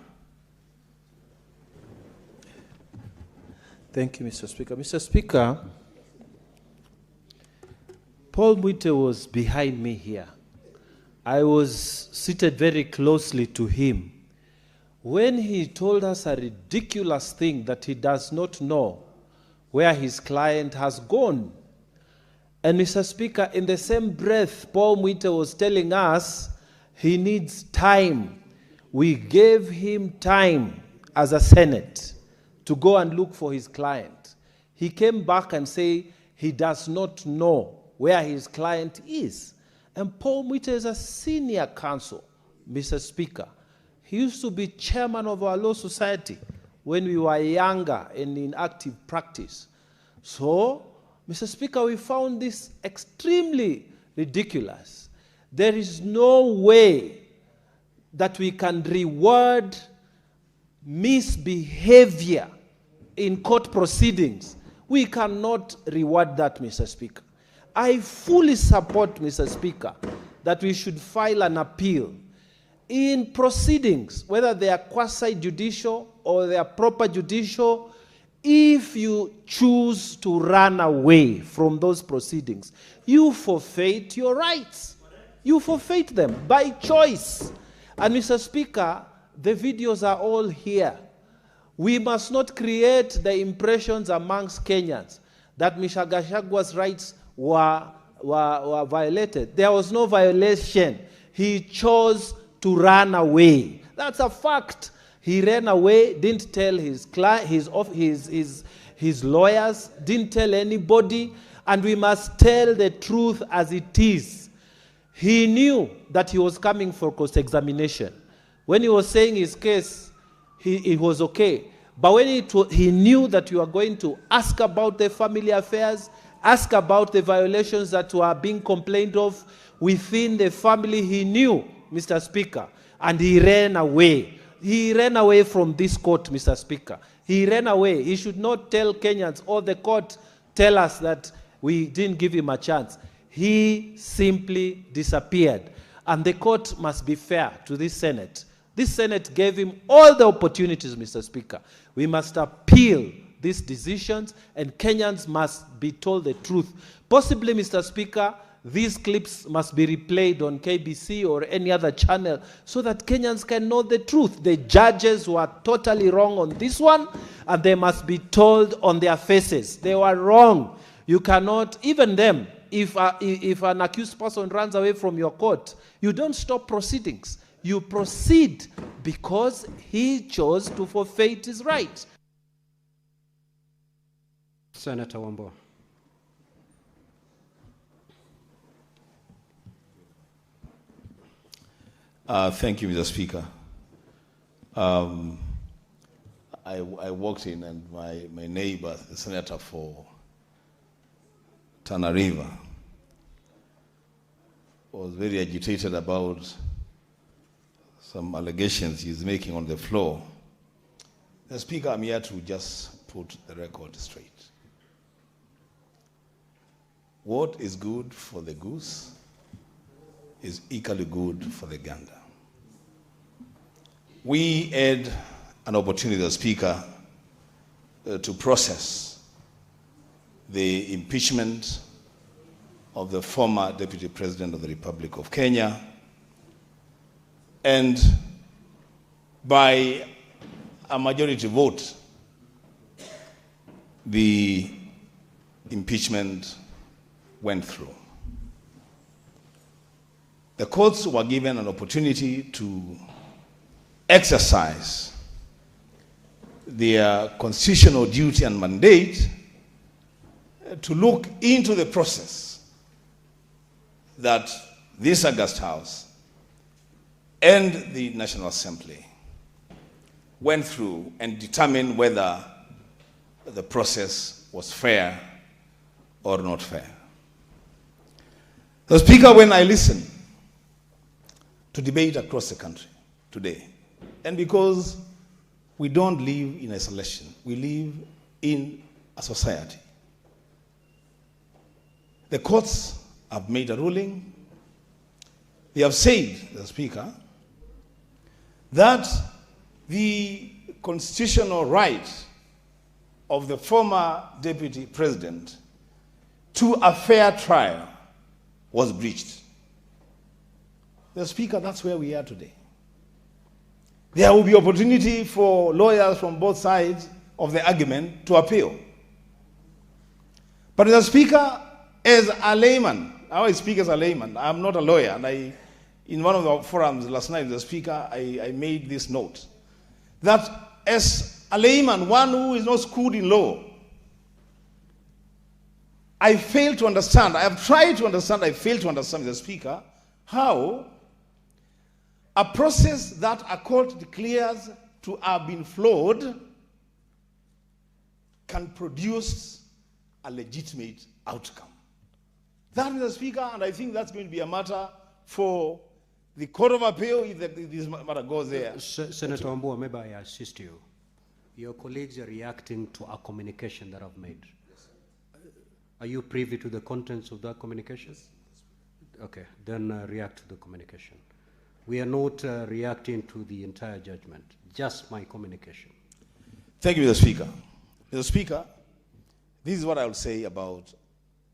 Thank you, Mr. Speaker. Mr. Speaker, Paul Mwite was behind me here. I was seated very closely to him when he told us a ridiculous thing that he does not know where his client has gone. And Mr. Speaker, in the same breath, Paul Mwite was telling us he needs time. We gave him time as a Senate to go and look for his client. He came back and said he does not know where his client is. And Paul Mwite is a senior counsel, Mr. Speaker. He used to be chairman of our law society when we were younger and in active practice. So, Mr. Speaker, we found this extremely ridiculous. There is no way that we can reward misbehavior in court proceedings. We cannot reward that, Mr. Speaker. I fully support, Mr. Speaker, that we should file an appeal in proceedings, whether they are quasi-judicial or they are proper judicial. If you choose to run away from those proceedings, you forfeit your rights. You forfeit them by choice. And Mr. Speaker, the videos are all here. We must not create the impressions amongst Kenyans that Mr. Gachagua's rights were violated. There was no violation. He chose to run away. That's a fact. He ran away, didn't tell his lawyers, didn't tell anybody, and we must tell the truth as it is. He knew that he was coming for cross-examination. When he was saying his case, it was okay. But when he knew that you are going to ask about the family affairs, ask about the violations that were being complained of within the family, he knew, Mr. Speaker, and he ran away. He ran away from this court, Mr. Speaker. He ran away. He should not tell Kenyans or the court tell us that we didn't give him a chance. He simply disappeared. And the court must be fair to this Senate. This Senate gave him all the opportunities, Mr. Speaker. We must appeal these decisions, and Kenyans must be told the truth. Possibly, Mr. Speaker, these clips must be replayed on KBC or any other channel so that Kenyans can know the truth. The judges were totally wrong on this one, and they must be told on their faces. They were wrong. You cannot, even them, if an accused person runs away from your court, you don't stop proceedings. You proceed because he chose to forfeit his right. Senator Wambua. Thank you, Mr. Speaker. I walked in and my neighbor, the senator for Tana River, was very agitated about some allegations he's making on the floor. Mr. Speaker, I'm here to just put the record straight. What is good for the goose is equally good for the gander. We had an opportunity, the Speaker, to process the impeachment of the former Deputy President of the Republic of Kenya, and by a majority vote, the impeachment went through. The courts were given an opportunity to exercise their constitutional duty and mandate to look into the process that this August House and the National Assembly went through and determine whether the process was fair or not fair. The Speaker, when I listen to debate across the country today, and because we don't live in isolation, we live in a society. The courts have made a ruling. They have said, the Speaker, that the constitutional right of the former Deputy President to a fair trial was breached. The Speaker, that's where we are today. There will be opportunity for lawyers from both sides of the argument to appeal. But the Speaker, as a layman, I always speak as a layman, I'm not a lawyer, and in one of the forums last night, the Speaker, I made this note, that as a layman, one who is not schooled in law, I fail to understand, I have tried to understand, I fail to understand, the Speaker, how a process that a court declares to have been flawed can produce a legitimate outcome. That is the Speaker, and I think that's going to be a matter for the Court of Appeal if this matter goes there. Senator Wambua, maybe I assist you. Your colleagues are reacting to a communication that I've made. Are you privy to the contents of that communication? Okay, then react to the communication. We are not reacting to the entire judgment, just my communication. Thank you, Mr. Speaker. Mr. Speaker, this is what I will say about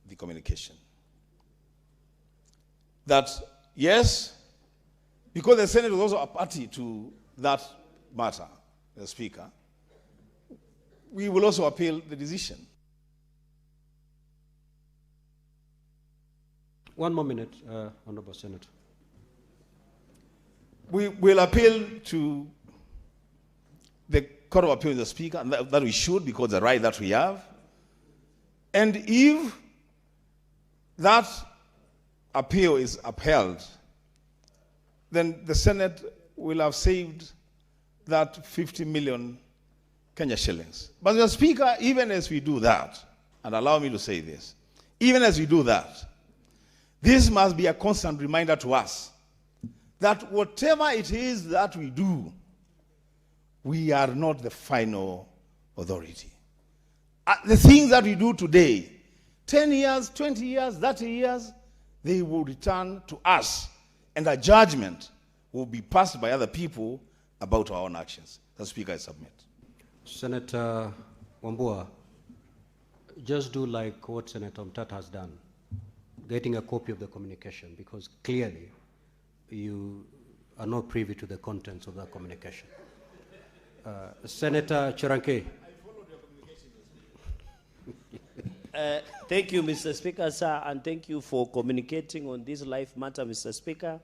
the communication. That, yes, because the Senate was also a party to that matter, Mr. Speaker, we will also appeal the decision. One more minute, Honorable Senator. We will appeal to the Court of Appeal, the Speaker, and that we should, because the right that we have. And if that appeal is upheld, then the Senate will have saved that 50 million Kenya shillings. But the Speaker, even as we do that, and allow me to say this, even as we do that, this must be a constant reminder to us that whatever it is that we do, we are not the final authority. The things that we do today, 10 years, 20 years, 30 years, they will return to us, and a judgment will be passed by other people about our own actions. The Speaker, I submit. Senator Wambua, just do like what Senator Mutata has done. getting a copy of the communication, because clearly you are not privy to the contents of that communication. Senator Chiranke. Thank you, Mr. Speaker, sir, and thank you for communicating on this live matter, Mr. Speaker.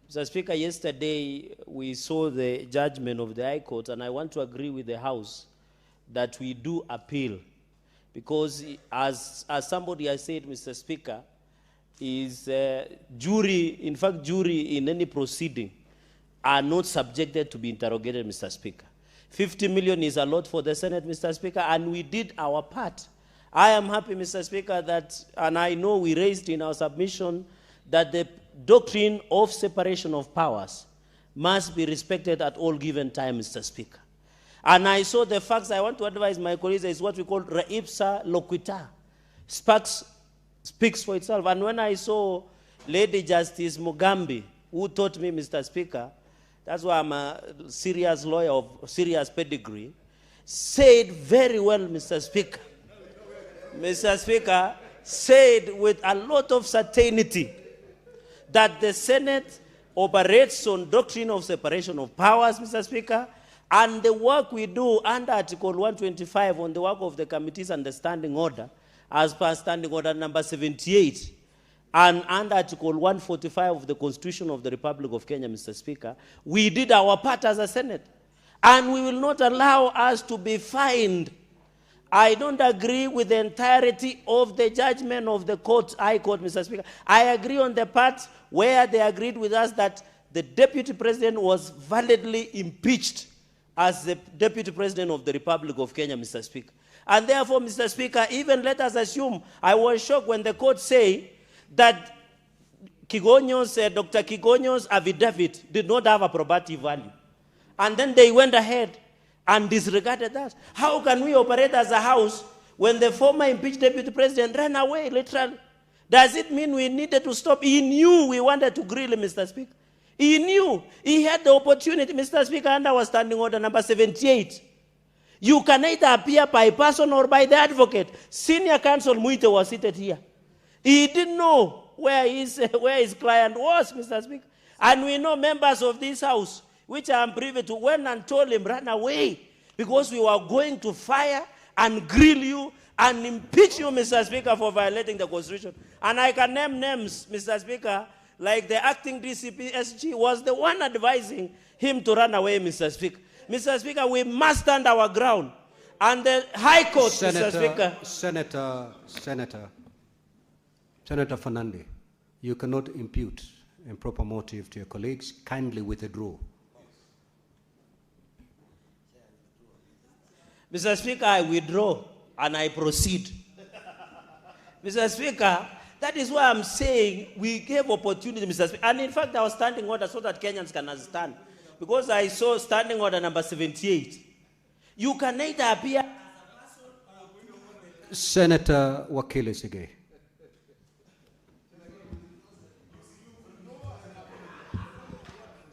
Mr. Speaker, yesterday we saw the judgment of the High Court, and I want to agree with the House that we do appeal, because as somebody has said, Mr. Speaker, is jury in any proceeding are not subjected to be interrogated, Mr. Speaker. 50 million is a lot for the Senate, Mr. Speaker, and we did our part. I am happy, Mr. Speaker, that, and I know we raised in our submission, that the doctrine of separation of powers must be respected at all given time, Mr. Speaker. And I saw the facts. I want to advise my colleagues, is what we call re ipsa loquita. Speaks for itself. And when I saw Lady Justice Mugambi, who taught me, Mr. Speaker, that's why I'm a serious lawyer of serious pedigree, said very well, Mr. Speaker. Mr. Speaker, said with a lot of certainty that the Senate operates on doctrine of separation of powers, Mr. Speaker, and the work we do under Article 125 on the work of the committees and the standing order, as per standing order number 78, and under Article 145 of the Constitution of the Republic of Kenya, Mr. Speaker, we did our part as a Senate. And we will not allow us to be fined. I don't agree with the entirety of the judgment of the court, High Court, Mr. Speaker. I agree on the part where they agreed with us that the Deputy President was validly impeached as the Deputy President of the Republic of Kenya, Mr. Speaker. And therefore, Mr. Speaker, even let us assume, I was shocked when the court said that Dr. Kigonyo's affidavit did not have a probative value. And then they went ahead and disregarded that. How can we operate as a House when the former impeached Deputy President ran away, literally? Does it mean we needed to stop? He knew we wanted to grill him, Mr. Speaker. He knew. He had the opportunity, Mr. Speaker, under our standing order number 78. You can either appear by person or by the advocate. Senior counsel Muite was seated here. He didn't know where his client was, Mr. Speaker. And we know members of this House, which I am privy to, went and told him, run away, because we were going to fire and grill you and impeach you, Mr. Speaker, for violating the Constitution. And I can name names, Mr. Speaker, like the acting DCP SG was the one advising him to run away, Mr. Speaker. Mr. Speaker, we must stand our ground. And the High Court, Mr. Speaker. Senator Fernandez, you cannot impute improper motive to your colleagues. Kindly withdraw. Mr. Speaker, I withdraw and I proceed. Mr. Speaker, that is why I'm saying we gave opportunity, Mr. Speaker. And in fact, I was standing order so that Kenyans can understand. Because I saw standing order number 78. You can neither appear... Senator Wakili Sige.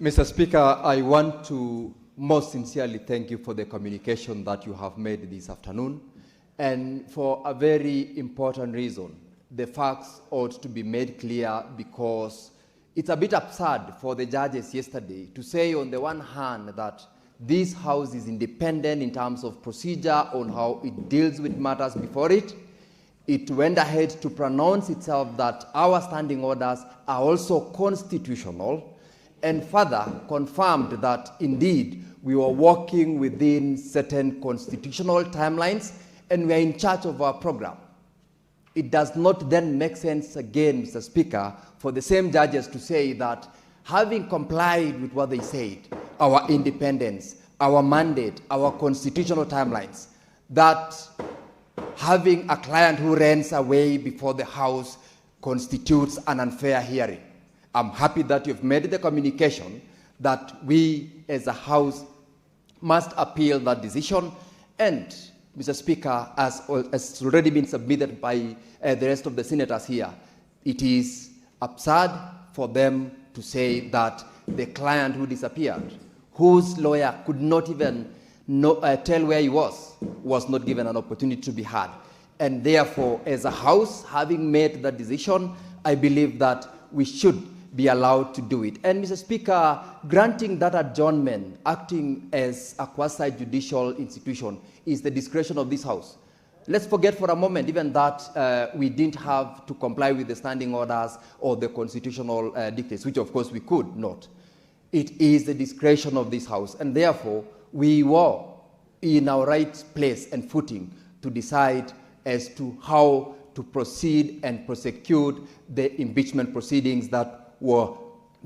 Mr. Speaker, I want to most sincerely thank you for the communication that you have made this afternoon, and for a very important reason. The facts ought to be made clear, because it's a bit absurd for the judges yesterday to say on the one hand that this House is independent in terms of procedure on how it deals with matters before it. It went ahead to pronounce itself that our standing orders are also constitutional, and further confirmed that indeed we were working within certain constitutional timelines and we are in charge of our program. It does not then make sense again, Mr. Speaker, for the same judges to say that having complied with what they said, our independence, our mandate, our constitutional timelines, that having a client who runs away before the House constitutes an unfair hearing. I'm happy that you've made the communication that we as a House must appeal that decision. And, Mr. Speaker, as has already been submitted by the rest of the senators here, it is absurd for them to say that the client who disappeared, whose lawyer could not even tell where he was not given an opportunity to be heard. And therefore, as a House, having made that decision, I believe that we should be allowed to do it. And Mr. Speaker, granting that adjournment, acting as a quasi-judicial institution, is the discretion of this House. Let's forget for a moment even that we didn't have to comply with the standing orders or the constitutional dictates, which of course we could not. It is the discretion of this House, and therefore we were in our right place and footing to decide as to how to proceed and prosecute the impeachment proceedings that were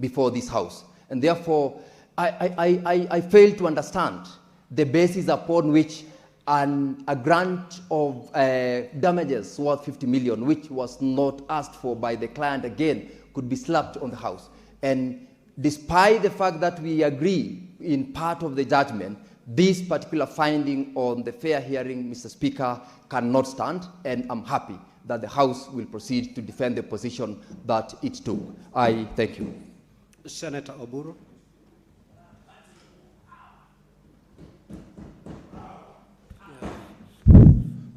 before this House. And therefore, I fail to understand the basis upon which a grant of damages worth 50 million, which was not asked for by the client again, could be slapped on the House. And despite the fact that we agree in part of the judgment, this particular finding on the fair hearing, Mr. Speaker, cannot stand, and I'm happy that the House will proceed to defend the position that it took. I thank you. Senator Oburu.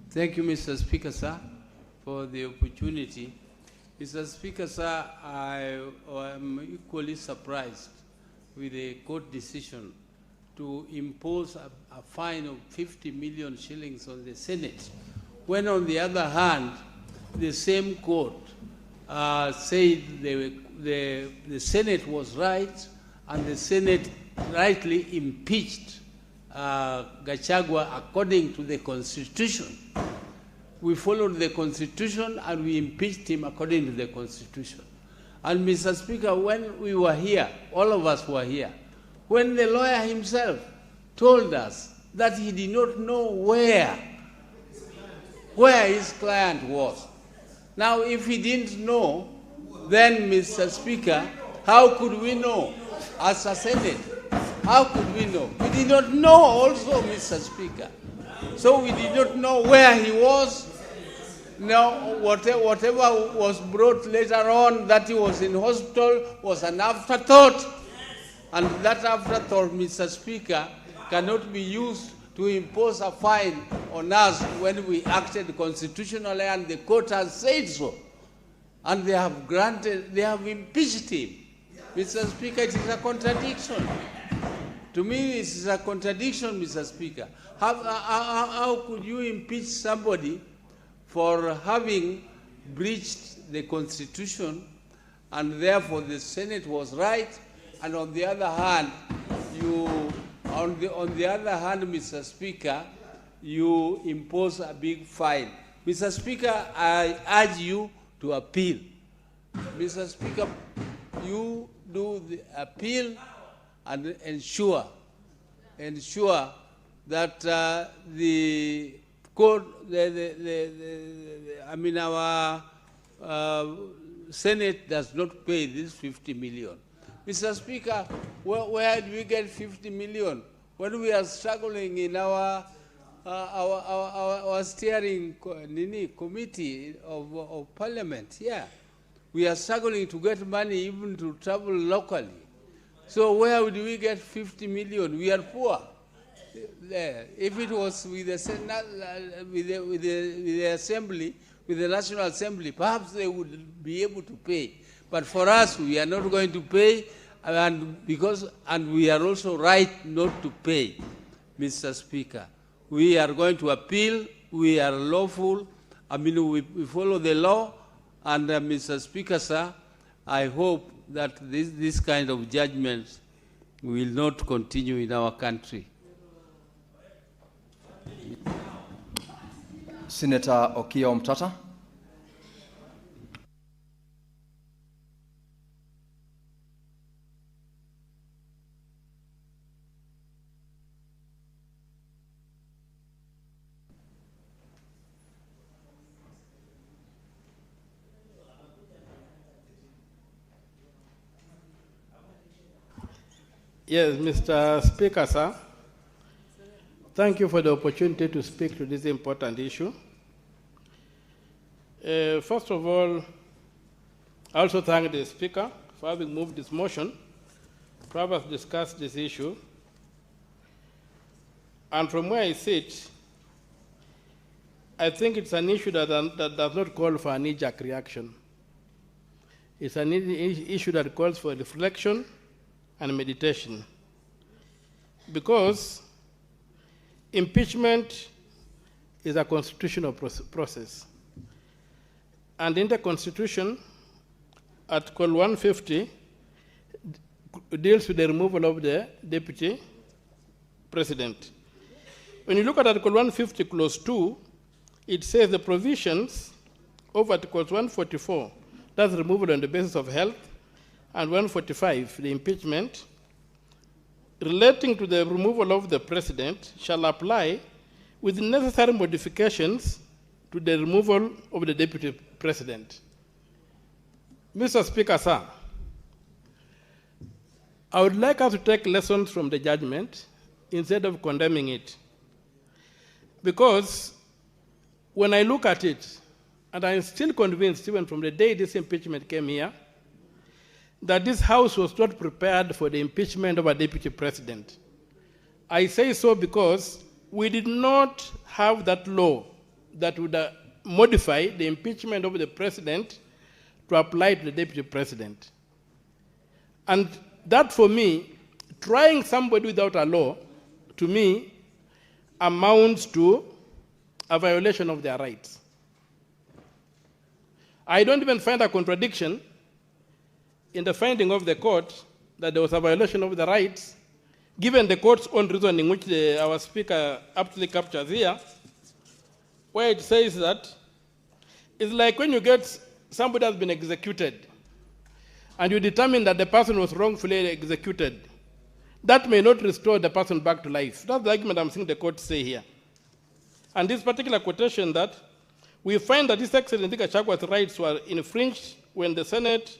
Thank you, Mr. Speaker, sir, for the opportunity. Mr. Speaker, sir, I am equally surprised with the court decision to impose a fine of 50 million shillings on the Senate, when on the other hand, the same court said the Senate was right and the Senate rightly impeached Gachagua according to the Constitution. We followed the Constitution and we impeached him according to the Constitution. And Mr. Speaker, when we were here, all of us were here, when the lawyer himself told us that he did not know where his client was. Now, if he didn't know, then, Mr. Speaker, how could we know as a Senate? How could we know? We did not know also, Mr. Speaker. So we did not know where he was. Now, whatever was brought later on that he was in hospital was an afterthought. And that afterthought, Mr. Speaker, cannot be used to impose a fine on us when we acted constitutionally, and the court has said so. And they have granted, they have impeached him. Mr. Speaker, it is a contradiction. To me, it is a contradiction, Mr. Speaker. How could you impeach somebody for having breached the Constitution, and therefore the Senate was right, and on the other hand, Mr. Speaker, you impose a big fine. Mr. Speaker, I urge you to appeal. Mr. Speaker, you do the appeal and ensure that the court, our Senate does not pay this 50 million. Mr. Speaker, where do we get 50 million when we are struggling in our steering committee of Parliament? Yeah, we are struggling to get money even to travel locally. So where do we get 50 million? We are poor. If it was with the Senate, with the Assembly, with the National Assembly, perhaps they would be able to pay. But for us, we are not going to pay, and we are also right not to pay, Mr. Speaker. We are going to appeal. We are lawful. We follow the law. And Mr. Speaker, sir, I hope that this kind of judgments will not continue in our country. Senator Okiya Omtata. Yes, Mr. Speaker, sir. Thank you for the opportunity to speak to this important issue. First of all, I also thank the Speaker for having moved this motion to have us discuss this issue. And from where I sit, I think it's an issue that does not call for a knee-jerk reaction. It's an issue that calls for reflection and meditation. Because impeachment is a constitutional process. And in the Constitution, Article 150 deals with the removal of the deputy president. When you look at Article 150, Clause 2, it says the provisions of Articles 144, that's removal on the basis of health, and 145, the impeachment, relating to the removal of the president shall apply with necessary modifications to the removal of the deputy president. Mr. Speaker, sir, I would like us to take lessons from the judgment instead of condemning it. Because when I look at it, and I'm still convinced, even from the day this impeachment came here, that this House was not prepared for the impeachment of a deputy president. I say so because we did not have that law that would modify the impeachment of the president to apply to the deputy president. And that, for me, trying somebody without a law, to me, amounts to a violation of their rights. I don't even find a contradiction in the finding of the court that there was a violation of the rights, given the court's own reasoning, which our speaker aptly captures here, where it says that it's like when you get somebody has been executed, and you determine that the person was wrongfully executed, that may not restore the person back to life. That's the argument I'm seeing the court say here. And this particular quotation that we find that His Excellency Gachagua's rights were infringed when the Senate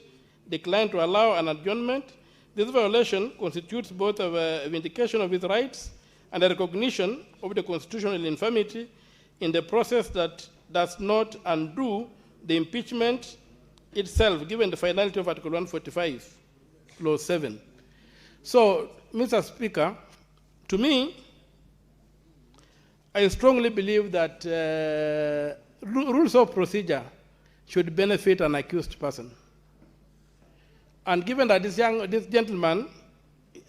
declined to allow an adjournment. This violation constitutes both a vindication of his rights and a recognition of the constitutional infirmity in the process that does not undo the impeachment itself, given the finality of Article 145, Clause 7. So, Mr. Speaker, to me, I strongly believe that rules of procedure should benefit an accused person. And given that this gentleman,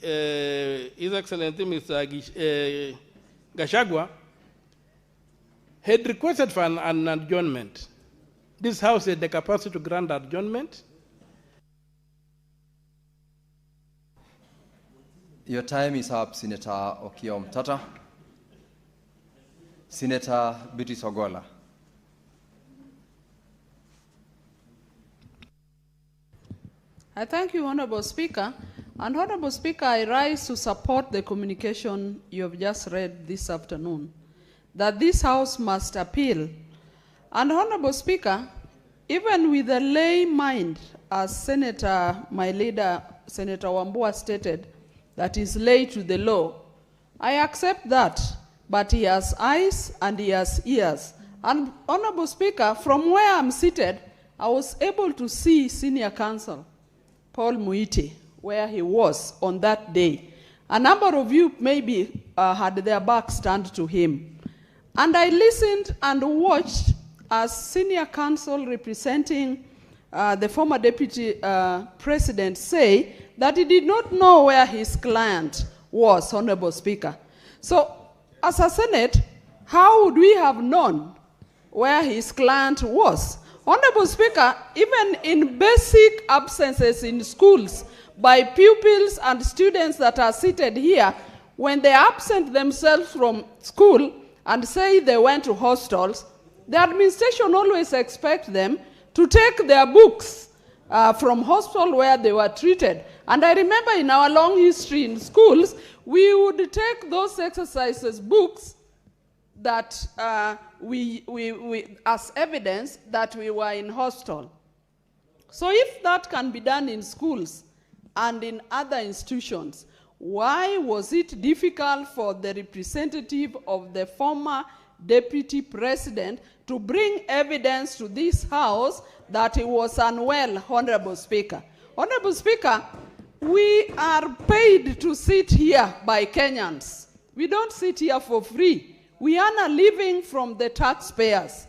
His Excellency Mr. Gachagua, had requested for an adjournment, this House had the capacity to grant adjournment. Your time is up, Senator Okiya Omtata. Senator Biti Sogola. I thank you, Honorable Speaker. And Honorable Speaker, I rise to support the communication you have just read this afternoon, that this House must appeal. And Honorable Speaker, even with a lay mind, as my leader, Senator Wambua stated, that is lay to the law, I accept that, but he has eyes and he has ears. And Honorable Speaker, from where I'm seated, I was able to see Senior Counsel Paul Muite, where he was on that day. A number of you maybe had their backs turned to him. And I listened and watched as Senior Counsel representing the former Deputy President say that he did not know where his client was, Honorable Speaker. So, as a Senate, how would we have known where his client was? Honorable Speaker, even in basic absences in schools by pupils and students that are seated here, when they absent themselves from school and say they went to hostels, the administration always expects them to take their books from hospital where they were treated. And I remember in our long history in schools, we would take those exercises books that as evidence that we were in hostel. So if that can be done in schools and in other institutions, why was it difficult for the representative of the former Deputy President to bring evidence to this House that he was unwell, Honorable Speaker? Honorable Speaker, we are paid to sit here by Kenyans. We don't sit here for free. We earn a living from the taxpayers.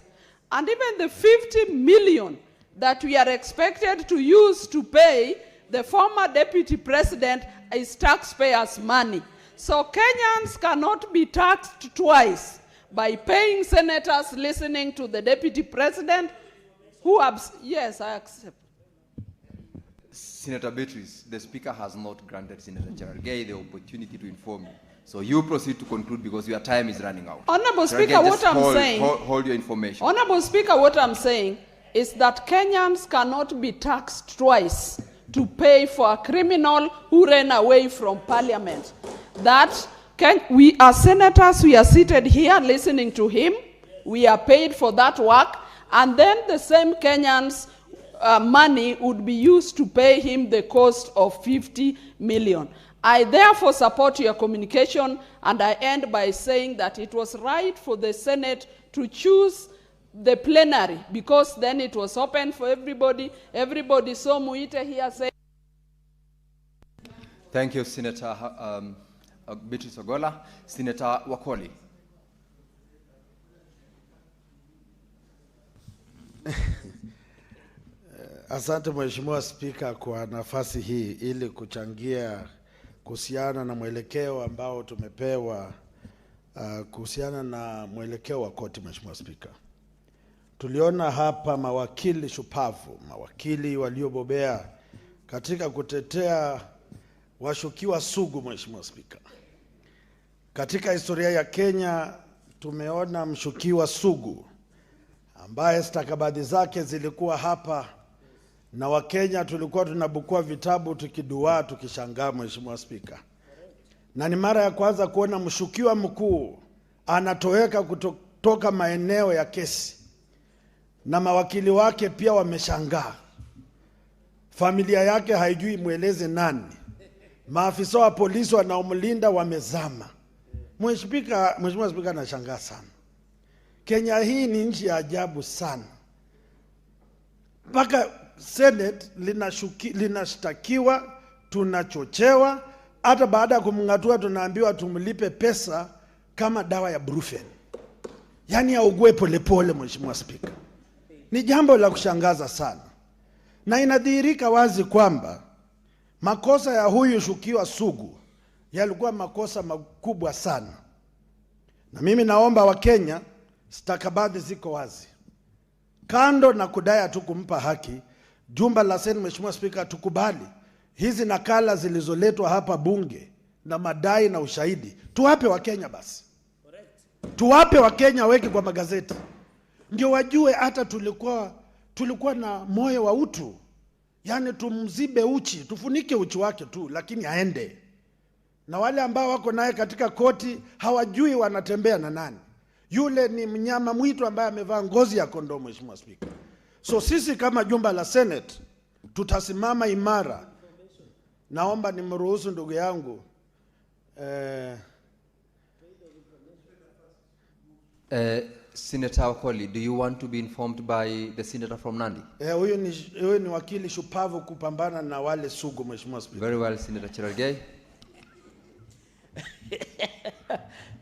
And even the 50 million that we are expected to use to pay the former deputy president is taxpayers' money. So Kenyans cannot be taxed twice by paying senators listening to the deputy president who yes, I accept. Senator Beatrice, the Speaker has not granted Senator Cherargei the opportunity to inform you. So you proceed to conclude because your time is running out. Honorable Speaker, what I'm saying... Hold your information. Honorable Speaker, what I'm saying is that Kenyans cannot be taxed twice to pay for a criminal who ran away from parliament. We are senators, we are seated here listening to him, we are paid for that work, and then the same Kenyans' money would be used to pay him the cost of 50 million. I therefore support your communication, and I end by saying that it was right for the Senate to choose the plenary, because then it was open for everybody. Everybody saw Muite here say. Thank you, Senator Beatrice Ogola. Senator Wakoli. Asante Mheshimiwa Spika kwa nafasi hii ili kuchangia kuhusiana na mwelekeo ambao tumepewa kuhusiana na mwelekeo wa koti. Mheshimiwa Spika, tuliona hapa mawakili shupavu, mawakili waliobobea katika kutetea washukiwa sugu. Mheshimiwa Spika, katika historia ya Kenya tumeona mshukiwa sugu ambaye stakabadhi zake zilikuwa hapa, na Wakenya tulikuwa tunabukua vitabu tukidua tukishangaa. Mheshimiwa Spika, na ni mara ya kwanza kuona mshukiwa mkuu anatoweka kutoka maeneo ya kesi, na mawakili wake pia wameshangaa. Familia yake haijui mweleze nani. Maafisa wa polisi wanaomlinda wamezama. Mheshimiwa Spika, nashangaa sana. Kenya hii ni nchi ya ajabu sana. Mpaka Senate linashtakiwa, tunachochewa, hata baada ya kumngatua tunaambiwa tumlipe pesa kama dawa ya brufen. Yaani augue polepole. Mheshimiwa Spika, ni jambo la kushangaza sana, na inadhihirika wazi kwamba makosa ya huyu shukiwa sugu yalikuwa makosa makubwa sana. Na mimi naomba Wakenya, stakabadhi ziko wazi. Kando na kudai tu kumpa haki, jumba la Senate, Mheshimiwa Spika, tukubali hizi nakala zilizoletwa hapa bunge na madai na ushahidi tuwape Wakenya basi. Tuwape Wakenya, weke kwa magazeti ndio wajue hata tulikuwa na moyo wa utu. Yaani tumzibe uchi, tufunike uchi wake tu, lakini aende. Na wale ambao wako naye katika koti hawajui wanatembea na nani. Yule ni mnyama mwitu ambaye amevaa ngozi ya kondoo. Mheshimiwa Spika, so sisi kama jumba la Senate tutasimama imara. Naomba nimruhusu ndugu yangu Senator Wakoli, do you want to be informed by the senator from Nandi? Huyu ni wakili shupavu kupambana na wale sugu. Mheshimiwa Spika. Very well, Senator Cherargei.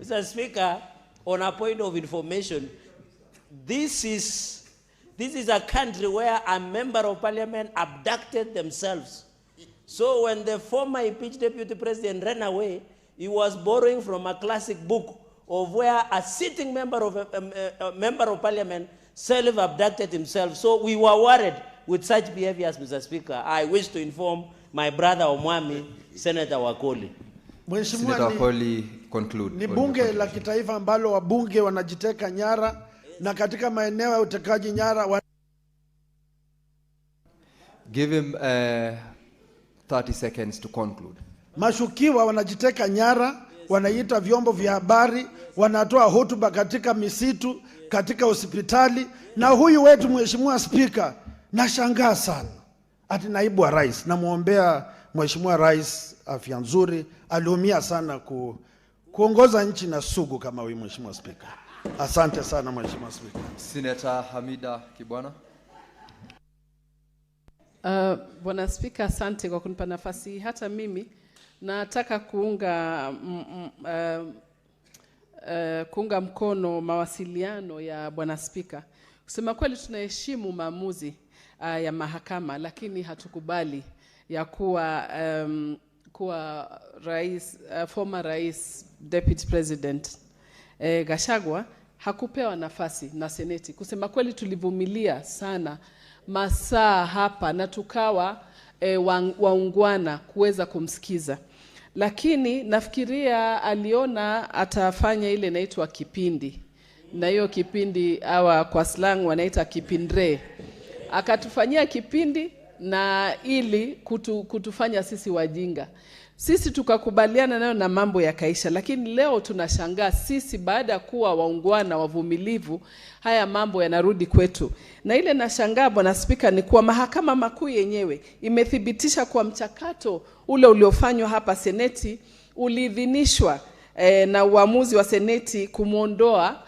Mr. Speaker, on a point of information, this is a country where a member of parliament abducted themselves. So when the former impeached deputy president ran away, he was borrowing from a classic book of where a sitting member of parliament self-abducted himself. So we were worried with such behaviors, Mr. Speaker. I wish to inform my brother Omwami, Senator Wakoli. Senator Wakoli, conclude. Ni bunge la kitaifa ambalo wabunge wanajiteka nyara, na katika maeneo ya utekaji nyara Give him 30 seconds to conclude. Mashukiwa wanajiteka nyara, wanaita vyombo vya habari, wanatoa hotuba katika misitu, katika hospitali. Na huyu wetu Mheshimiwa Spika, nashangaa sana. Ati naibu wa rais, namuombea Mheshimiwa Rais afya nzuri, aliumia sana kuongoza nchi na sugu kama huyu. Mheshimiwa Spika, asante sana Mheshimiwa Spika. Senator Hamida Kibwana. Bwana Spika, asante kwa kunipa nafasi. Hata mimi nataka kuunga mkono mawasiliano ya Bwana Spika. Kusema kweli tunaheshimu maamuzi, ya mahakama, lakini hatukubali ya kuwa rais, former rais, deputy president Gachagua hakupewa nafasi na seneti. Kusema kweli tulivumilia sana masaa hapa na tukawa waungwana kuweza kumsikiza. Lakini nafikiria aliona atafanya ile inaitwa kipindi. Na hiyo kipindi kwa slang wanaita kipindre. Akatufanyia kipindi na ili kutufanya sisi wajinga. Sisi tukakubaliana nayo na mambo yakaisha, lakini leo tunashangaa sisi baada ya kuwa waungwana wavumilivu, haya mambo yanarudi kwetu. Na ile nashangaa Bwana Spika ni kuwa mahakama makuu yenyewe imethibitisha kwa mchakato ule uliofanywa hapa seneti uliidhinishwa na uamuzi wa seneti kumuondoa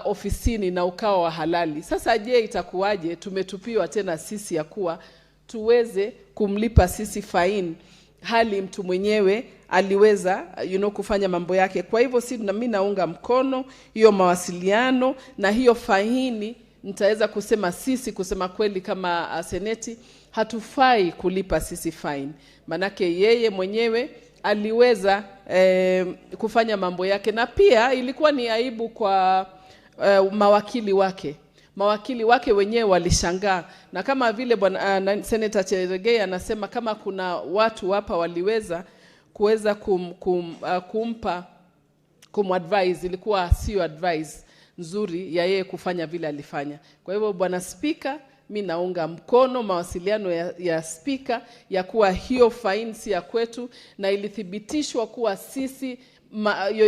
ofisini na ukawa wa halali. Sasa je, itakuwaje tumetupiwa tena sisi ya kuwa tuweze kumlipa sisi faini hali mtu mwenyewe aliweza kufanya mambo yake? Kwa hivyo mimi naunga mkono hiyo mawasiliano na hiyo faini. Nitaweza kusema sisi kusema kweli kama seneti hatufai kulipa sisi faini. Manake yeye mwenyewe aliweza kufanya mambo yake, na pia ilikuwa ni aibu kwa mawakili wake. Mawakili wake wenyewe walishangaa, na kama vile bwana Senator Cherargei anasema kama kuna watu hapa waliweza kuweza kumadvise, ilikuwa sio advice nzuri ya yeye kufanya vile alifanya. Kwa hivyo Bwana Spika, mimi naunga mkono mawasiliano ya Spika ya kuwa hiyo fine si ya kwetu, na ilithibitishwa kuwa sisi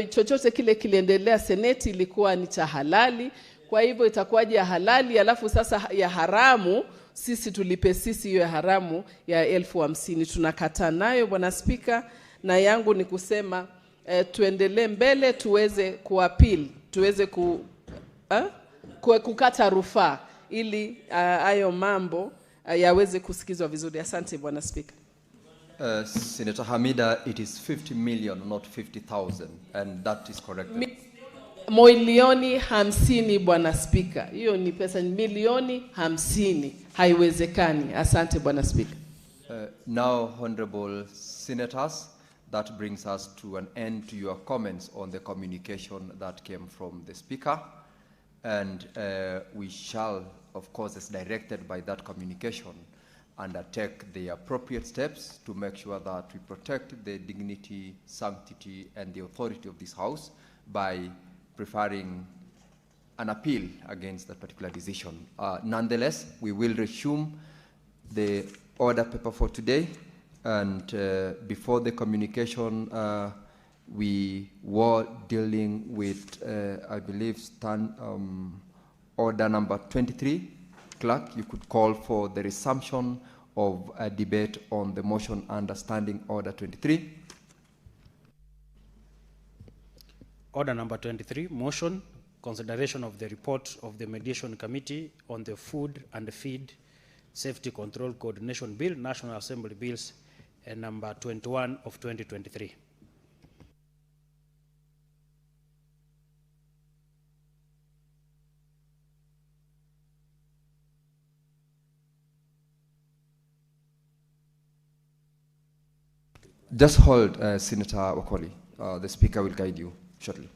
chochote kile kiliendelea seneti ilikuwa ni cha halali. Kwa hivyo itakuwaje ya halali alafu sasa ya haramu sisi tulipe sisi hiyo ya haramu ya 50,000? Tunakataa nayo Bwana Spika, na yangu ni kusema tuendelee mbele, tuweze kuappeal, tuweze kukata rufaa ili hayo mambo yaweze kusikizwa vizuri. Asante Bwana Spika. Senator Hamida, it is 50 million, not 50,000, and that is correct. Milioni 50 Bwana Spika. Hiyo ni pesa milioni 50. Haiwezekani. Asante Bwana Spika. Now, honorable senators, that brings us to an end to your comments on the communication that came from the Speaker. And we shall, of course, as directed by that communication, undertake the appropriate steps to make sure that we protect the dignity, sanctity, and the authority of this House by preferring an appeal against that particular decision. Nonetheless, we will resume the order paper for today, and before the communication, we were dealing with, I believe, order number 23. Clerk, you could call for the resumption of a debate on the motion under Standing Order 23. Order number 23, motion, consideration of the report of the Mediation Committee on the Food and Feed Safety Control Coordination Bill, National Assembly Bills, number 21 of 2023. Just hold, Senator Wakoli. The Speaker will guide you shortly.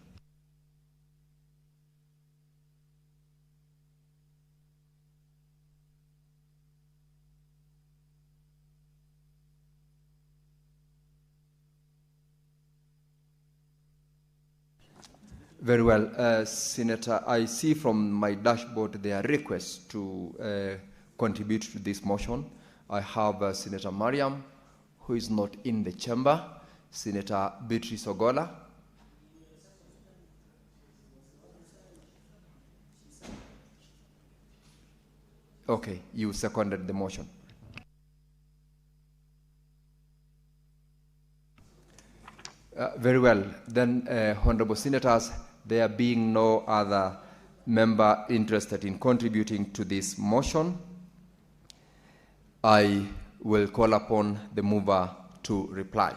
Very well, Senator. I see from my dashboard there are requests to contribute to this motion. I have Senator Mariam, who is not in the chamber, Senator Beatrice Ogola. Okay, you seconded the motion. Very well. Then, honorable senators, there being no other member interested in contributing to this motion, I will call upon the mover to reply.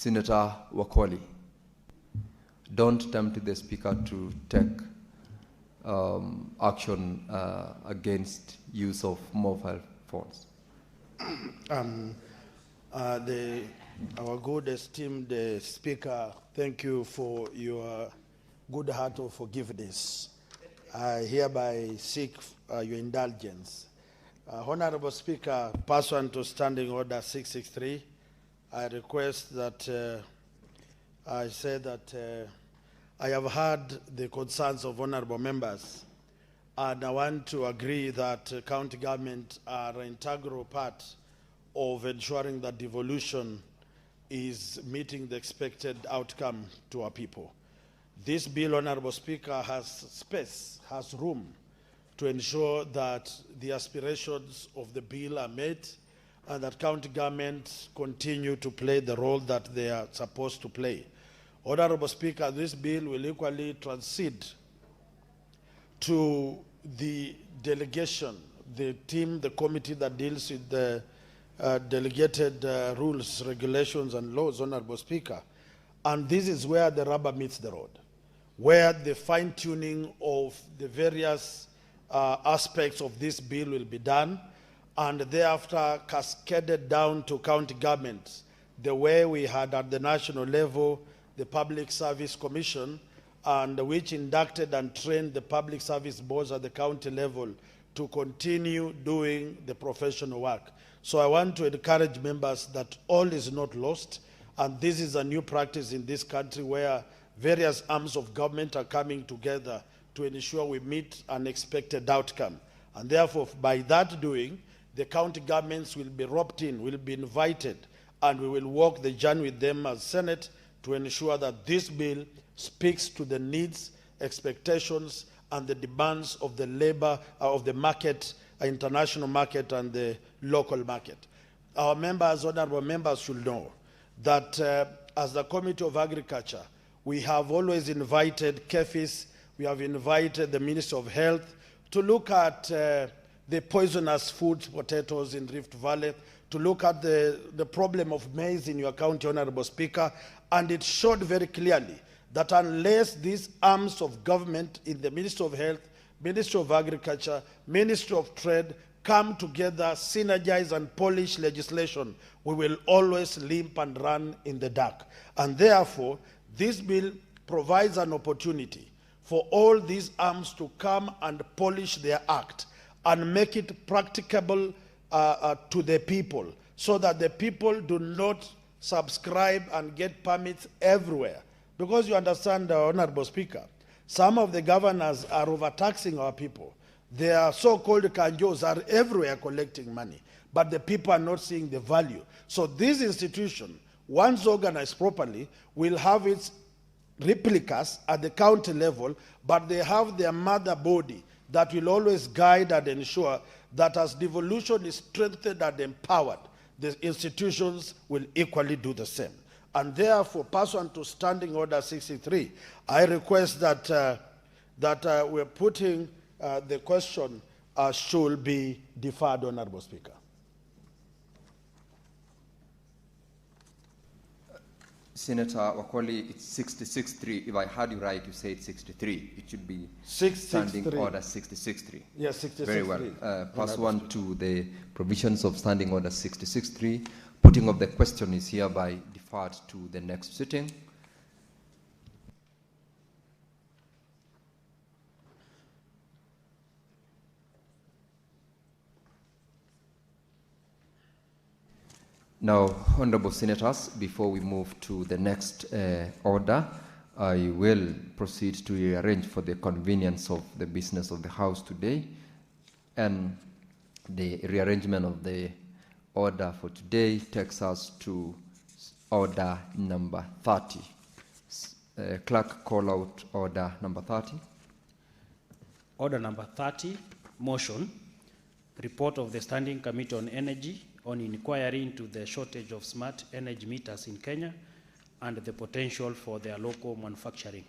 Senator Wakoli, don't tempt the Speaker to take action against use of mobile phones. Our good esteemed Speaker, thank you for your good heart of forgiveness. I hereby seek your indulgence. Honorable Speaker, pursuant to Standing Order 663, I request that I say that I have heard the concerns of honorable members, and I want to agree that county government are an integral part of ensuring that devolution is meeting the expected outcome to our people. This bill, Honorable Speaker, has space, has room to ensure that the aspirations of the bill are met and that county governments continue to play the role that they are supposed to play. Honorable Speaker, this bill will equally transit to the delegation, the team, the committee that deals with the delegated rules, regulations, and laws, Honorable Speaker. And this is where the rubber meets the road, where the fine-tuning of the various aspects of this bill will be done, and thereafter cascaded down to county governments, the way we had at the national level the Public Service Commission, and which inducted and trained the public service boards at the county level to continue doing the professional work. So I want to encourage members that all is not lost, and this is a new practice in this country where various arms of government are coming together to ensure we meet an expected outcome. And therefore, by that doing, the county governments will be roped in, will be invited, and we will walk the journey with them as Senate to ensure that this bill speaks to the needs, expectations, and the demands of the labor, of the market, international market, and the local market. Our members, honorable members, should know that as the Committee of Agriculture, we have always invited KEFIS, we have invited the Minister of Health to look at the poisonous food, potatoes in Rift Valley, to look at the problem of maize in your county, Honorable Speaker, and it showed very clearly that unless these arms of government in the Ministry of Health, Ministry of Agriculture, Ministry of Trade come together, synergize and polish legislation, we will always limp and run in the dark. And therefore, this bill provides an opportunity for all these arms to come and polish their act and make it practicable to the people, so that the people do not subscribe and get permits everywhere. Because you understand, Honorable Speaker, some of the governors are overtaxing our people. Their so-called kanjos are everywhere collecting money, but the people are not seeing the value. So this institution, once organized properly, will have its replicas at the county level, but they have their mother body that will always guide and ensure that as devolution is strengthened and empowered, the institutions will equally do the same. And therefore, pursuant to Standing Order 63, I request that we're putting the question should be deferred, Honorable Speaker. Senator Wakoli, it's 66.3. If I heard you right, you said 63. It should be 663. Standing Order 66.3. Yes, 66.3. Very well. Pursuant to the provisions of Standing Order 66.3, putting of the question is hereby deferred to the next sitting. Now, Honorable Senators, before we move to the next order, I will proceed to rearrange for the convenience of the business of the House today. And the rearrangement of the order for today takes us to order number 30. Clerk, call out order number 30. Order number 30, motion, report of the Standing Committee on Energy on inquiry into the shortage of smart energy meters in Kenya and the potential for their local manufacturing.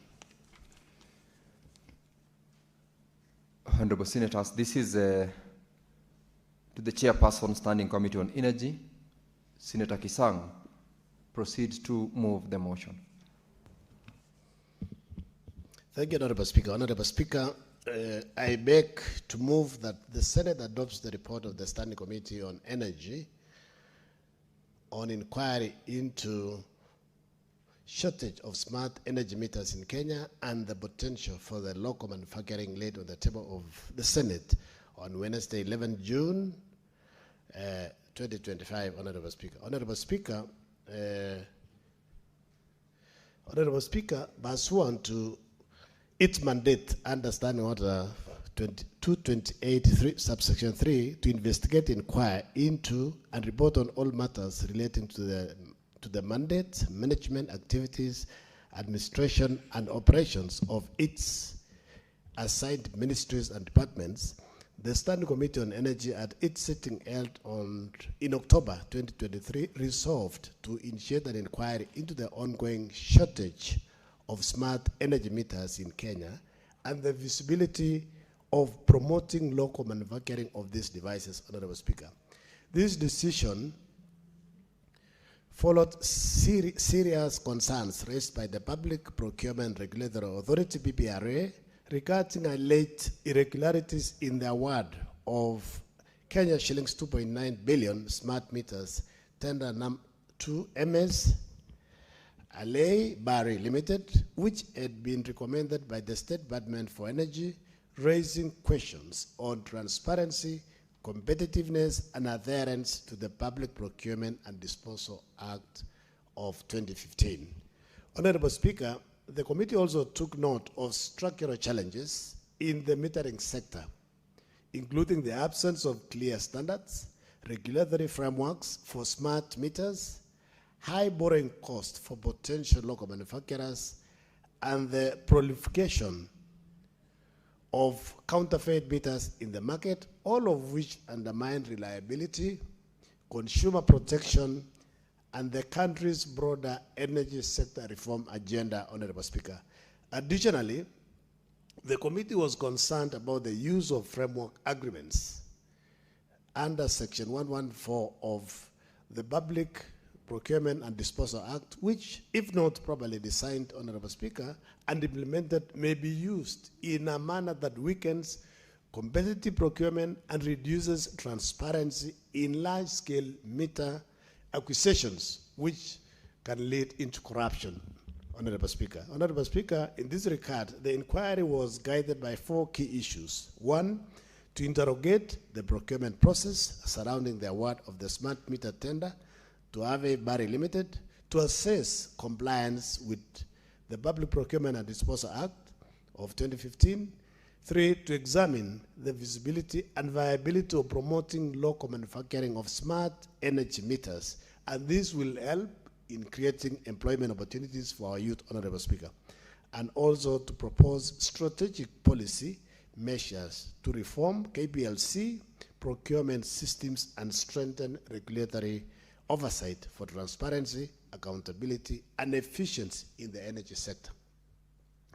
Honorable Senators, this is to the Chairperson, Standing Committee on Energy, Senator Kisang, proceed to move the motion. Thank you, Honorable Speaker. Honorable Speaker, I beg to move that the Senate adopts the report of the Standing Committee on Energy on inquiry into shortage of smart energy meters in Kenya and the potential for the local manufacturing laid on the table of the Senate on Wednesday, 11 June 2025, Honorable Speaker. Honorable Speaker, pursuant to its mandate under Standing Order 228 subsection 3 to investigate, inquire into, and report on all matters relating to the mandate, management, activities, administration, and operations of its assigned ministries and departments, the Standing Committee on Energy at its sitting held in October 2023 resolved to initiate an inquiry into the ongoing shortage of smart energy meters in Kenya and the visibility of promoting local manufacturing of these devices, Honorable Speaker. This decision followed serious concerns raised by the Public Procurement Regulatory Authority, PPRA, regarding alleged irregularities in the award of Kenya shillings 2.9 billion smart meters tender number 2 MS Alay Bari Limited, which had been recommended by the State Department for Energy, raising questions on transparency, competitiveness, and adherence to the Public Procurement and Disposal Act of 2015. Honorable Speaker, the committee also took note of structural challenges in the metering sector, including the absence of clear standards, regulatory frameworks for smart meters, high borrowing costs for potential local manufacturers, and the proliferation of counterfeit meters in the market, all of which undermine reliability, consumer protection, and the country's broader energy sector reform agenda, Honorable Speaker. Additionally, the committee was concerned about the use of framework agreements under Section 114 of the Public Procurement and Disposal Act, which, if not properly designed, Honorable Speaker, and implemented, may be used in a manner that weakens competitive procurement and reduces transparency in large-scale meter acquisitions, which can lead into corruption, Honorable Speaker. Honorable Speaker, in this regard, the inquiry was guided by 4 key issues. 1, to interrogate the procurement process surrounding the award of the smart meter tender to Ave Bari Limited, to assess compliance with the Public Procurement and Disposal Act of 2015. 3, to examine the visibility and viability of promoting local manufacturing of smart energy meters. And this will help in creating employment opportunities for our youth, Honorable Speaker. And also to propose strategic policy measures to reform KPLC procurement systems and strengthen regulatory oversight for transparency, accountability, and efficiency in the energy sector.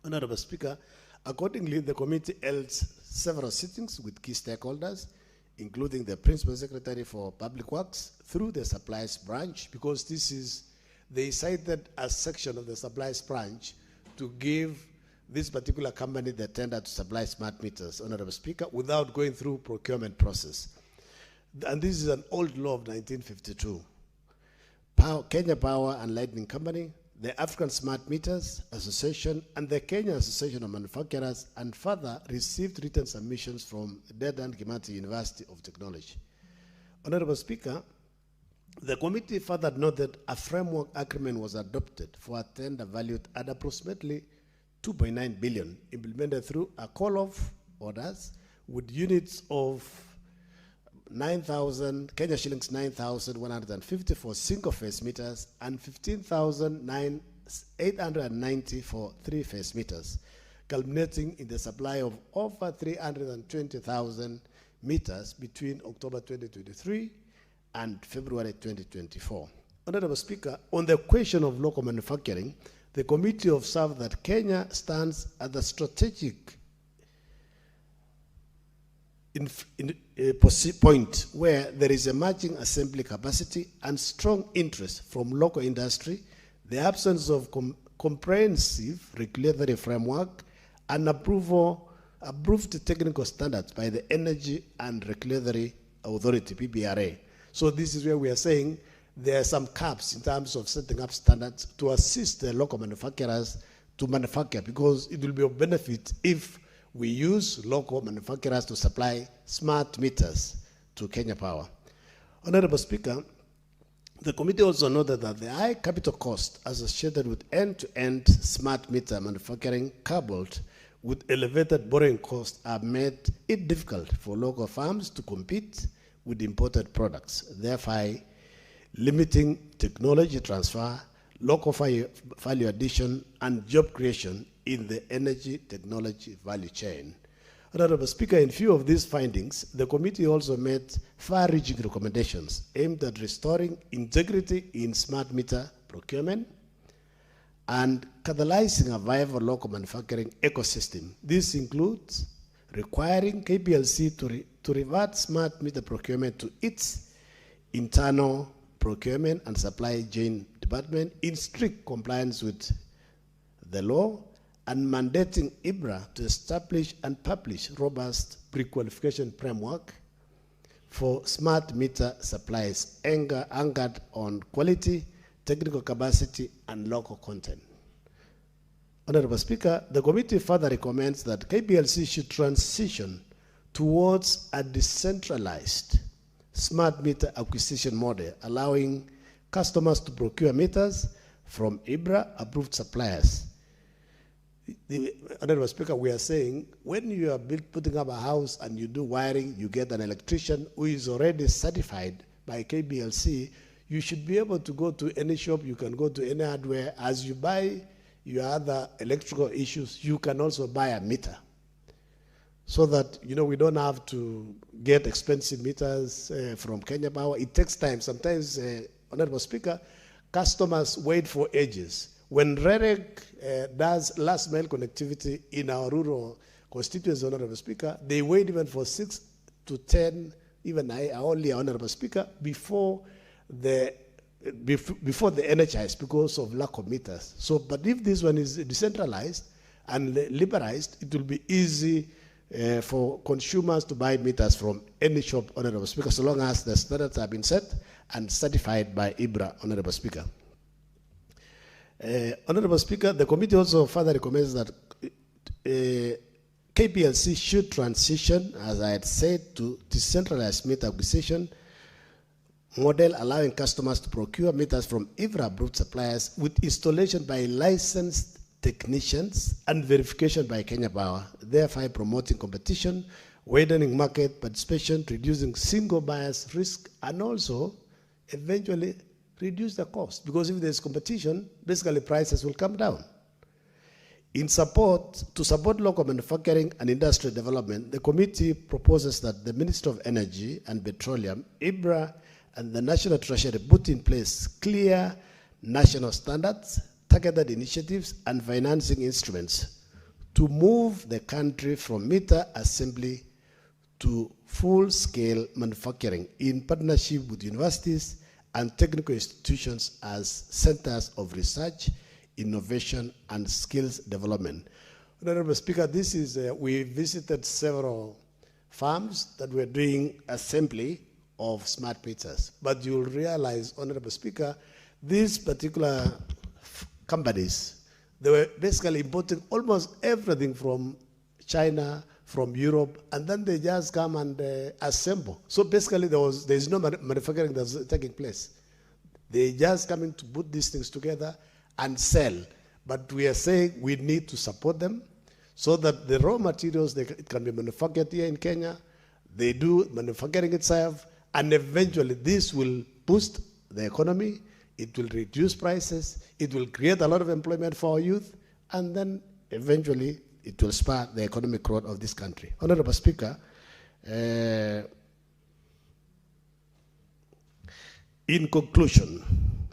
Honorable Speaker, accordingly, the committee held several sittings with key stakeholders, including the Principal Secretary for Public Works through the Supplies Branch, because they cited a section of the Supplies Branch to give this particular company the tender to supply smart meters, Honorable Speaker, without going through procurement process. And this is an old law of 1952. Kenya Power and Lighting Company, the African Smart Meters Association, and the Kenya Association of Manufacturers, and further received written submissions from Dedan Kimathi University of Technology. Honorable Speaker, the committee further noted a framework agreement was adopted for a tender valued at approximately 2.9 billion, implemented through a call-off orders with units of 9,000 Kenya shillings 9,150 for single-phase meters and 15,890 for three-phase meters, culminating in the supply of over 320,000 meters between October 2023 and February 2024. Honorable Speaker, on the question of local manufacturing, the committee observed that Kenya stands at the strategic point where there is emerging assembly capacity and strong interest from local industry, the absence of comprehensive regulatory framework, and approved technical standards by the Energy and Regulatory Authority, PBRA. So this is where we are saying there are some caps in terms of setting up standards to assist the local manufacturers to manufacture, because it will be of benefit if we use local manufacturers to supply smart meters to Kenya Power. Honorable Speaker, the committee also noted that the high capital cost associated with end-to-end smart meter manufacturing, coupled with elevated borrowing costs, have made it difficult for local firms to compete with imported products, thereby limiting technology transfer, local value addition, and job creation in the energy technology value chain. Honorable Speaker, in view of these findings, the committee also made far-reaching recommendations aimed at restoring integrity in smart meter procurement and catalyzing a viable local manufacturing ecosystem. This includes requiring KPLC to revert smart meter procurement to its internal procurement and supply chain department in strict compliance with the law, and mandating IBRA to establish and publish robust pre-qualification framework for smart meter supplies anchored on quality, technical capacity, and local content. Honorable Speaker, the committee further recommends that KPLC should transition towards a decentralized smart meter acquisition model, allowing customers to procure meters from IBRA-approved suppliers. Honorable Speaker, we are saying when you are putting up a house and you do wiring, you get an electrician who is already certified by KPLC, you should be able to go to any shop, you can go to any hardware. As you buy your other electrical issues, you can also buy a meter. So that, you know, we don't have to get expensive meters from Kenya Power. It takes time. Sometimes, Honorable Speaker, customers wait for ages. When REREC does last mile connectivity in our rural constituency, Honorable Speaker, they wait even for 6 to 10, even only, Honorable Speaker, before the NHIs, because of lack of meters. So, but if this one is decentralized and liberalized, it will be easy for consumers to buy meters from any shop, Honorable Speaker, so long as the standards have been set and certified by IBRA, Honorable Speaker. Honorable Speaker, the committee also further recommends that KPLC should transition, as I had said, to decentralized meter acquisition model, allowing customers to procure meters from IBRA-approved suppliers with installation by licensed technicians and verification by Kenya Power, thereby promoting competition, widening market participation, reducing single buyers risk, and also eventually reduce the cost, because if there's competition, basically prices will come down. To support local manufacturing and industrial development, the committee proposes that the Ministry of Energy and Petroleum, IBRA, and the National Treasury put in place clear national standards, targeted initiatives, and financing instruments to move the country from meter assembly to full-scale manufacturing in partnership with universities and technical institutions as centers of research, innovation, and skills development. Honorable Speaker, this is, we visited several farms that were doing assembly of smart meters. But you'll realize, Honorable Speaker, these particular companies, they were basically importing almost everything from China, from Europe, and then they just come and assemble. So basically there's no manufacturing that's taking place. They just coming to put these things together and sell. But we are saying we need to support them so that the raw materials, it can be manufactured here in Kenya, they do manufacturing itself, and eventually this will boost the economy, it will reduce prices, it will create a lot of employment for our youth, and then eventually it will spur the economic growth of this country. Honorable Speaker, in conclusion,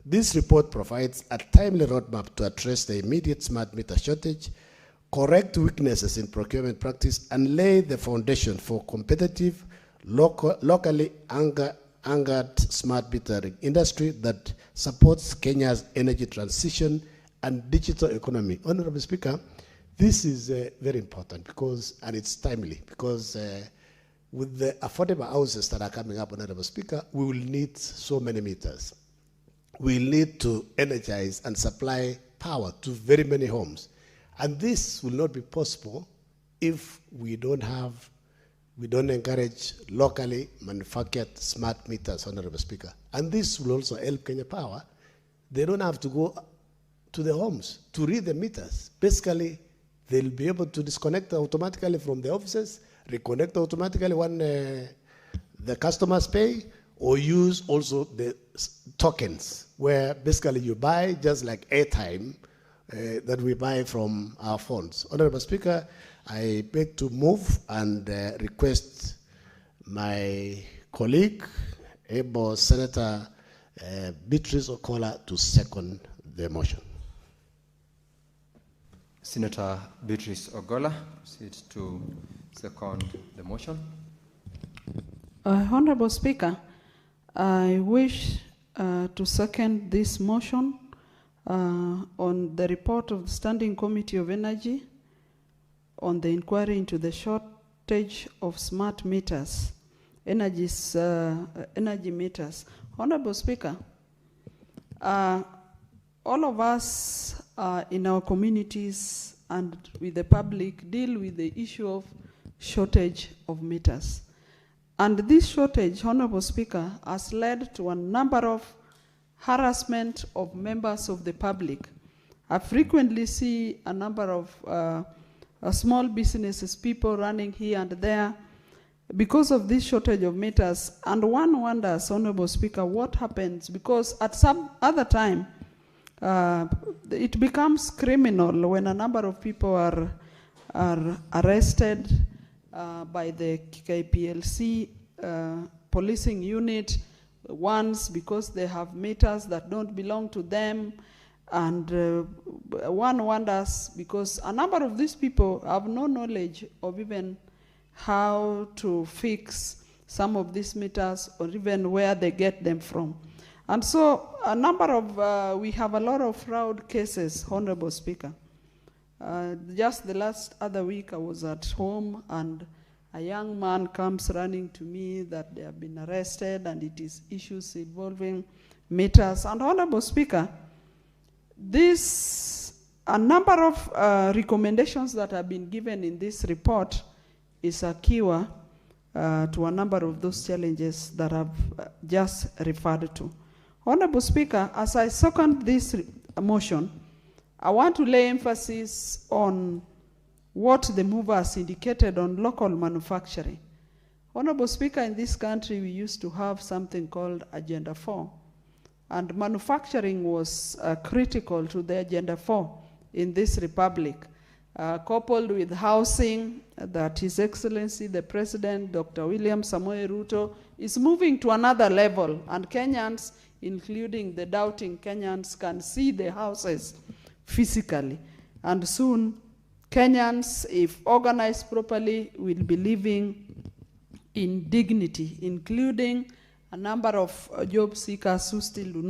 this report provides a timely roadmap to address the immediate smart meter shortage correct weaknesses in procurement practice, and lay the foundation for competitive, locally anchored smart metering industry that supports Kenya's energy transition and digital economy. Honorable Speaker, this is very important because, and it's timely, because with the affordable houses that are coming up, Honorable Speaker, we will need so many meters. We'll need to energize and supply power to very many homes. And this will not be possible if we don't encourage locally manufactured smart meters, Honorable Speaker. And this will also help Kenya Power. They don't have to go to the homes to read the meters. Basically, they'll be able to disconnect automatically from the offices, reconnect automatically when the customers pay, or use also the tokens, where basically you buy just like airtime that we buy from our phones. Honorable Speaker, I beg to move and request my colleague, able Senator Beatrice Okola, to second the motion. Senator Beatrice Ogola, proceed to second the motion. Honorable Speaker, I wish to second this motion on the report of the Standing Committee of Energy on the inquiry into the shortage of smart meters, energy meters. Honorable Speaker, all of us in our communities and with the public deal with the issue of shortage of meters. And this shortage, Honorable Speaker, has led to a number of harassment of members of the public. I frequently see a number of small businesses, people running here and there because of this shortage of meters. And one wonders, Honorable Speaker, what happens, because at some other time, it becomes criminal when a number of people are arrested by the KPLC policing unit, once because they have meters that don't belong to them, and one wonders because a number of these people have no knowledge of even how to fix some of these meters or even where they get them from. And so a number of, we have a lot of fraud cases, Honorable Speaker. Just the last other week I was at home and a young man comes running to me that they have been arrested and it is issues involving meters. And Honorable Speaker, a number of recommendations that have been given in this report is a cure to a number of those challenges that I've just referred to. Honorable Speaker, as I second this motion, I want to lay emphasis on what the movers indicated on local manufacturing. Honorable Speaker, in this country, we used to have something called Agenda 4, and manufacturing was critical to the Agenda 4 in this republic, coupled with housing that His Excellency, the President, Dr. William Samoei Ruto, is moving to another level, and Kenyans, including the doubting Kenyans, can see the houses physically. And soon, Kenyans, if organized properly, will be living in dignity, including a number of job seekers who still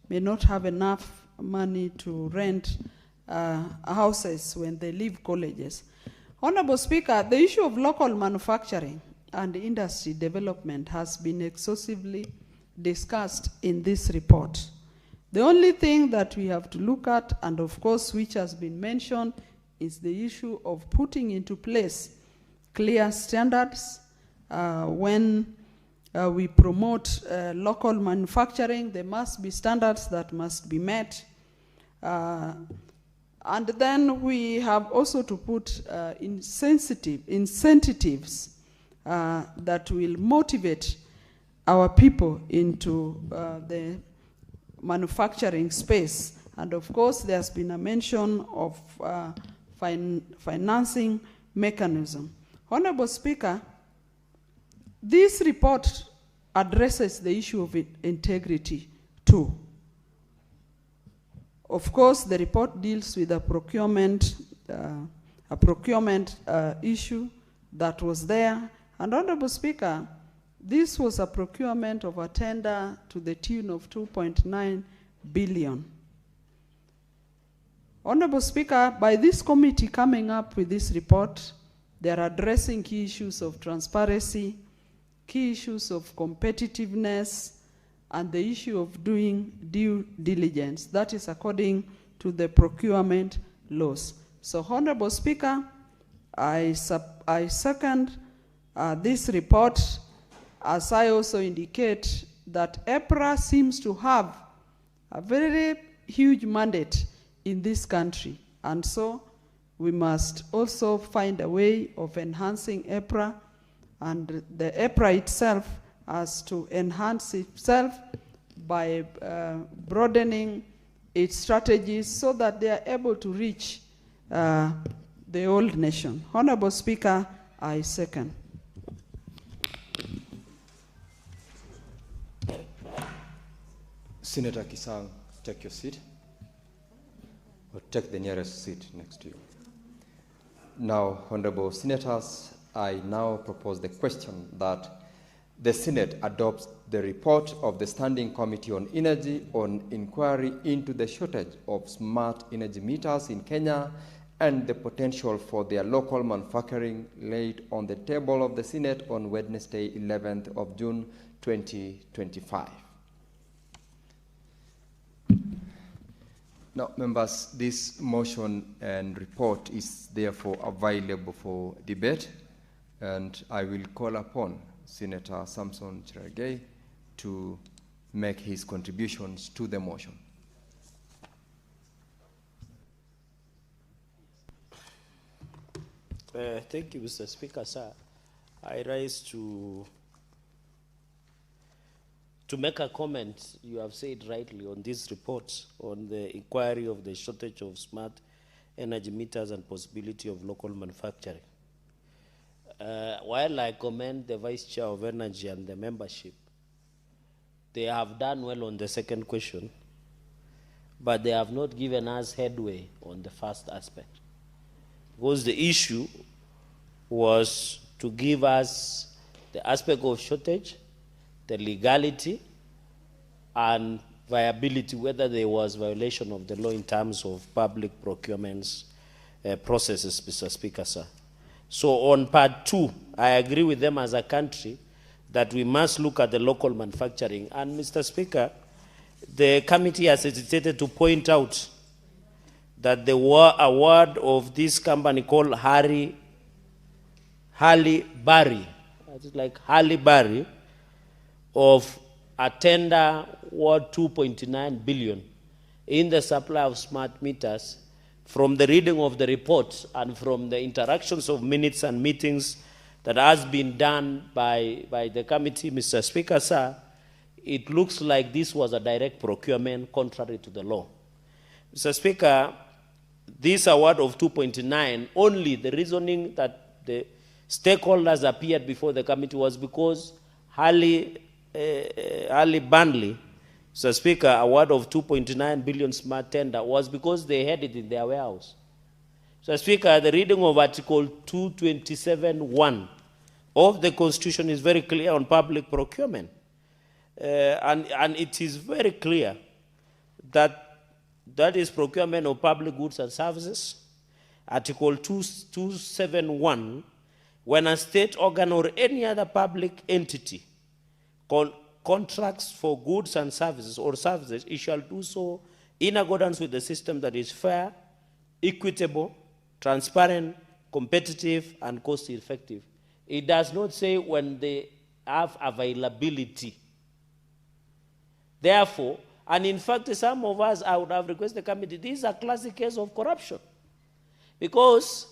may not have enough money to rent houses when they leave colleges. Honorable Speaker, the issue of local manufacturing and industry development has been exhaustively discussed in this report. The only thing that we have to look at, and of course which has been mentioned, is the issue of putting into place clear standards. When we promote local manufacturing, there must be standards that must be met. And then we have also to put incentives that will motivate our people into the manufacturing space. And of course, there's been a mention of financing mechanism. Honorable Speaker, this report addresses the issue of integrity too. Of course, the report deals with the procurement procurement issue that was there. And Honorable Speaker, this was a procurement of a tender to the tune of 2.9 billion. Honorable Speaker, by this committee coming up with this report, they're addressing key issues of transparency, key issues of competitiveness, and the issue of doing due diligence. That is according to the procurement laws. So, Honorable Speaker, I second this report, as I also indicate that EPRA seems to have a very huge mandate in this country. And so we must also find a way of enhancing EPRA, and the EPRA itself has to enhance itself by broadening its strategies so that they are able to reach the old nation. Honorable Speaker, I second. Senator Kisang, take your seat, or take the nearest seat next to you. Now, Honorable Senators, I now propose the question that the Senate adopts the report of the Standing Committee on Energy on inquiry into the shortage of smart energy meters in Kenya and the potential for their local manufacturing, laid on the table of the Senate on Wednesday, 11th of June, 2025. Now, members, this motion and report is therefore available for debate, and I will call upon Senator Samson Cherargei to make his contributions to the motion. Thank you, Mr. Speaker, sir. I rise to make a comment. You have said rightly on this report on the inquiry of the shortage of smart energy meters and possibility of local manufacturing. While I commend the Vice Chair of Energy and the membership, they have done well on the second question, but they have not given us headway on the first aspect. Because the issue was to give us the aspect of shortage, the legality, and viability, whether there was violation of the law in terms of public procurements processes, Mr. Speaker, sir. So on part 2, I agree with them as a country that we must look at the local manufacturing. And Mr. Speaker, the committee has hesitated to point out that the award of this company called Halle Berry, like Halle Berry, of a tender worth 2.9 billion in the supply of smart meters, from the reading of the report and from the interactions of minutes and meetings that has been done by the committee, Mr. Speaker, sir, it looks like this was a direct procurement contrary to the law. Mr. Speaker, this award of 2.9, only the reasoning that the stakeholders appeared before the committee was because Halle Berry, Mr. Speaker, award of 2.9 billion smart tender was because they had it in their warehouse. Mr. Speaker, the reading of Article 227(1) of the Constitution is very clear on public procurement. And it is very clear that is procurement of public goods and services. Article 271, when a state organ or any other public entity contracts for goods and services or services, it shall do so in accordance with the system that is fair, equitable, transparent, competitive, and cost-effective. It does not say when they have availability. Therefore, and in fact, some of us, I would have requested the committee, this is a classic case of corruption. Because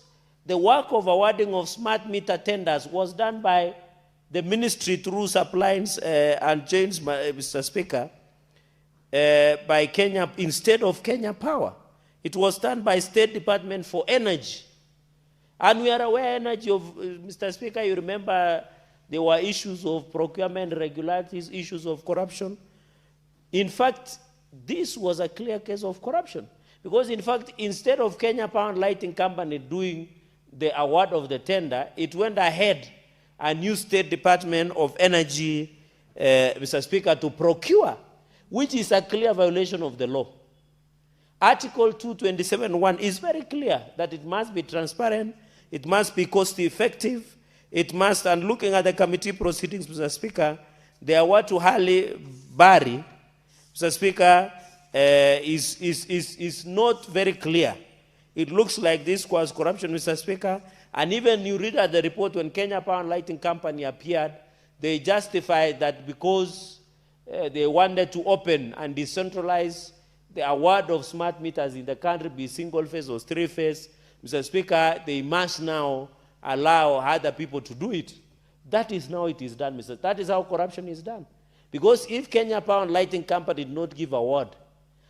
the work of awarding of smart meter tenders was done by the ministry through supplies and chains, Mr. Speaker, by Kenya, instead of Kenya Power. It was done by State Department for Energy. And we are aware energy of, Mr. Speaker, you remember there were issues of procurement irregularities, issues of corruption. In fact, this was a clear case of corruption. Because in fact, instead of Kenya Power and Lighting Company doing the award of the tender, it went ahead and used State Department of Energy, Mr. Speaker, to procure, which is a clear violation of the law. Article 227(1) is very clear that it must be transparent, it must be cost effective, it must, and looking at the committee proceedings, Mr. Speaker, the award to Halle Barry, Mr. Speaker, is not very clear. It looks like this was corruption, Mr. Speaker, and even you read at the report when Kenya Power and Lighting Company appeared, they justified that because they wanted to open and decentralize the award of smart meters in the country, be single phase or three phase, Mr. Speaker, they must now allow other people to do it. That is how it is done, Mr. That is how corruption is done. Because if Kenya Power and Lighting Company did not give award,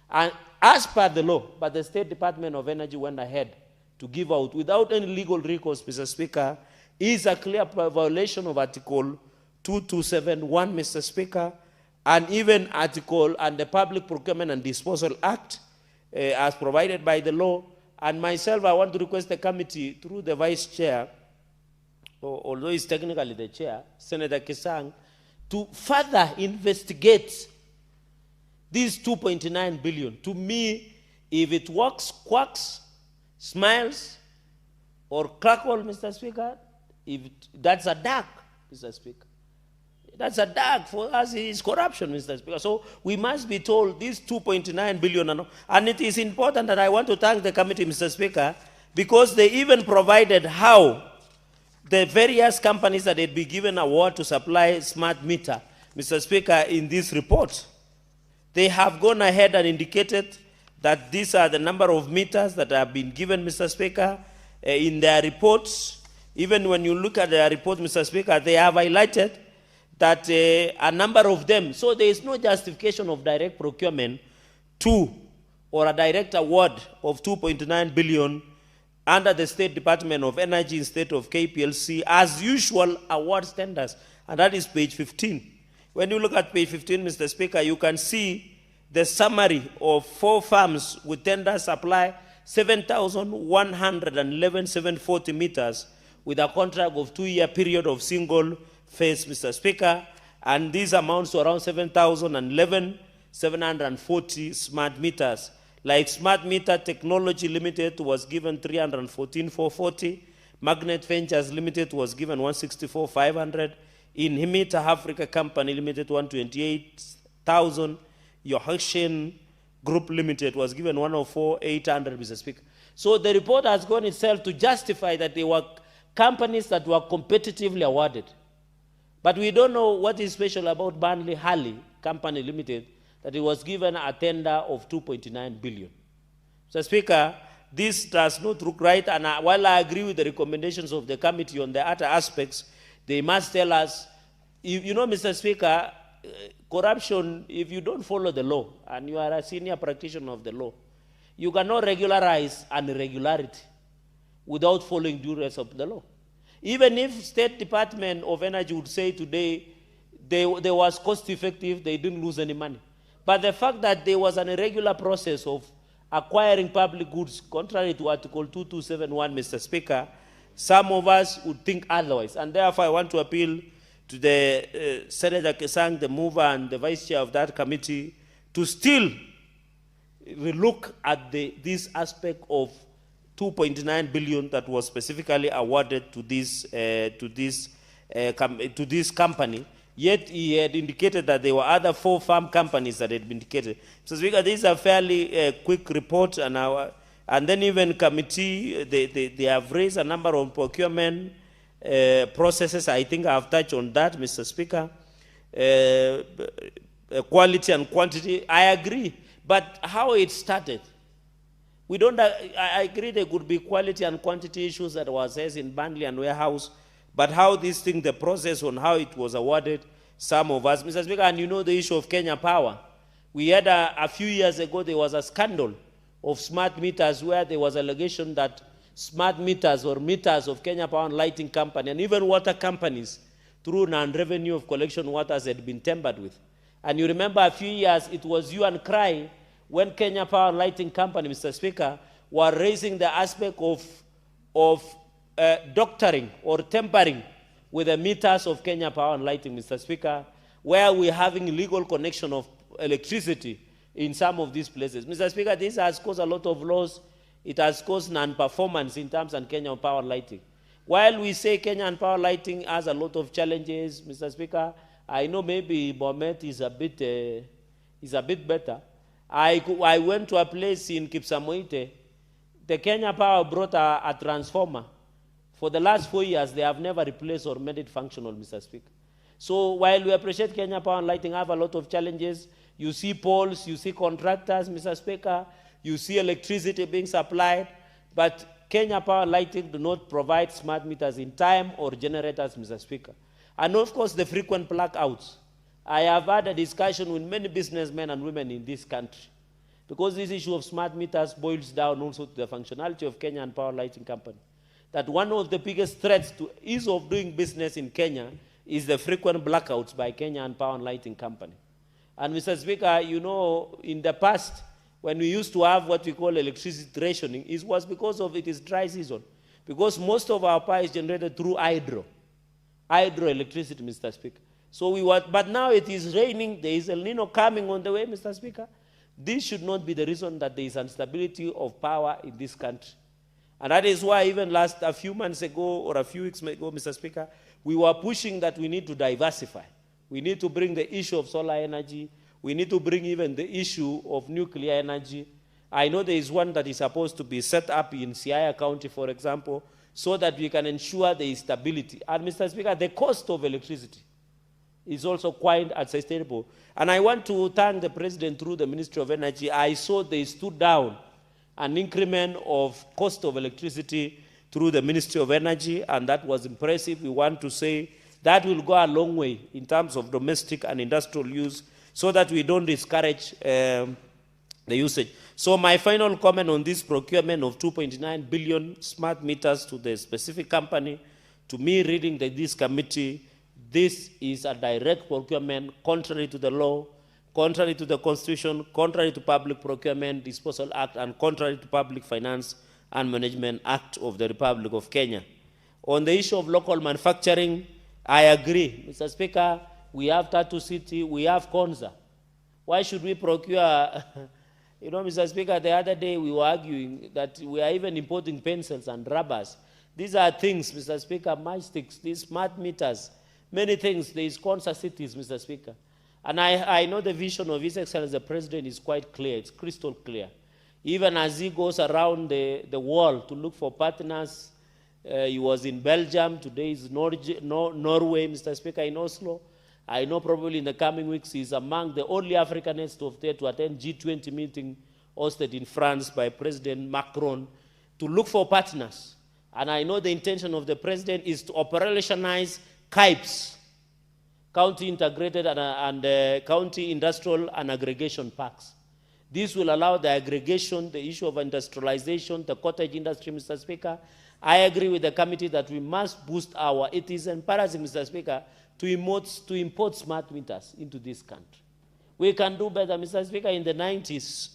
and as per the law, but the State Department of Energy went ahead to give out without any legal recourse, Mr. Speaker, is a clear violation of Article 2271, Mr. Speaker, and even Article and the Public Procurement and Disposal Act as provided by the law. And myself, I want to request the committee through the Vice Chair, although he's technically the Chair, Senator Kesang, to further investigate these 2.9 billion. To me, if it works, quacks, smiles, or crackle, Mr. Speaker, that's a dark, Mr. Speaker. That's a dark for us is corruption, Mr. Speaker. So we must be told these 2.9 billion, and it is important that I want to thank the committee, Mr. Speaker, because they even provided how the various companies that had been given award to supply smart meter, Mr. Speaker, in this report, they have gone ahead and indicated that these are the number of meters that have been given, Mr. Speaker, in their reports. Even when you look at their report, Mr. Speaker, they have highlighted that a number of them, so there is no justification of direct procurement or a direct award of 2.9 billion under the State Department of Energy instead of KPLC as usual award standards, and that is page 15. When you look at page 15, Mr. Speaker, you can see the summary of 4 farms with tender supply 7,111,740 meters with a contract of 2-year period of single phase, Mr. Speaker, and these amounts to around 7,740 smart meters. Like Smart Meter Technology Limited was given 314,440, Magnet Ventures Limited was given 164,500, in Himita Africa Company Limited 128,000, Yohashin Group Limited was given 104,800, Mr. Speaker. So the report has gone itself to justify that they were companies that were competitively awarded. But we don't know what is special about Burnley Halley Company Limited, that it was given a tender of 2.9 billion. Mr. Speaker, this does not look right, and while I agree with the recommendations of the committee on the other aspects, they must tell us, you know, Mr. Speaker, corruption, if you don't follow the law, and you are a senior practitioner of the law, you cannot regularize an irregularity without following due rest of the law. Even if State Department of Energy would say today they was cost effective, they didn't lose any money. But the fact that there was an irregular process of acquiring public goods, contrary to Article 2271, Mr. Speaker, some of us would think otherwise. And therefore, I want to appeal to the Senator Kesang, the mover and the vice chair of that committee, to still relook at this aspect of 2.9 billion that was specifically awarded to this company. Yet he had indicated that there were other 4 farm companies that had been indicated. So Speaker, this is a fairly quick report, and then even committee, they have raised a number of procurement processes. I think I have touched on that, Mr. Speaker. Quality and quantity, I agree. But how it started, we don't. I agree there could be quality and quantity issues that was raised in Burnley and warehouse, but how this thing, the process on how it was awarded, some of us, Mr. Speaker, and you know the issue of Kenya Power. We had a few years ago, there was a scandal of smart meters where there was allegation that smart meters or meters of Kenya Power and Lighting Company and even water companies through non-revenue of collection waters had been tampered with. And you remember a few years, it was you and cry when Kenya Power and Lighting Company, Mr. Speaker, were raising the aspect of doctoring or tampering with the meters of Kenya Power and Lighting, Mr. Speaker, where we're having illegal connection of electricity in some of these places. Mr. Speaker, this has caused a lot of loss. It has caused non-performance in terms of Kenya Power and Lighting. While we say Kenyan Power Lighting has a lot of challenges, Mr. Speaker, I know maybe Bomet is a bit better. I went to a place in Kipsamoite. The Kenya Power brought a transformer. For the last 4 years, they have never replaced or made it functional, Mr. Speaker. So while we appreciate Kenya Power and Lighting have a lot of challenges, you see poles, you see contractors, Mr. Speaker, you see electricity being supplied, but Kenya Power and Lighting do not provide smart meters in time or generators, Mr. Speaker. And of course, the frequent blackouts. I have had a discussion with many businessmen and women in this country, because this issue of smart meters boils down also to the functionality of Kenyan Power Lighting Company. That one of the biggest threats to ease of doing business in Kenya is the frequent blackouts by Kenyan Power and Lighting Company. And Mr. Speaker, you know, in the past, when we used to have what we call electricity rationing, it was because of it is dry season. Because most of our power is generated through hydroelectricity, Mr. Speaker. So but now it is raining, there is El Nino coming on the way, Mr. Speaker. This should not be the reason that there is instability of power in this country. And that is why even a few months ago or a few weeks ago, Mr. Speaker, we were pushing that we need to diversify. We need to bring the issue of solar energy. We need to bring even the issue of nuclear energy. I know there is one that is supposed to be set up in Siaya County, for example, so that we can ensure the stability. And Mr. Speaker, the cost of electricity is also quite unsustainable. And I want to thank the President through the Ministry of Energy. I saw they stood down an increment of cost of electricity through the Ministry of Energy, and that was impressive. We want to say that will go a long way in terms of domestic and industrial use, so that we don't discourage the usage. So my final comment on this procurement of 2.9 billion smart meters to the specific company, to me reading this committee, this is a direct procurement contrary to the law, contrary to the Constitution, contrary to Public Procurement Disposal Act, and contrary to Public Finance and Management Act of the Republic of Kenya. On the issue of local manufacturing, I agree, Mr. Speaker. We have Tattoo City, we have Konza. Why should we procure, you know, Mr. Speaker, the other day we were arguing that we are even importing pencils and rubbers. These are things, Mr. Speaker, matchsticks, these smart meters, many things. There is Konza cities, Mr. Speaker. And I know the vision of His Excellency the President is quite clear, it's crystal clear. Even as he goes around the world to look for partners, he was in Belgium, today is Norway, Mr. Speaker, in Oslo. I know probably in the coming weeks he's among the only Africanists to attend G20 meeting hosted in France by President Macron to look for partners. And I know the intention of the President is to operationalize CIPes, County Integrated and County Industrial and Aggregation Parks. This will allow the aggregation, the issue of industrialization, the cottage industry, Mr. Speaker. I agree with the committee that we must boost it is embarrassing, Mr. Speaker, to import smart meters into this country. We can do better, Mr. Speaker. In the 90s,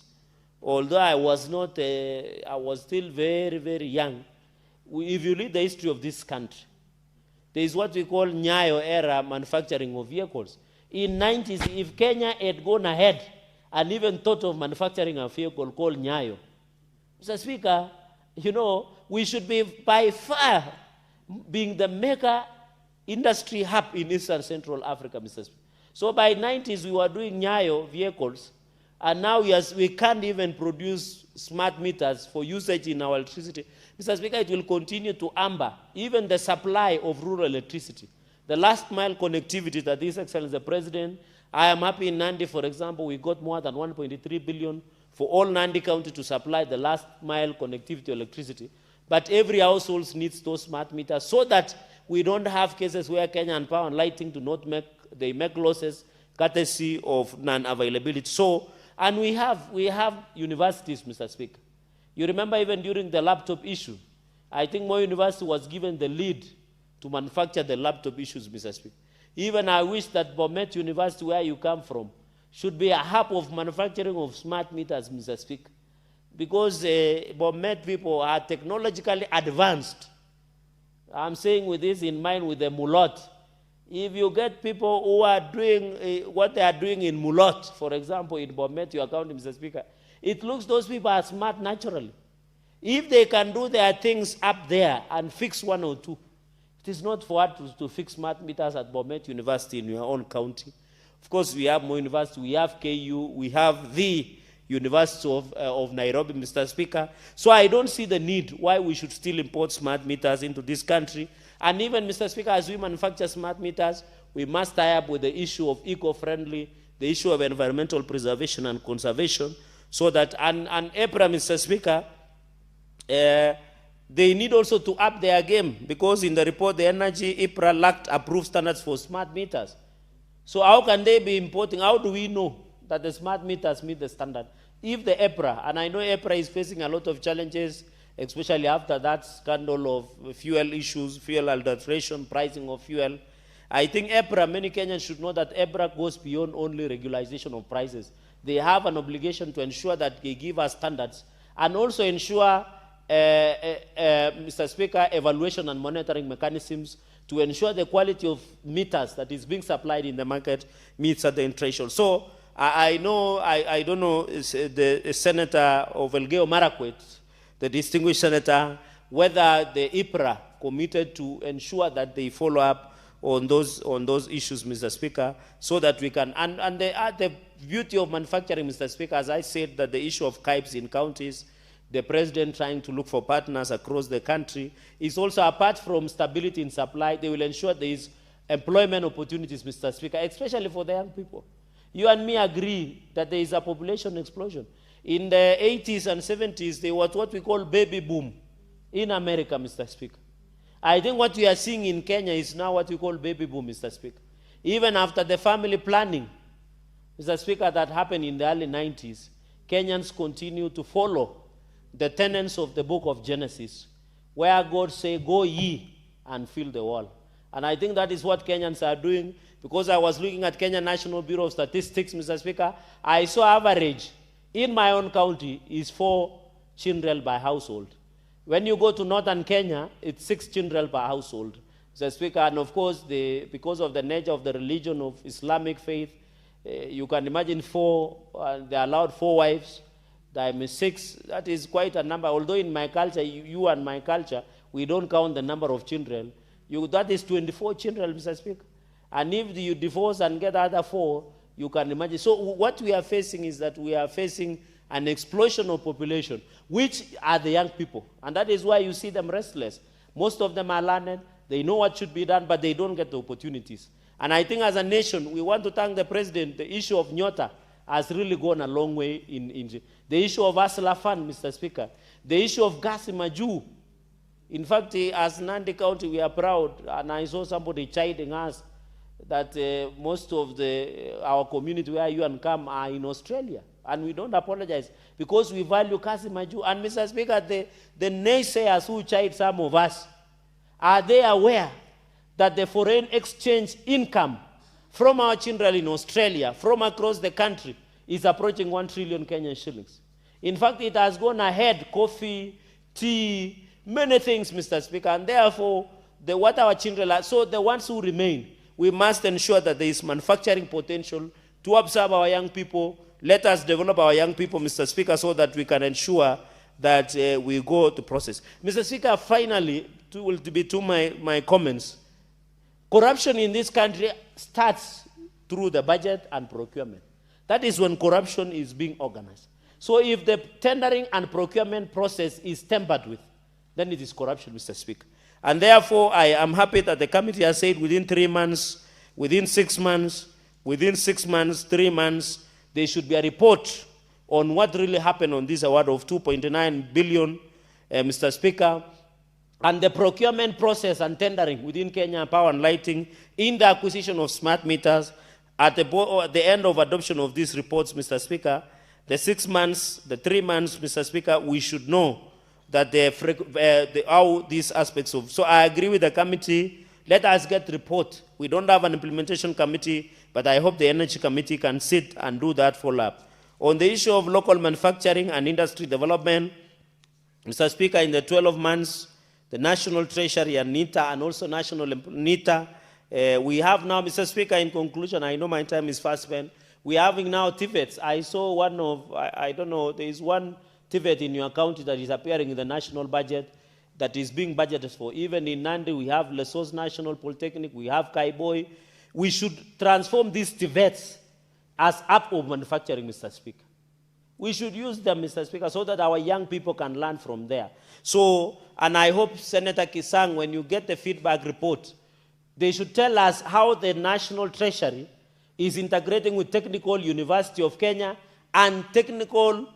although I was still very, very young, if you read the history of this country, there is what we call Nyayo era manufacturing of vehicles. In the 90s, if Kenya had gone ahead and even thought of manufacturing a vehicle called Nyayo, Mr. Speaker, you know, we should be by far being the mega industry hub in Eastern Central Africa, Mr. Speaker. So by the 90s, we were doing Nyayo vehicles, and now we can't even produce smart meters for usage in our electricity. Mr. Speaker, it will continue to hamper even the supply of rural electricity. The last mile connectivity that His Excellency the President, I am happy in Nandi, for example, we got more than 1.3 billion for all Nandi County to supply the last mile connectivity electricity. But every household needs those smart meters so that we don't have cases where Kenyan Power and Lighting do not make losses courtesy of non-availability. So, and we have universities, Mr. Speaker. You remember even during the laptop issue, I think Moi University was given the lead to manufacture the laptop issues, Mr. Speaker. Even I wish that Bomet University, where you come from, should be a hub of manufacturing of smart meters, Mr. Speaker. Because Bomet people are technologically advanced. I'm saying with this in mind with the mulot. If you get people who are doing what they are doing in mulot, for example, in Bomet, your county, Mr. Speaker, it looks those people are smart naturally. If they can do their things up there and fix one or two, it is not for us to fix smart meters at Bomet University in your own county. Of course, we have more universities. We have KU. We have the University of Nairobi, Mr. Speaker. So I don't see the need why we should still import smart meters into this country. And even, Mr. Speaker, as we manufacture smart meters, we must tie up with the issue of eco-friendly, the issue of environmental preservation and conservation, so that, and EPRA, Mr. Speaker, they need also to up their game, because in the report, the energy EPRA lacked approved standards for smart meters. So how can they be importing? How do we know that the smart meters meet the standard? If the EPRA, and I know EPRA is facing a lot of challenges, especially after that scandal of fuel issues, fuel adulteration, pricing of fuel, I think EPRA, many Kenyans should know that EPRA goes beyond only regularization of prices. They have an obligation to ensure that they give us standards and also ensure, Mr. Speaker, evaluation and monitoring mechanisms to ensure the quality of meters that is being supplied in the market meets certain thresholds. So I don't know, the Senator of Elgeyo Marakwet, the distinguished senator, whether the EPRA committed to ensure that they follow up on those issues, Mr. Speaker, so that we can, and the beauty of manufacturing, Mr. Speaker, as I said, that the issue of KIPES in counties, the president trying to look for partners across the country, is also, apart from stability in supply, they will ensure there is employment opportunities, Mr. Speaker, especially for the young people. You and me agree that there is a population explosion. In the 80s and 70s, there was what we call baby boom in America, Mr. Speaker. I think what we are seeing in Kenya is now what we call baby boom, Mr. Speaker. Even after the family planning, Mr. Speaker, that happened in the early 90s, Kenyans continue to follow the tenets of the book of Genesis, where God says, go ye and fill the world. And I think that is what Kenyans are doing, because I was looking at Kenya National Bureau of Statistics, Mr. Speaker. I saw average in my own county is 4 children by household. When you go to northern Kenya, it's 6 children per household, Mr. Speaker. And of course, because of the nature of the religion of Islamic faith, you can imagine 4, they allowed 4 wives, times 6, that is quite a number. Although in my culture, you and my culture, we don't count the number of children. That is 24 children, Mr. Speaker. And if you divorce and get other 4, you can imagine. So what we are facing is that we are facing an explosion of population, which are the young people. And that is why you see them restless. Most of them are learned. They know what should be done, but they don't get the opportunities. And I think as a nation, we want to thank the president. The issue of Nyota has really gone a long way in the issue of Asla Fund, Mr. Speaker. The issue of gas in Maju. In fact, as Nandi County, we are proud, and I saw somebody chiding us that most of our community where you and come are in Australia. And we don't apologize because we value Kasi Maju. And Mr. Speaker, the naysayers who chide some of us, are they aware that the foreign exchange income from our children in Australia, from across the country, is approaching 1 trillion Kenyan shillings? In fact, it has gone ahead, coffee, tea, many things, Mr. Speaker. And therefore, what our children are, so the ones who remain, we must ensure that there is manufacturing potential to absorb our young people. Let us develop our young people, Mr. Speaker, so that we can ensure that we go to process. Mr. Speaker, finally, to my comments, corruption in this country starts through the budget and procurement. That is when corruption is being organized. So if the tendering and procurement process is tampered with, then it is corruption, Mr. Speaker. And therefore, I am happy that the committee has said within 3 months, within 6 months, 3 months, there should be a report on what really happened on this award of 2.9 billion, Mr. Speaker, and the procurement process and tendering within Kenya Power and Lighting in the acquisition of smart meters. At the end of adoption of these reports, Mr. Speaker, the 6 months, the 3 months, Mr. Speaker, we should know that how these aspects of. So I agree with the committee. Let us get report. We don't have an implementation committee, but I hope the energy committee can sit and do that follow-up. On the issue of local manufacturing and industry development, Mr. Speaker, in the 12 months, the National Treasury and NITA, and also National NITA. We have now, Mr. Speaker, in conclusion, I know my time is fast spent. We are having now TVETs. I saw one of, I don't know, there is one TVET in your county that is appearing in the national budget that is being budgeted for. Even in Nandi, we have Lesos National Polytechnic, we have Kaiboi. We should transform these TVETs as up of manufacturing, Mr. Speaker. We should use them, Mr. Speaker, so that our young people can learn from there. So, and I hope, Senator Kisang, when you get the feedback report, they should tell us how the National Treasury is integrating with Technical University of Kenya and Technical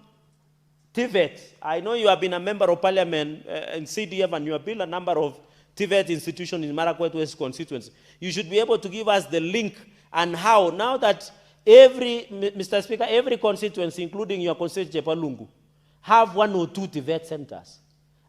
TVET. I know you have been a member of parliament in CDF and you have built a number of TVET institutions in Marakwet West constituency. You should be able to give us the link and how, now that Mr. Speaker, every constituency, including your constituency, Jepalungu, have 1 or 2 TVET centers,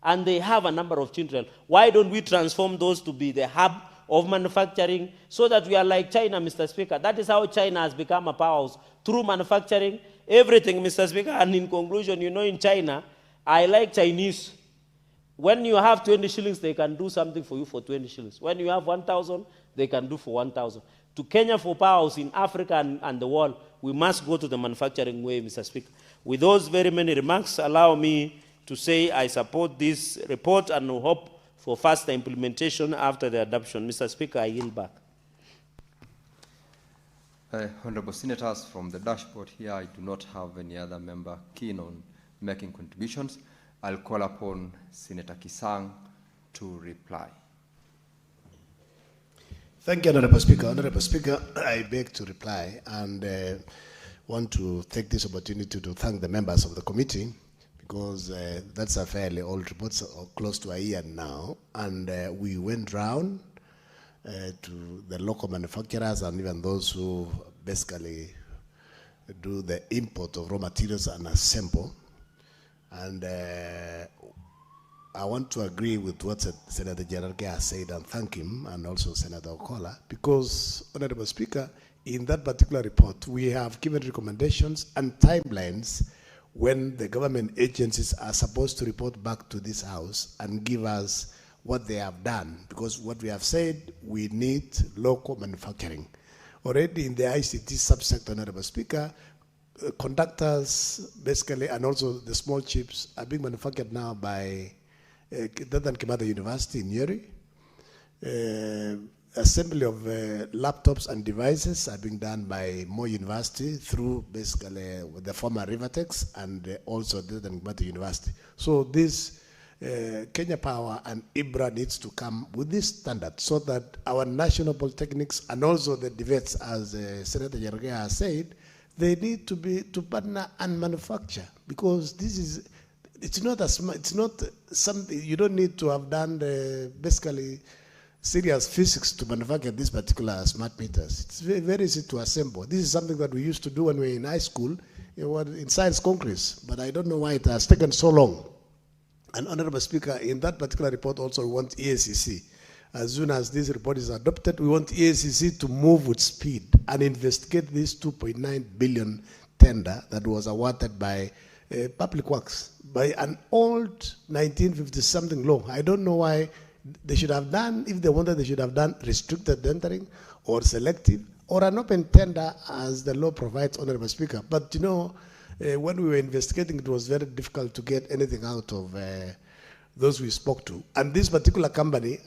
and they have a number of children. Why don't we transform those to be the hub of manufacturing so that we are like China, Mr. Speaker? That is how China has become a powerhouse, through manufacturing, everything, Mr. Speaker. And in conclusion, you know, in China, I like Chinese. When you have 20 shillings, they can do something for you for 20 shillings. When you have 1,000, they can do for 1,000. To Kenya for powerhouse in Africa and the world, we must go to the manufacturing way, Mr. Speaker. With those very many remarks, allow me to say I support this report and hope for faster implementation after the adoption. Mr. Speaker, I yield back. Honorable Senators, from the dashboard here, I do not have any other member keen on making contributions. I'll call upon Senator Kisang to reply. Thank you, Honorable Speaker. Honorable Speaker, I beg to reply and want to take this opportunity to thank the members of the committee, because that's a fairly old report, close to a year now, and we went round to the local manufacturers and even those who basically do the import of raw materials and assemble. And I want to agree with what Senator Jerarge has said and thank him, and also Senator Okola, because, Honorable Speaker, in that particular report, we have given recommendations and timelines when the government agencies are supposed to report back to this House and give us what they have done. Because what we have said, we need local manufacturing. Already in the ICT subsector, Honorable Speaker, conductors, basically, and also the small chips are being manufactured now by Kenyatta University in Nyeri. Assembly of laptops and devices are being done by Moi University through basically the former Rivertex and also Kenyatta University. So this Kenya Power and IBRA needs to come with this standard so that our national polytechnics and also the DVETs, as Senator Jerarge has said, they need to partner and manufacture, because this is, it's not something, you don't need to have done basically serious physics to manufacture this particular smart meters. It's very, very easy to assemble. This is something that we used to do when we were in high school, in science congress, but I don't know why it has taken so long. And Honorable Speaker, in that particular report also we want EACC. As soon as this report is adopted, we want EACC to move with speed and investigate this 2.9 billion tender that was awarded by Public Works, by an old 1950-something law. I don't know why they should have done, if they wanted, they should have done restricted tendering or selective or an open tender as the law provides, Honorable Speaker. But you know, when we were investigating, it was very difficult to get anything out of those we spoke to. And this particular company,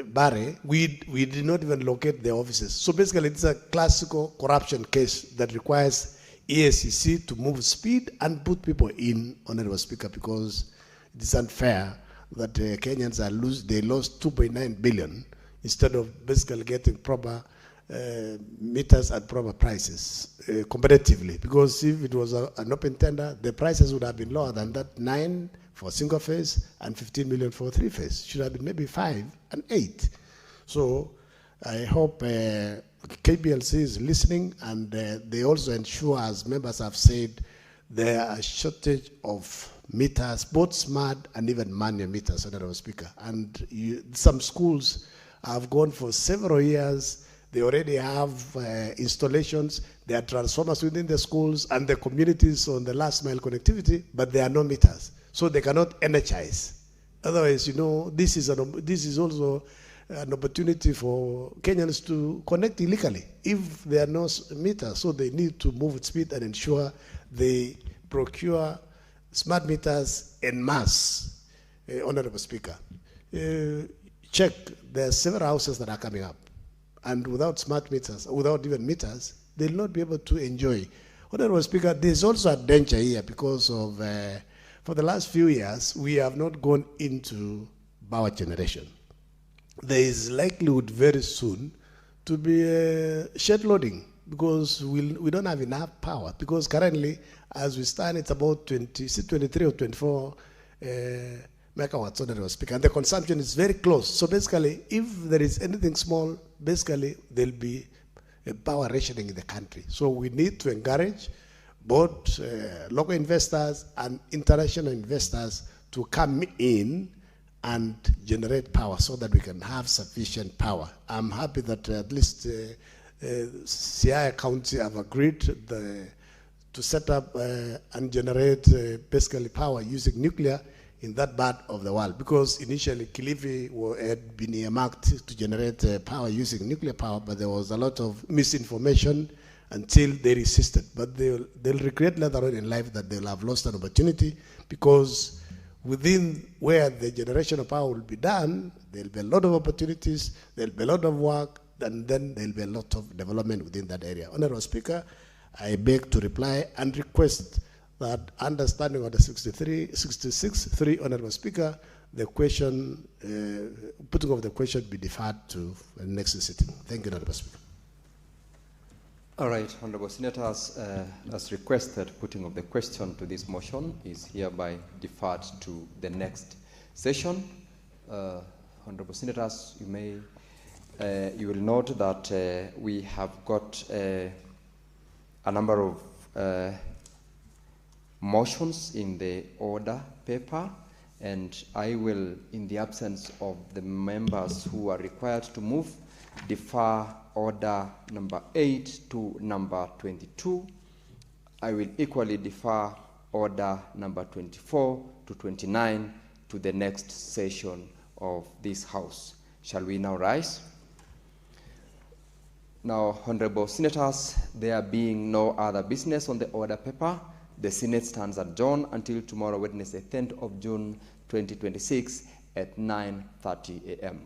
Barre, we did not even locate their offices. So basically, it's a classical corruption case that requires EACC to move speed and put people in, Honorable Speaker, because it is unfair that Kenyans they lost 2.9 billion instead of basically getting proper meters at proper prices competitively. Because if it was an open tender, the prices would have been lower than that, 9 for single phase and 15 million for three phase. Should have been maybe 5 and 8. So I hope KPLC is listening, and they also ensure, as members have said, there are a shortage of meters, both smart and even manual meters, Honorable Speaker. And some schools have gone for several years. They already have installations. There are transformers within the schools and the communities on the last mile connectivity, but there are no meters. So they cannot energize Otherwise, you know, this is also an opportunity for Kenyans to connect illegally if there are no meters. So they need to move at speed and ensure they procure smart meters en masse. Honorable Speaker, check, there are several houses that are coming up, and without smart meters, without even meters, they'll not be able to enjoy. Honorable Speaker, there's also a danger here because of, for the last few years, we have not gone into power generation. There is likelihood very soon to be shed loading because we don't have enough power, because currently, as we stand, it's about 23 or 24 megawatts, Honorable Speaker, and the consumption is very close. So basically, if there is anything small, basically there'll be a power rationing in the country. So we need to encourage both local investors and international investors to come in and generate power so that we can have sufficient power. I'm happy that at least Siaya County have agreed to set up and generate basically power using nuclear in that part of the world, because initially Kilifi had been earmarked to generate power using nuclear power, but there was a lot of misinformation until they resisted. But they'll regret later on in life that they'll have lost an opportunity, because within where the generation of power will be done, there'll be a lot of opportunities, there'll be a lot of work, and then there'll be a lot of development within that area. Honorable Speaker, I beg to reply and request that understanding of the 66.3, Honorable Speaker, the question, putting of the question be deferred to the next sitting. Thank you, Honorable Speaker. All right, Honorable Senators, as requested, putting of the question to this motion is hereby deferred to the next session. Honorable Senators, you will note that we have got a number of motions in the order paper, and I will, in the absence of the members who are required to move, defer order number 8 to number 22. I will equally defer order number 24 to 29 to the next session of this House. Shall we now rise? Now, Honorable Senators, there being no other business on the order paper, the Senate stands adjourned until tomorrow, Wednesday, 10th of June, 2026 at 9:30 a.m.